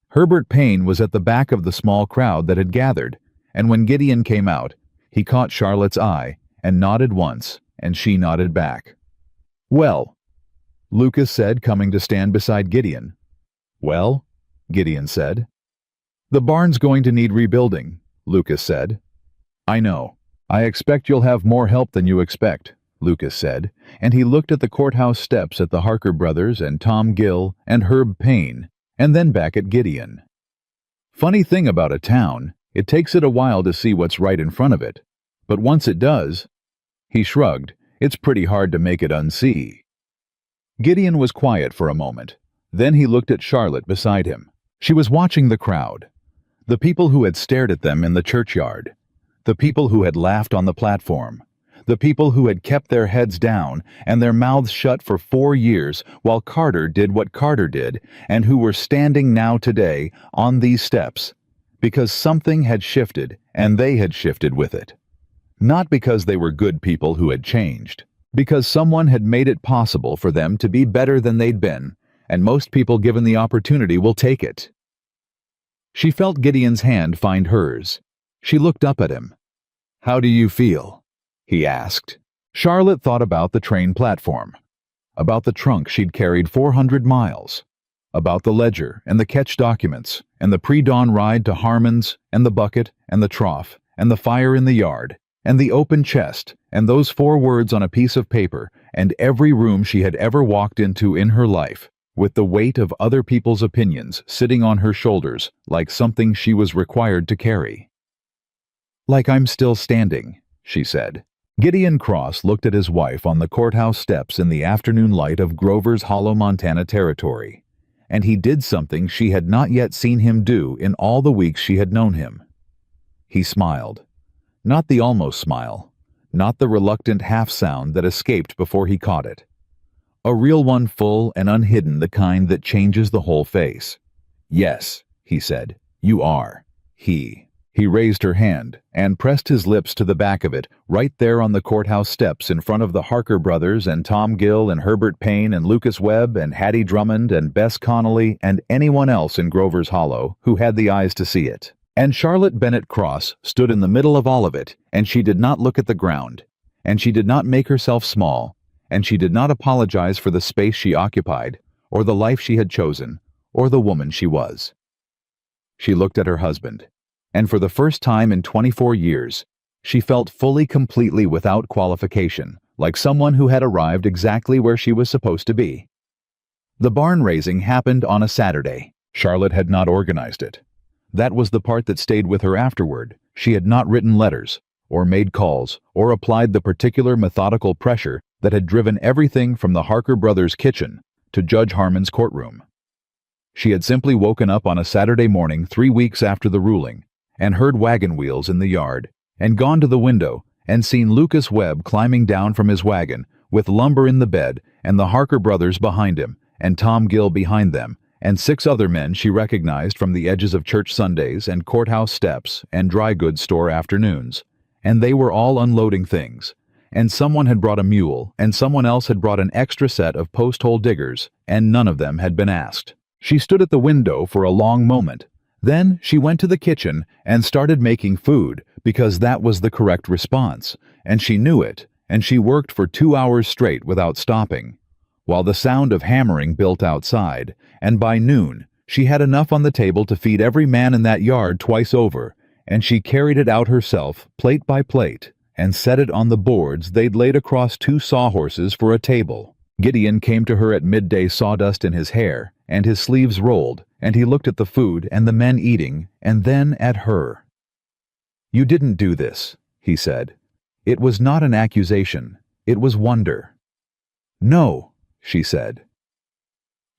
Herbert Payne was at the back of the small crowd that had gathered, and when Gideon came out, he caught Charlotte's eye and nodded once, and she nodded back. "Well," Lucas said, coming to stand beside Gideon. "Well," Gideon said. "The barn's going to need rebuilding," Lucas said. "I know. I expect you'll have more help than you expect," Lucas said, and he looked at the courthouse steps at the Harker brothers and Tom Gill and Herb Payne, and then back at Gideon. "Funny thing about a town, it takes it a while to see what's right in front of it, but once it does," he shrugged, "it's pretty hard to make it unsee." Gideon was quiet for a moment. Then he looked at Charlotte beside him. She was watching the crowd. The people who had stared at them in the churchyard. The people who had laughed on the platform. The people who had kept their heads down and their mouths shut for 4 years while Carter did what Carter did, and who were standing now today on these steps because something had shifted and they had shifted with it. Not because they were good people who had changed, because someone had made it possible for them to be better than they'd been, and most people given the opportunity will take it. She felt Gideon's hand find hers. She looked up at him. "How do you feel?" he asked. Charlotte thought about the train platform, about the trunk she'd carried 400 miles, about the ledger and the catch documents and the pre-dawn ride to Harmon's and the bucket and the trough and the fire in the yard and the open chest and those 4 words on a piece of paper and every room she had ever walked into in her life, with the weight of other people's opinions sitting on her shoulders like something she was required to carry. "Like I'm still standing," she said. Gideon Cross looked at his wife on the courthouse steps in the afternoon light of Grover's Hollow, Montana territory, and he did something she had not yet seen him do in all the weeks she had known him. He smiled. Not the almost smile, not the reluctant half sound that escaped before he caught it. A real one, full and unhidden, the kind that changes the whole face. "Yes," he said, "you are. He." He raised her hand and pressed his lips to the back of it, right there on the courthouse steps in front of the Harker brothers and Tom Gill and Herbert Payne and Lucas Webb and Hattie Drummond and Bess Connolly and anyone else in Grover's Hollow who had the eyes to see it. And Charlotte Bennett Cross stood in the middle of all of it, and she did not look at the ground, and she did not make herself small, and she did not apologize for the space she occupied, or the life she had chosen, or the woman she was. She looked at her husband, and for the first time in 24 years, she felt fully, completely without qualification, like someone who had arrived exactly where she was supposed to be. The barn raising happened on a Saturday. Charlotte had not organized it. That was the part that stayed with her afterward. She had not written letters, or made calls, or applied the particular methodical pressure that had driven everything from the Harker brothers' kitchen to Judge Harmon's courtroom. She had simply woken up on a Saturday morning 3 weeks after the ruling, and heard wagon wheels in the yard, and gone to the window, and seen Lucas Webb climbing down from his wagon, with lumber in the bed, and the Harker brothers behind him, and Tom Gill behind them, and 6 other men she recognized from the edges of church Sundays and courthouse steps and dry goods store afternoons, and they were all unloading things, and someone had brought a mule, and someone else had brought an extra set of post-hole diggers, and none of them had been asked. She stood at the window for a long moment. Then she went to the kitchen and started making food because that was the correct response, and she knew it, and she worked for 2 hours straight without stopping, while the sound of hammering built outside, and by noon she had enough on the table to feed every man in that yard twice over, and she carried it out herself, plate by plate, and set it on the boards they'd laid across 2 sawhorses for a table. Gideon came to her at midday, sawdust in his hair, and his sleeves rolled, and he looked at the food and the men eating, and then at her. "You didn't do this," he said. It was not an accusation. It was wonder. "No," she said.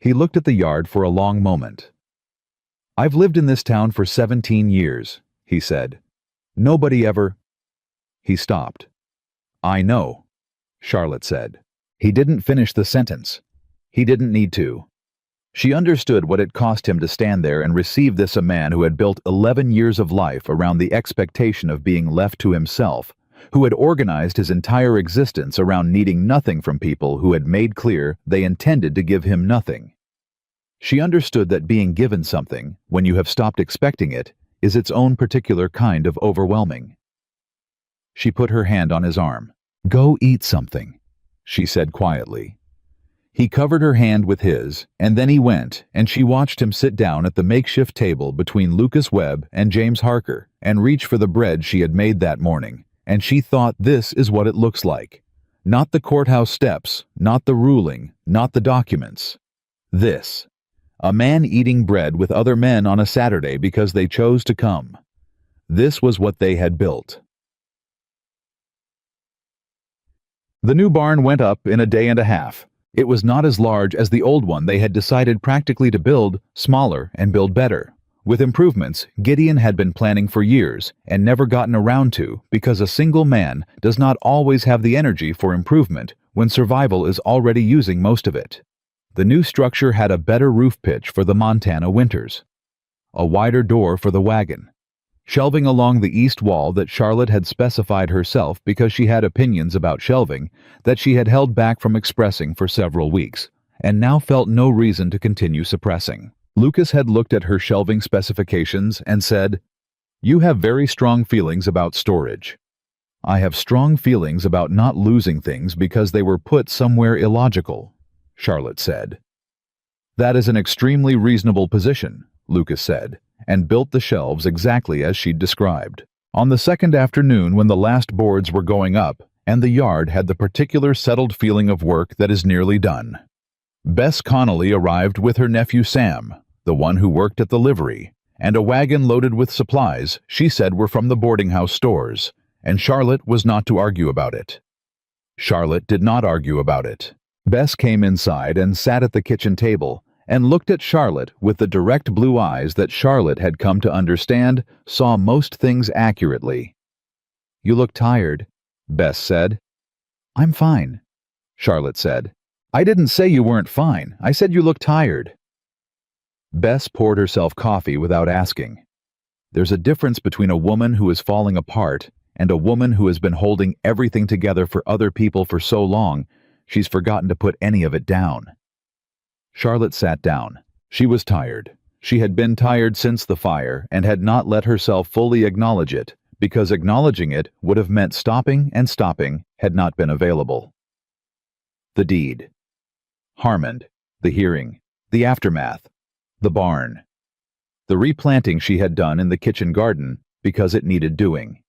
He looked at the yard for a long moment. "I've lived in this town for 17 years, he said. "Nobody ever—" He stopped. "I know," Charlotte said. He didn't finish the sentence. He didn't need to. She understood what it cost him to stand there and receive this, a man who had built 11 years of life around the expectation of being left to himself, who had organized his entire existence around needing nothing from people who had made clear they intended to give him nothing. She understood that being given something, when you have stopped expecting it, is its own particular kind of overwhelming. She put her hand on his arm. "Go eat something," she said quietly. He covered her hand with his, and then he went, and she watched him sit down at the makeshift table between Lucas Webb and James Harker and reach for the bread she had made that morning, and she thought, this is what it looks like. Not the courthouse steps, not the ruling, not the documents. This. A man eating bread with other men on a Saturday because they chose to come. This was what they had built. The new barn went up in a day and a half. It was not as large as the old one they had decided practically to build smaller and build better, With improvements, Gideon had been planning for years and never gotten around to because a single man does not always have the energy for improvement when survival is already using most of it. The new structure had a better roof pitch for the Montana winters, a wider door for the wagon, shelving along the east wall that Charlotte had specified herself because she had opinions about shelving that she had held back from expressing for several weeks, and now felt no reason to continue suppressing. Lucas had looked at her shelving specifications and said, "You have very strong feelings about storage. I have strong feelings about not losing things because they were put somewhere illogical," Charlotte said. "That is an extremely reasonable position," Lucas said, and built the shelves exactly as she'd described. On the second afternoon when the last boards were going up, and the yard had the particular settled feeling of work that is nearly done, Bess Connolly arrived with her nephew Sam, the one who worked at the livery, and a wagon loaded with supplies she said were from the boarding house stores, and Charlotte was not to argue about it. Charlotte did not argue about it. Bess came inside and sat at the kitchen table and looked at Charlotte with the direct blue eyes that Charlotte had come to understand saw most things accurately. "You look tired," Bess said. "I'm fine," Charlotte said. "I didn't say you weren't fine. I said you look tired." Bess poured herself coffee without asking. There's a difference between a woman who is falling apart and a woman who has been holding everything together for other people for so long she's forgotten to put any of it down. Charlotte sat down. She was tired. She had been tired since the fire and had not let herself fully acknowledge it because acknowledging it would have meant stopping, and stopping had not been available. The deed. Harmond. The hearing. The aftermath. The barn. The replanting she had done in the kitchen garden because it needed doing.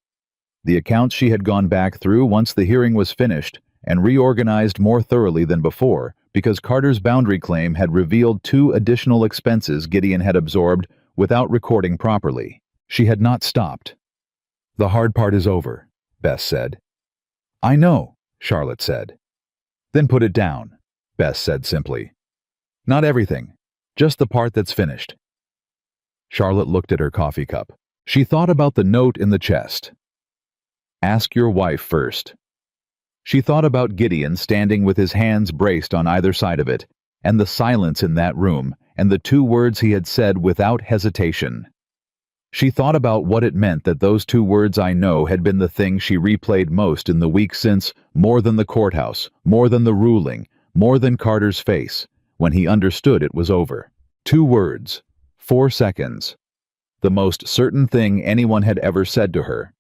The accounts she had gone back through once the hearing was finished and reorganized more thoroughly than before because Carter's boundary claim had revealed 2 additional expenses Gideon had absorbed without recording properly. She had not stopped. "The hard part is over," Bess said. "I know," Charlotte said. "Then put it down," Bess said simply. "Not everything. Just the part that's finished." Charlotte looked at her coffee cup. She thought about the note in the chest. "Ask your wife first." She thought about Gideon standing with his hands braced on either side of it, and the silence in that room, and the 2 words he had said without hesitation. She thought about what it meant that those 2 words "I know" had been the thing she replayed most in the week since, more than the courthouse, more than the ruling, more than Carter's face, when he understood it was over. 2 words, 4 seconds. The most certain thing anyone had ever said to her.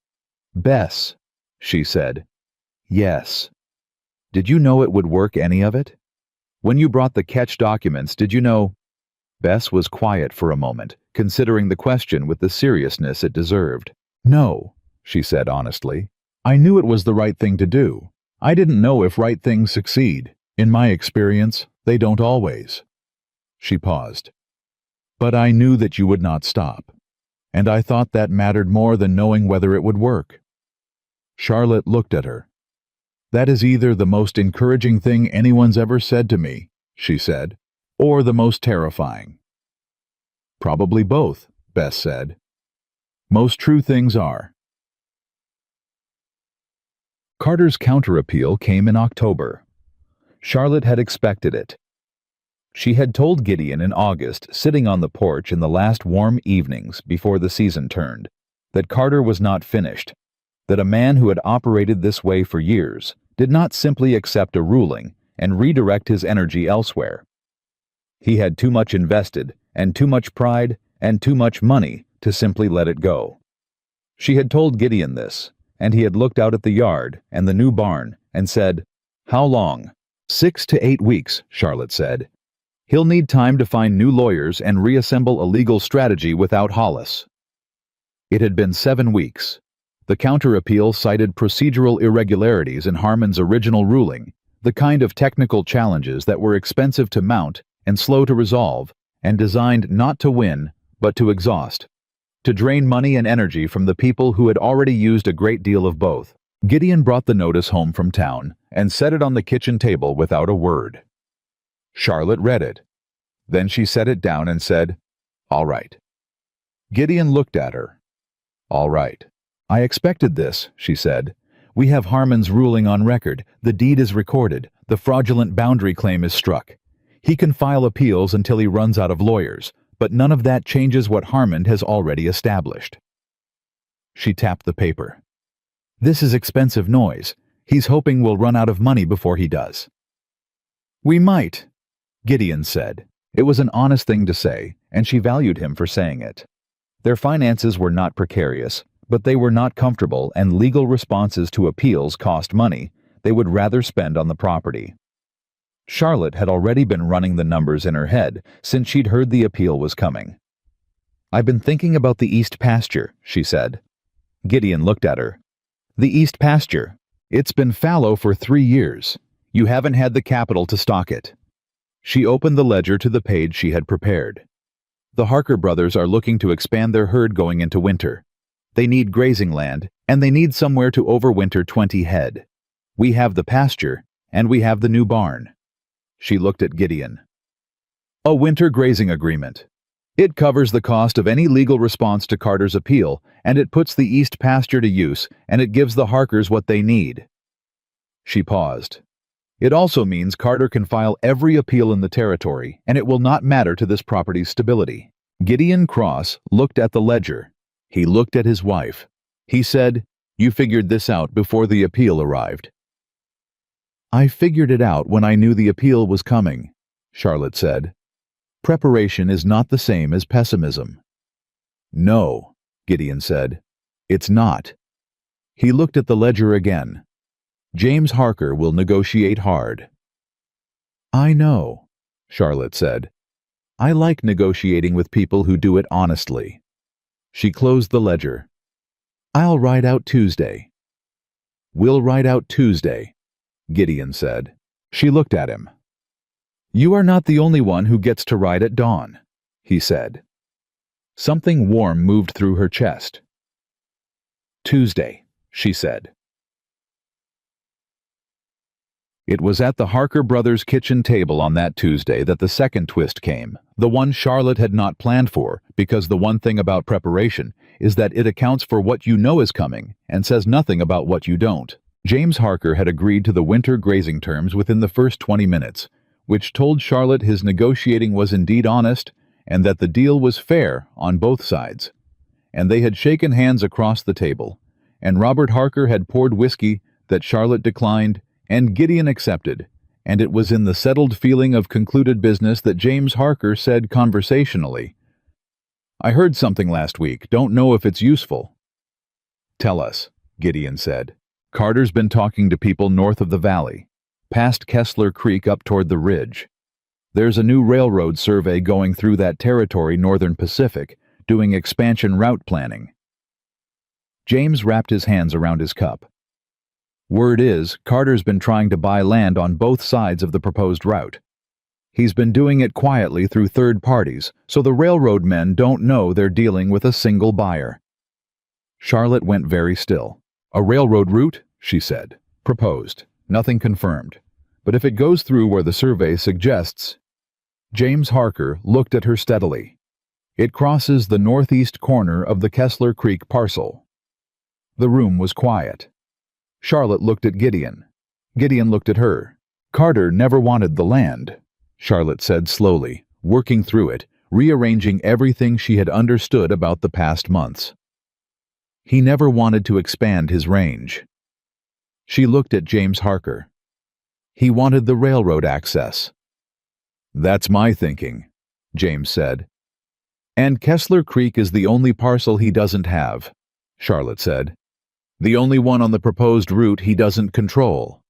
"Bess," she said. "Yes." "Did you know it would work, any of it? When you brought the catch documents, did you know?" Bess was quiet for a moment, considering the question with the seriousness it deserved. "No," she said honestly. "I knew it was the right thing to do. I didn't know if right things succeed. In my experience, they don't always." She paused. "But I knew that you would not stop. And I thought that mattered more than knowing whether it would work." Charlotte looked at her. "That is either the most encouraging thing anyone's ever said to me," she said, "or the most terrifying." "Probably both," Bess said. "Most true things are." Carter's counter-appeal came in October. Charlotte had expected it. She had told Gideon in August, sitting on the porch in the last warm evenings before the season turned, that Carter was not finished, that a man who had operated this way for years did not simply accept a ruling and redirect his energy elsewhere. He had too much invested, and too much pride, and too much money to simply let it go. She had told Gideon this, and he had looked out at the yard and the new barn and said, "How long?" 6 to 8 weeks, Charlotte said. "He'll need time to find new lawyers and reassemble a legal strategy without Hollis." It had been 7 weeks. The counter-appeal cited procedural irregularities in Harmon's original ruling, the kind of technical challenges that were expensive to mount and slow to resolve, and designed not to win, but to exhaust, to drain money and energy from the people who had already used a great deal of both. Gideon brought the notice home from town and set it on the kitchen table without a word. Charlotte read it. Then she set it down and said, "All right." Gideon looked at her. All right. I expected this, she said. We have Harmon's ruling on record. The deed is recorded. The fraudulent boundary claim is struck. He can file appeals until he runs out of lawyers, but none of that changes what Harmon has already established. She tapped the paper. This is expensive noise. He's hoping we'll run out of money before he does. We might, Gideon said. It was an honest thing to say, and she valued him for saying it. Their finances were not precarious, but they were not comfortable, and legal responses to appeals cost money they would rather spend on the property. Charlotte had already been running the numbers in her head since she'd heard the appeal was coming. I've been thinking about the East Pasture, she said. Gideon looked at her. The East Pasture. It's been fallow for 3 years. You haven't had the capital to stock it. She opened the ledger to the page she had prepared. The Harker brothers are looking to expand their herd going into winter. They need grazing land, and they need somewhere to overwinter 20 head. We have the pasture, and we have the new barn. She looked at Gideon. A winter grazing agreement. It covers the cost of any legal response to Carter's appeal, and it puts the East Pasture to use, and it gives the Harkers what they need. She paused. It also means Carter can file every appeal in the territory, and it will not matter to this property's stability. Gideon Cross looked at the ledger. He looked at his wife. He said, You figured this out before the appeal arrived. I figured it out when I knew the appeal was coming, Charlotte said. Preparation is not the same as pessimism. No, Gideon said. It's not. He looked at the ledger again. James Harker will negotiate hard. I know, Charlotte said. I like negotiating with people who do it honestly. She closed the ledger. I'll ride out Tuesday. We'll ride out Tuesday, Gideon said. She looked at him. You are not the only one who gets to ride at dawn, he said. Something warm moved through her chest. Tuesday, she said. It was at the Harker brothers' kitchen table on that Tuesday that the second twist came, the one Charlotte had not planned for, because the one thing about preparation is that it accounts for what you know is coming and says nothing about what you don't. James Harker had agreed to the winter grazing terms within the first 20 minutes, which told Charlotte his negotiating was indeed honest and that the deal was fair on both sides. And they had shaken hands across the table, and Robert Harker had poured whiskey that Charlotte declined and Gideon accepted, and it was in the settled feeling of concluded business that James Harker said conversationally, I heard something last week, don't know if it's useful. Tell us, Gideon said. Carter's been talking to people north of the valley, past Kessler Creek up toward the ridge. There's a new railroad survey going through that territory, Northern Pacific, doing expansion route planning. James wrapped his hands around his cup. Word is, Carter's been trying to buy land on both sides of the proposed route. He's been doing it quietly through third parties, so the railroad men don't know they're dealing with a single buyer. Charlotte went very still. A railroad route, she said. Proposed. Nothing confirmed. But if it goes through where the survey suggests... James Harker looked at her steadily. It crosses the northeast corner of the Kessler Creek parcel. The room was quiet. Charlotte looked at Gideon. Gideon looked at her. Carter never wanted the land, Charlotte said slowly, working through it, rearranging everything she had understood about the past months. He never wanted to expand his range. She looked at James Harker. He wanted the railroad access. That's my thinking, James said. And Kessler Creek is the only parcel he doesn't have, Charlotte said. The only one on the proposed route he doesn't control,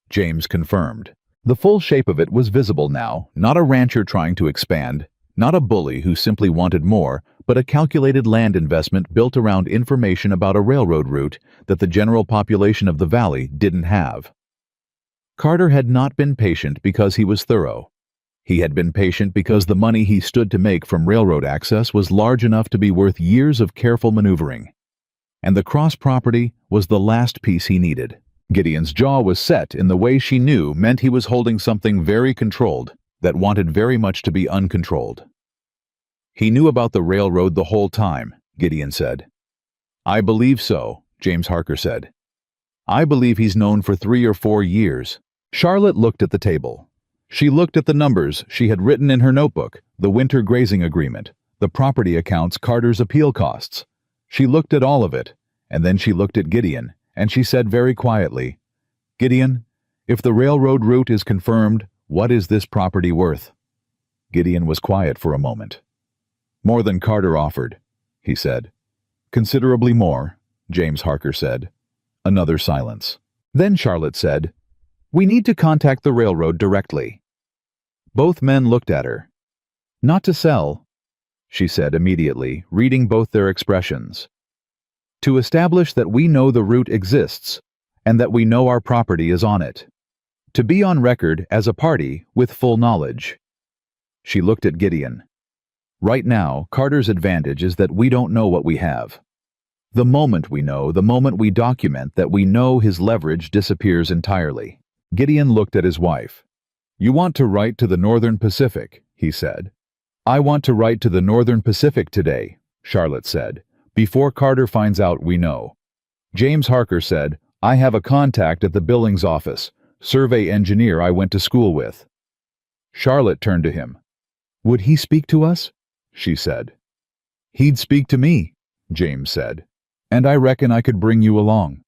James confirmed. The full shape of it was visible now, not a rancher trying to expand, not a bully who simply wanted more, but a calculated land investment built around information about a railroad route that the general population of the valley didn't have. Carter had not been patient because he was thorough. He had been patient because the money he stood to make from railroad access was large enough to be worth years of careful maneuvering. And the cross property was the last piece he needed. Gideon's jaw was set in the way she knew meant he was holding something very controlled that wanted very much to be uncontrolled. He knew about the railroad the whole time, Gideon said. I believe so, James Harker said. I believe he's known for 3 or 4 years. Charlotte looked at the table. She looked at the numbers she had written in her notebook, the winter grazing agreement, the property accounts, Carter's appeal costs. She looked at all of it, and then she looked at Gideon, and she said very quietly, Gideon, if the railroad route is confirmed, what is this property worth? Gideon was quiet for a moment. More than Carter offered, he said. Considerably more, James Harker said. Another silence. Then Charlotte said, We need to contact the railroad directly. Both men looked at her. Not to sell, she said immediately, reading both their expressions. To establish that we know the route exists, and that we know our property is on it. To be on record as a party with full knowledge. She looked at Gideon. Right now, Carter's advantage is that we don't know what we have. The moment we know, the moment we document that we know, his leverage disappears entirely. Gideon looked at his wife. You want to write to the Northern Pacific, he said. I want to write to the Northern Pacific today, Charlotte said. Before Carter finds out, we know. James Harker said, I have a contact at the Billings office, survey engineer I went to school with. Charlotte turned to him. Would he speak to us? She said. He'd speak to me, James said. And I reckon I could bring you along.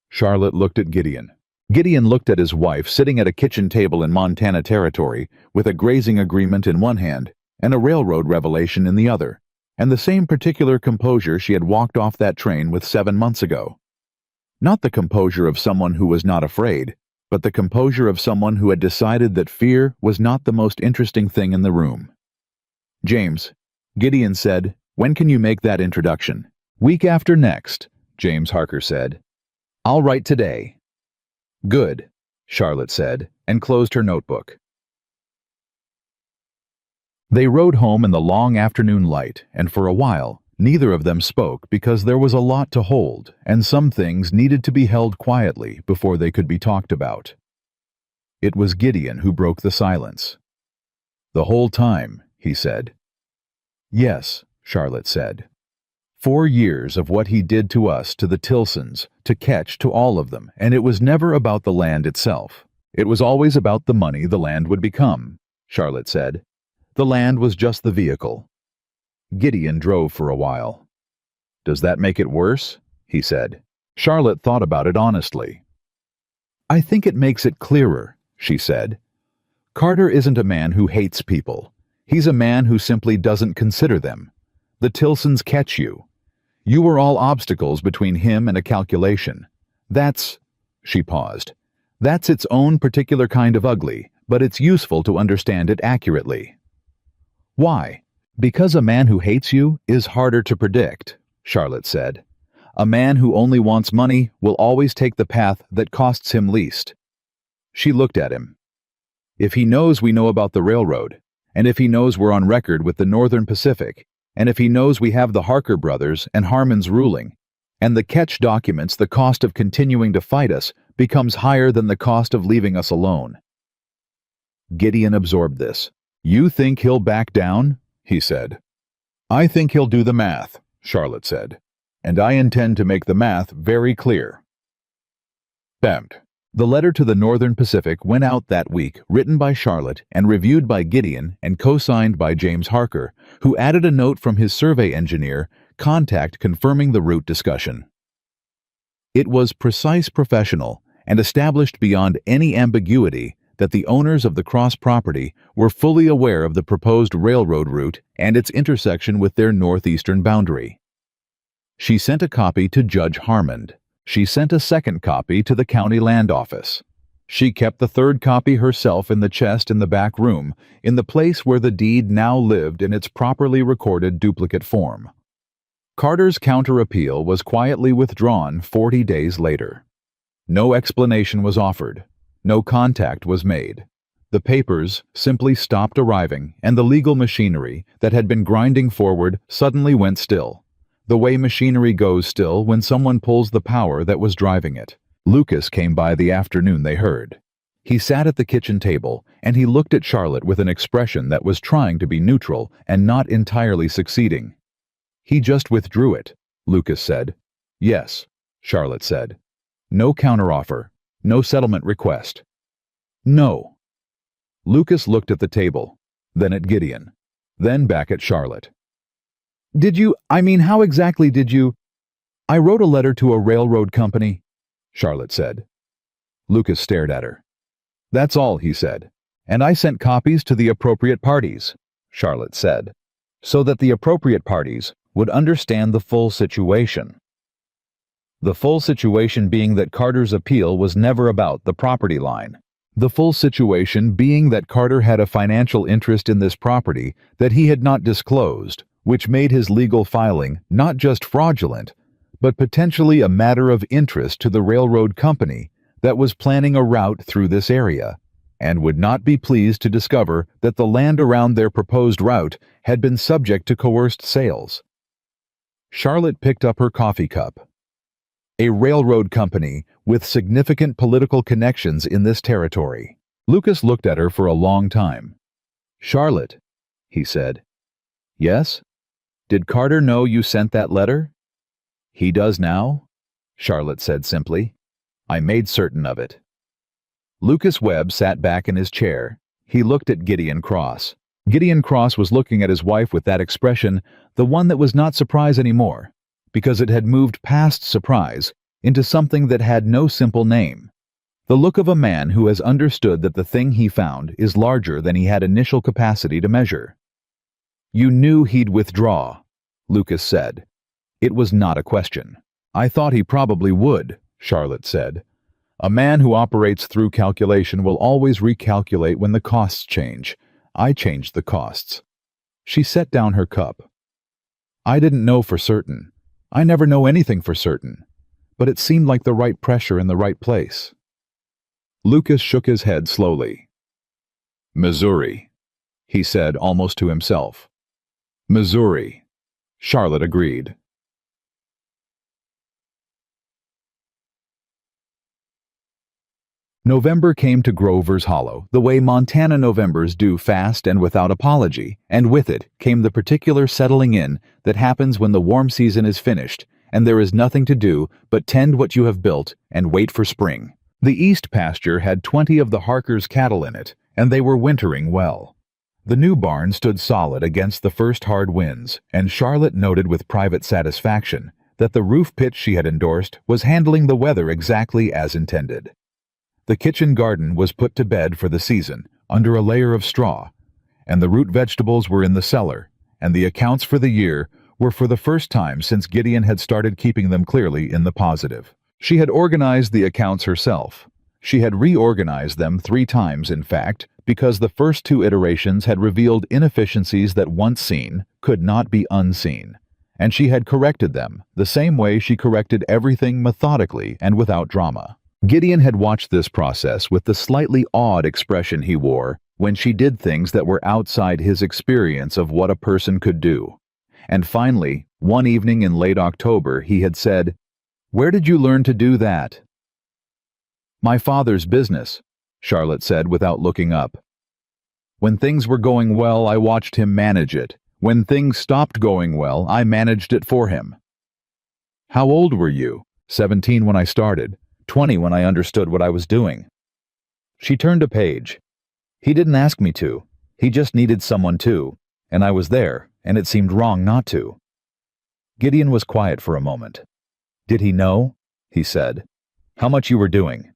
Charlotte looked at Gideon. Gideon looked at his wife sitting at a kitchen table in Montana Territory with a grazing agreement in one hand and a railroad revelation in the other, and the same particular composure she had walked off that train with 7 months ago. Not the composure of someone who was not afraid, but the composure of someone who had decided that fear was not the most interesting thing in the room. James, Gideon said, when can you make that introduction? Week after next, James Harker said. I'll write today. Good, Charlotte said, and closed her notebook. They rode home in the long afternoon light, and for a while, neither of them spoke because there was a lot to hold, and some things needed to be held quietly before they could be talked about. It was Gideon who broke the silence. The whole time, he said. Yes, Charlotte said. 4 years of what he did to us, to the Tilsons, to Ketch, to all of them, and it was never about the land itself. It was always about the money the land would become, Charlotte said. The land was just the vehicle. Gideon drove for a while. Does that make it worse? He said. Charlotte thought about it honestly. I think it makes it clearer, she said. Carter isn't a man who hates people. He's a man who simply doesn't consider them. The Tilsons catch you. You were all obstacles between him and a calculation. That's, she paused, that's its own particular kind of ugly, but it's useful to understand it accurately. Why? Because a man who hates you is harder to predict, Charlotte said. A man who only wants money will always take the path that costs him least. She looked at him. If he knows we know about the railroad, and if he knows we're on record with the Northern Pacific, and if he knows we have the Harker brothers and Harmon's ruling, and the Ketch documents, the cost of continuing to fight us becomes higher than the cost of leaving us alone. Gideon absorbed this. You think he'll back down? He said. I think he'll do the math, Charlotte said, and I intend to make the math very clear. Bent. The letter to the Northern Pacific went out that week, written by Charlotte and reviewed by Gideon and co-signed by James Harker, who added a note from his survey engineer, contact confirming the route discussion. It was precise, professional, and established beyond any ambiguity that the owners of the Cross property were fully aware of the proposed railroad route and its intersection with their northeastern boundary. She sent a copy to Judge Harmon. She sent a second copy to the county land office. She kept the third copy herself in the chest in the back room, in the place where the deed now lived in its properly recorded duplicate form. Carter's counter-appeal was quietly withdrawn 40 days later. No explanation was offered. No contact was made. The papers simply stopped arriving, and the legal machinery that had been grinding forward suddenly went still. The way machinery goes still when someone pulls the power that was driving it. Lucas came by the afternoon they heard. He sat at the kitchen table, and he looked at Charlotte with an expression that was trying to be neutral and not entirely succeeding. "He just withdrew it," Lucas said. "Yes," Charlotte said. "No counteroffer. No settlement request." "No." Lucas looked at the table, then at Gideon, then back at Charlotte. How exactly did you—" "I wrote a letter to a railroad company," Charlotte said. Lucas stared at her. "That's all," he said. "And I sent copies to the appropriate parties," Charlotte said, "so that the appropriate parties would understand the full situation." The full situation being that Carter's appeal was never about the property line. The full situation being that Carter had a financial interest in this property that he had not disclosed, which made his legal filing not just fraudulent, but potentially a matter of interest to the railroad company that was planning a route through this area, and would not be pleased to discover that the land around their proposed route had been subject to coerced sales. Charlotte picked up her coffee cup. A railroad company with significant political connections in this territory. Lucas looked at her for a long time. "Charlotte," he said. "Yes? Did Carter know you sent that letter?" "He does now," Charlotte said simply. "I made certain of it." Lucas Webb sat back in his chair. He looked at Gideon Cross. Gideon Cross was looking at his wife with that expression, the one that was not surprise anymore, because it had moved past surprise into something that had no simple name. The look of a man who has understood that the thing he found is larger than he had initial capacity to measure. "You knew he'd withdraw," Lucas said. It was not a question. "I thought he probably would," Charlotte said. "A man who operates through calculation will always recalculate when the costs change. I changed the costs." She set down her cup. "I didn't know for certain. I never know anything for certain. But it seemed like the right pressure in the right place." Lucas shook his head slowly. "Missouri," he said almost to himself. "Missouri," Charlotte agreed. November came to Grover's Hollow the way Montana Novembers do, fast and without apology, and with it came the particular settling in that happens when the warm season is finished and there is nothing to do but tend what you have built and wait for spring. The east pasture had 20 of the Harker's cattle in it, and they were wintering well. The new barn stood solid against the first hard winds, and Charlotte noted with private satisfaction that the roof pitch she had endorsed was handling the weather exactly as intended. The kitchen garden was put to bed for the season, under a layer of straw, and the root vegetables were in the cellar, and the accounts for the year were for the first time since Gideon had started keeping them clearly in the positive. She had organized the accounts herself. She had reorganized them 3 times, in fact, because the first 2 iterations had revealed inefficiencies that once seen could not be unseen, and she had corrected them the same way she corrected everything methodically and without drama. Gideon had watched this process with the slightly odd expression he wore when she did things that were outside his experience of what a person could do. And finally, one evening in late October, he had said, "Where did you learn to do that?" "My father's business," Charlotte said without looking up. "When things were going well, I watched him manage it. When things stopped going well, I managed it for him." "How old were you?" 17 when I started. 20 when I understood what I was doing." She turned a page. "He didn't ask me to. He just needed someone to, and I was there, and it seemed wrong not to." Gideon was quiet for a moment. "Did he know?" he said. "How much you were doing?"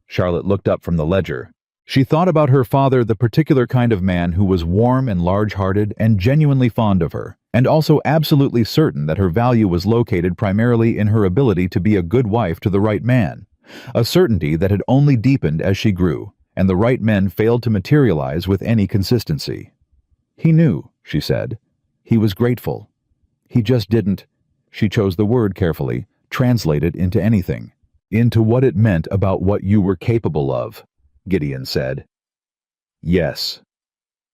Charlotte looked up from the ledger. She thought about her father, the particular kind of man who was warm and large-hearted and genuinely fond of her, and also absolutely certain that her value was located primarily in her ability to be a good wife to the right man. A certainty that had only deepened as she grew, and the right men failed to materialize with any consistency. "He knew," she said. "He was grateful. He just didn't," she chose the word carefully, "translate it into anything. Into what it meant about what you were capable of," Gideon said. "Yes."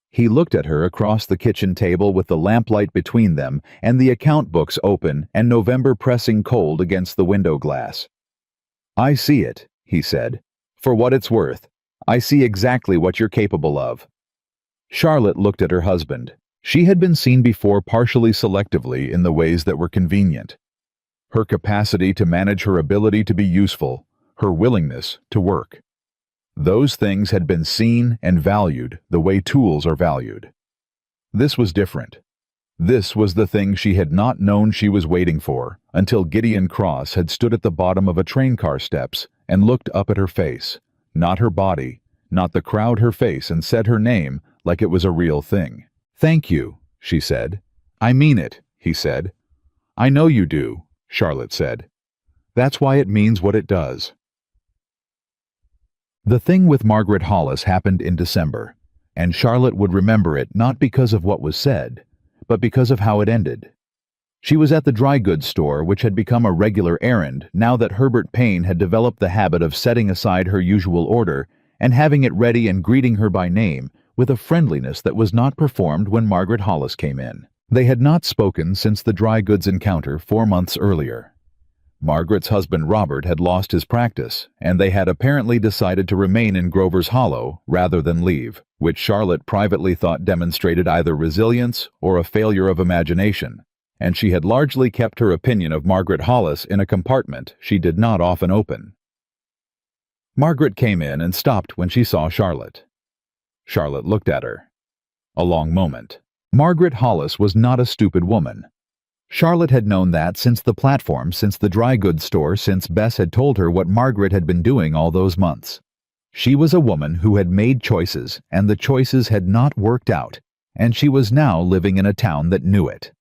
He looked at her across the kitchen table with the lamplight between them and the account books open and November pressing cold against the window glass. "I see it," he said. "For what it's worth. I see exactly what you're capable of." Charlotte looked at her husband. She had been seen before partially selectively in the ways that were convenient. Her capacity to manage, her ability to be useful, her willingness to work. Those things had been seen and valued the way tools are valued. This was different. This was the thing she had not known she was waiting for until Gideon Cross had stood at the bottom of a train car steps and looked up at her face, not her body, not the crowd, her face, and said her name like it was a real thing. "Thank you," she said. "I mean it," he said. "I know you do," Charlotte said. "That's why it means what it does." The thing with Margaret Hollis happened in December, and Charlotte would remember it not because of what was said, but because of how it ended. She was at the dry goods store, which had become a regular errand now that Herbert Payne had developed the habit of setting aside her usual order and having it ready and greeting her by name with a friendliness that was not performed when Margaret Hollis came in. They had not spoken since the dry goods encounter 4 months earlier. Margaret's husband Robert had lost his practice, and they had apparently decided to remain in Grover's Hollow rather than leave, which Charlotte privately thought demonstrated either resilience or a failure of imagination, and she had largely kept her opinion of Margaret Hollis in a compartment she did not often open. Margaret came in and stopped when she saw Charlotte. Charlotte looked at her. A long moment. Margaret Hollis was not a stupid woman. Charlotte had known that since the platform, since the dry goods store, since Bess had told her what Margaret had been doing all those months. She was a woman who had made choices, and the choices had not worked out, and she was now living in a town that knew it.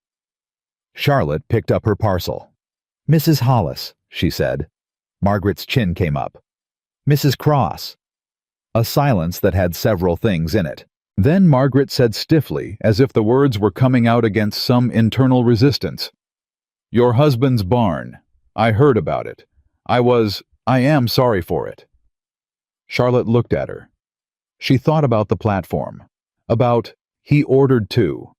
Charlotte picked up her parcel. "Mrs. Hollis," she said. Margaret's chin came up. "Mrs. Cross." A silence that had several things in it. Then Margaret said stiffly, as if the words were coming out against some internal resistance, "Your husband's barn. I heard about it. I am sorry for it." Charlotte looked at her. She thought about the platform. About, "He ordered two."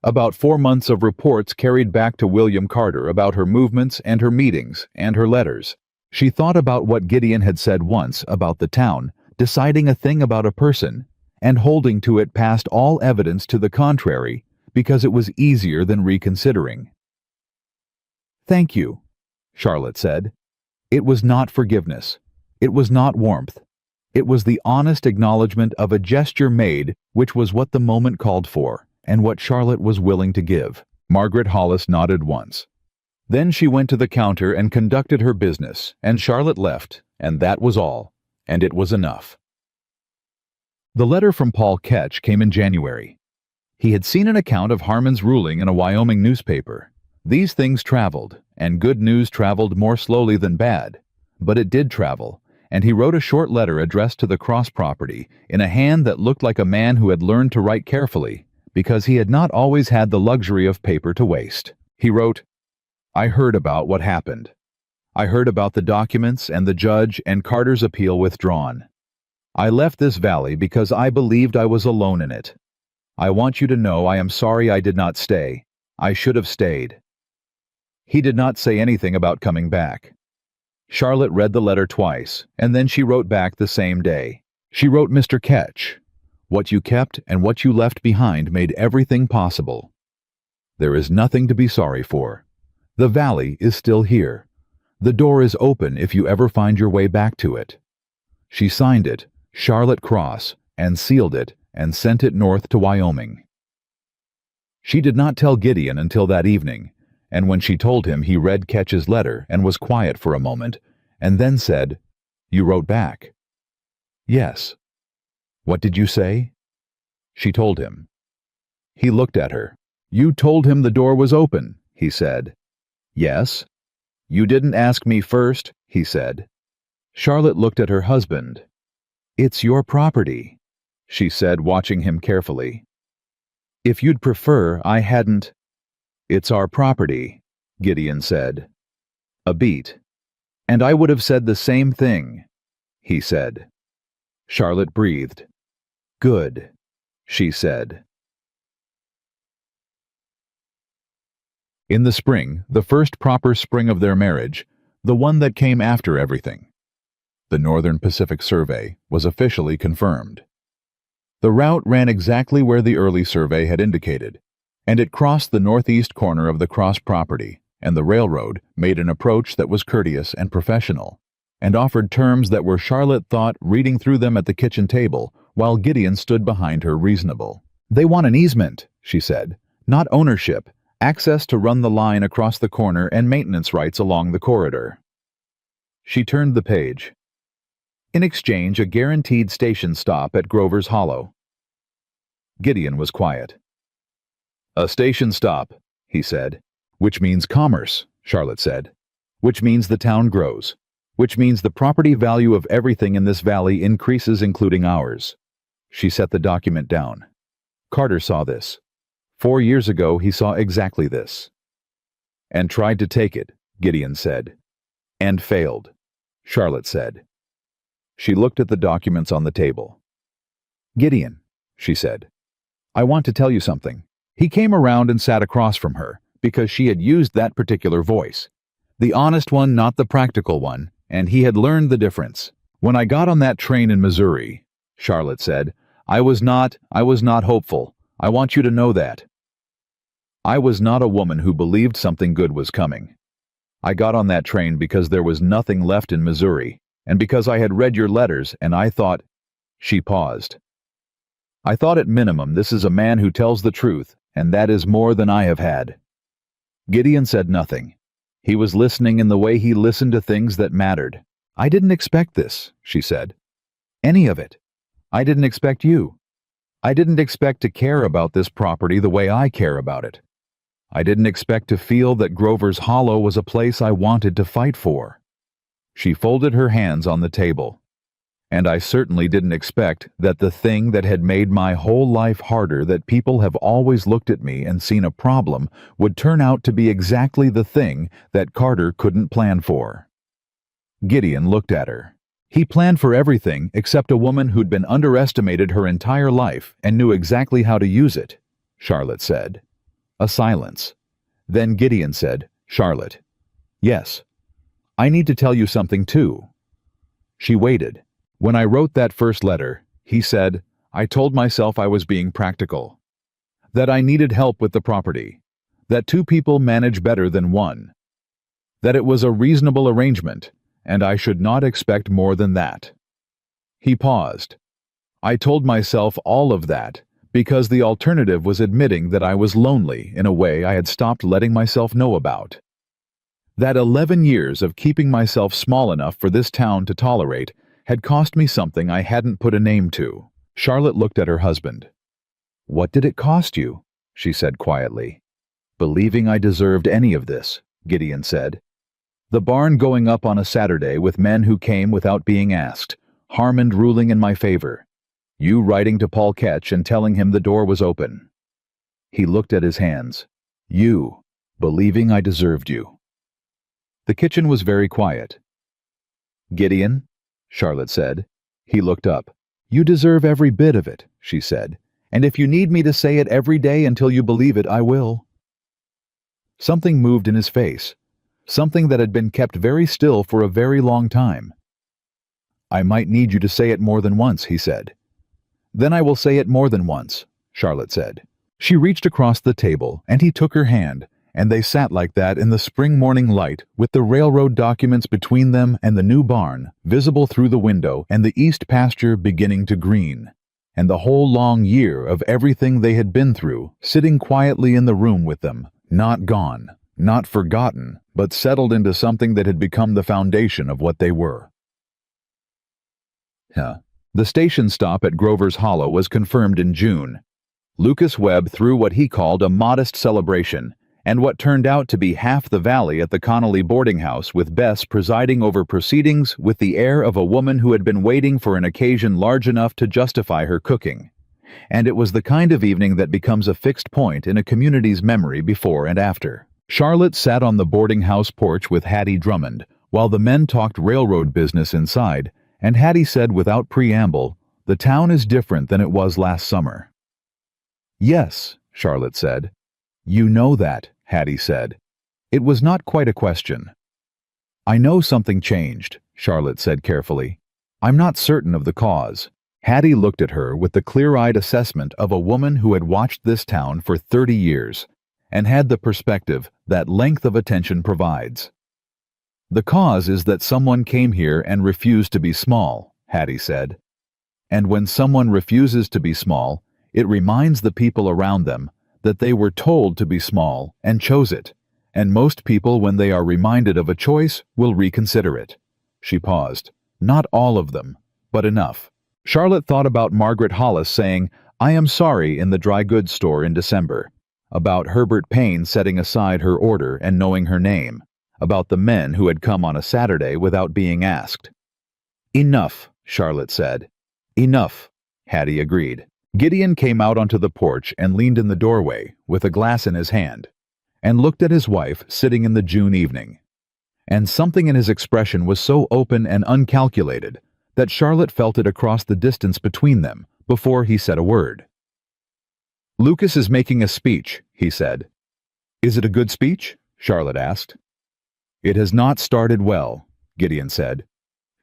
About 4 months of reports carried back to William Carter about her movements and her meetings and her letters. She thought about what Gideon had said once about the town, deciding a thing about a person, and holding to it past all evidence to the contrary, because it was easier than reconsidering. "Thank you," Charlotte said. It was not forgiveness. It was not warmth. It was the honest acknowledgement of a gesture made, which was what the moment called for, and what Charlotte was willing to give. Margaret Hollis nodded once. Then she went to the counter and conducted her business, and Charlotte left, and that was all, and it was enough. The letter from Paul Ketch came in January. He had seen an account of Harmon's ruling in a Wyoming newspaper. These things traveled, and good news traveled more slowly than bad. But it did travel, and he wrote a short letter addressed to the Cross property in a hand that looked like a man who had learned to write carefully, because he had not always had the luxury of paper to waste. He wrote, "I heard about what happened. I heard about the documents and the judge and Carter's appeal withdrawn. I left this valley because I believed I was alone in it. I want you to know I am sorry I did not stay. I should have stayed." He did not say anything about coming back. Charlotte read the letter twice, and then she wrote back the same day. She wrote, "Mr. Ketch, what you kept and what you left behind made everything possible. There is nothing to be sorry for. The valley is still here. The door is open if you ever find your way back to it." She signed it, Charlotte Cross, and sealed it and sent it north to Wyoming. She did not tell Gideon until that evening, and when she told him, he read Ketch's letter and was quiet for a moment, and then said, "You wrote back?" "Yes." "What did you say?" She told him. He looked at her. "You told him the door was open," he said. "Yes." "You didn't ask me first," he said. Charlotte looked at her husband. "It's your property," she said, watching him carefully. "If you'd prefer, I hadn't—" "It's our property," Gideon said. A beat. "And I would have said the same thing," he said. Charlotte breathed. "Good," she said. In the spring, the first proper spring of their marriage, the one that came after everything, The Northern Pacific Survey was officially confirmed. The route ran exactly where the early survey had indicated, and it crossed the northeast corner of the cross property, and the railroad made an approach that was courteous and professional, and offered terms that were, Charlotte thought, reading through them at the kitchen table, while Gideon stood behind her, reasonable. "They want an easement," she said, "not ownership, access to run the line across the corner and maintenance rights along the corridor." She turned the page. "In exchange, a guaranteed station stop at Grover's Hollow." Gideon was quiet. "A station stop," he said. "Which means commerce," Charlotte said. "Which means the town grows. Which means the property value of everything in this valley increases, including ours." She set the document down. "Carter saw this. 4 years ago he saw exactly this." "And tried to take it," Gideon said. "And failed," Charlotte said. She looked at the documents on the table. "Gideon," she said, "I want to tell you something." He came around and sat across from her, because she had used that particular voice. The honest one, not the practical one, and he had learned the difference. "When I got on that train in Missouri," Charlotte said, I was not hopeful. I want you to know that. I was not a woman who believed something good was coming. I got on that train because there was nothing left in Missouri, and because I had read your letters, and I thought—" She paused. "I thought at minimum this is a man who tells the truth, and that is more than I have had." Gideon said nothing. He was listening in the way he listened to things that mattered. "I didn't expect this," she said. "Any of it. I didn't expect you. I didn't expect to care about this property the way I care about it. I didn't expect to feel that Grover's Hollow was a place I wanted to fight for." She folded her hands on the table. "And I certainly didn't expect that the thing that had made my whole life harder, that people have always looked at me and seen a problem, would turn out to be exactly the thing that Carter couldn't plan for." Gideon looked at her. "He planned for everything except a woman who'd been underestimated her entire life and knew exactly how to use it," Charlotte said. A silence. Then Gideon said, "Charlotte." "Yes. I need to tell you something too." She waited. "When I wrote that first letter," he said, "I told myself I was being practical. That I needed help with the property. That 2 people manage better than 1. That it was a reasonable arrangement, and I should not expect more than that." He paused. "I told myself all of that because the alternative was admitting that I was lonely in a way I had stopped letting myself know about. That 11 years of keeping myself small enough for this town to tolerate had cost me something I hadn't put a name to." Charlotte looked at her husband. "What did it cost you?" she said quietly. "Believing I deserved any of this," Gideon said. "The barn going up on a Saturday with men who came without being asked, Harmond ruling in my favor. You writing to Paul Ketch and telling him the door was open." He looked at his hands. "You, believing I deserved you." The kitchen was very quiet. "Gideon," Charlotte said. He looked up. "You deserve every bit of it," she said, "and if you need me to say it every day until you believe it, I will." Something moved in his face, something that had been kept very still for a very long time. "I might need you to say it more than once," he said. "Then I will say it more than once," Charlotte said. She reached across the table, and he took her hand, and they sat like that in the spring morning light, with the railroad documents between them and the new barn visible through the window and the east pasture beginning to green, and the whole long year of everything they had been through sitting quietly in the room with them, not gone, not forgotten, but settled into something that had become the foundation of what they were. The station stop at Grover's Hollow was confirmed in June. Lucas Webb threw what he called a modest celebration, and what turned out to be half the valley at the Connolly boarding house, with Bess presiding over proceedings with the air of a woman who had been waiting for an occasion large enough to justify her cooking. And it was the kind of evening that becomes a fixed point in a community's memory before and after. Charlotte sat on the boarding house porch with Hattie Drummond, while the men talked railroad business inside, and Hattie said without preamble, "The town is different than it was last summer." "Yes," Charlotte said. "You know that," Hattie said. It was not quite a question. "I know something changed," Charlotte said carefully. I'm not certain of the cause. Hattie looked at her with the clear-eyed assessment of a woman who had watched this town for 30 years and had the perspective that length of attention provides. The cause is that someone came here and refused to be small, Hattie said. And when someone refuses to be small, it reminds the people around them that they were told to be small and chose it. And most people, when they are reminded of a choice, will reconsider it. She paused. Not all of them, but enough. Charlotte thought about Margaret Hollis saying, "I am sorry" in the dry goods store in December, about Herbert Payne setting aside her order and knowing her name, about the men who had come on a Saturday without being asked. Enough, Charlotte said. Enough, Hattie agreed. Gideon came out onto the porch and leaned in the doorway with a glass in his hand and looked at his wife sitting in the June evening. And something in his expression was so open and uncalculated that Charlotte felt it across the distance between them before he said a word. Lucas is making a speech, he said. Is it a good speech? Charlotte asked. It has not started well, Gideon said.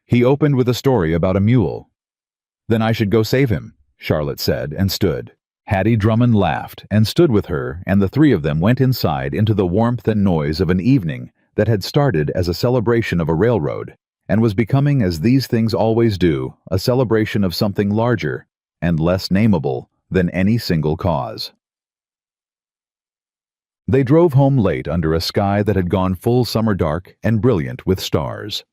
He opened with a story about a mule. Then I should go save him, Charlotte said, and stood. Hattie Drummond laughed and stood with her, and the three of them went inside into the warmth and noise of an evening that had started as a celebration of a railroad and was becoming, as these things always do, a celebration of something larger and less nameable than any single cause. They drove home late under a sky that had gone full summer dark and brilliant with stars.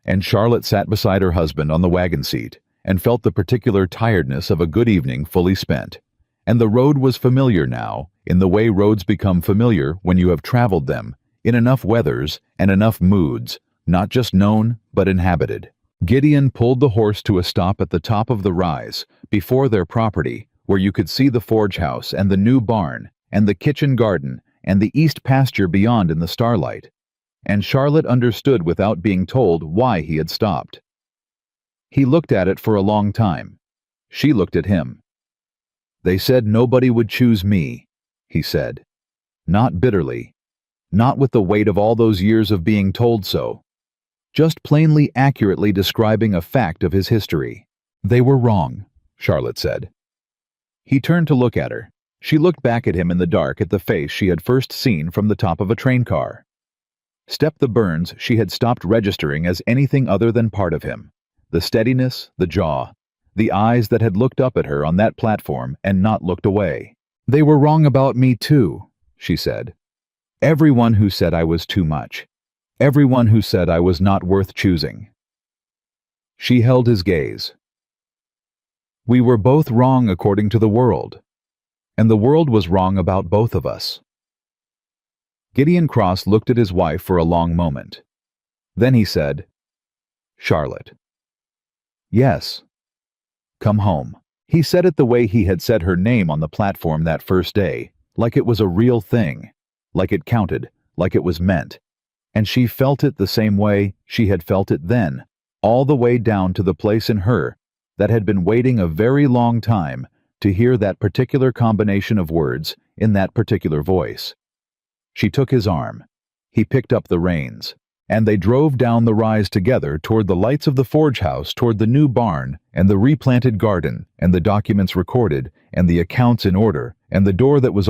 And Charlotte sat beside her husband on the wagon seat and felt the particular tiredness of a good evening fully spent. And the road was familiar now, in the way roads become familiar when you have traveled them, in enough weathers and enough moods, not just known, but inhabited. Gideon pulled the horse to a stop at the top of the rise, before their property, where you could see the forge house and the new barn, and the kitchen garden, and the east pasture beyond in the starlight. And Charlotte understood without being told why he had stopped. He looked at it for a long time. She looked at him. They said nobody would choose me, he said. Not bitterly. Not with the weight of all those years of being told so. Just plainly accurately describing a fact of his history. They were wrong, Charlotte said. He turned to look at her. She looked back at him in the dark at the face she had first seen from the top of a train car. Step the Burns she had stopped registering as anything other than part of him. The steadiness, the jaw, the eyes that had looked up at her on that platform and not looked away. They were wrong about me too, she said. Everyone who said I was too much. Everyone who said I was not worth choosing. She held his gaze. We were both wrong according to the world, and the world was wrong about both of us. Gideon Cross looked at his wife for a long moment. Then he said, Charlotte. Yes. Come home. He said it the way he had said her name on the platform that first day, like it was a real thing, like it counted, like it was meant. And she felt it the same way she had felt it then, all the way down to the place in her that had been waiting a very long time to hear that particular combination of words in that particular voice. She took his arm. He picked up the reins, and they drove down the rise together toward the lights of the forge house, toward the new barn, and the replanted garden, and the documents recorded, and the accounts in order, and the door that was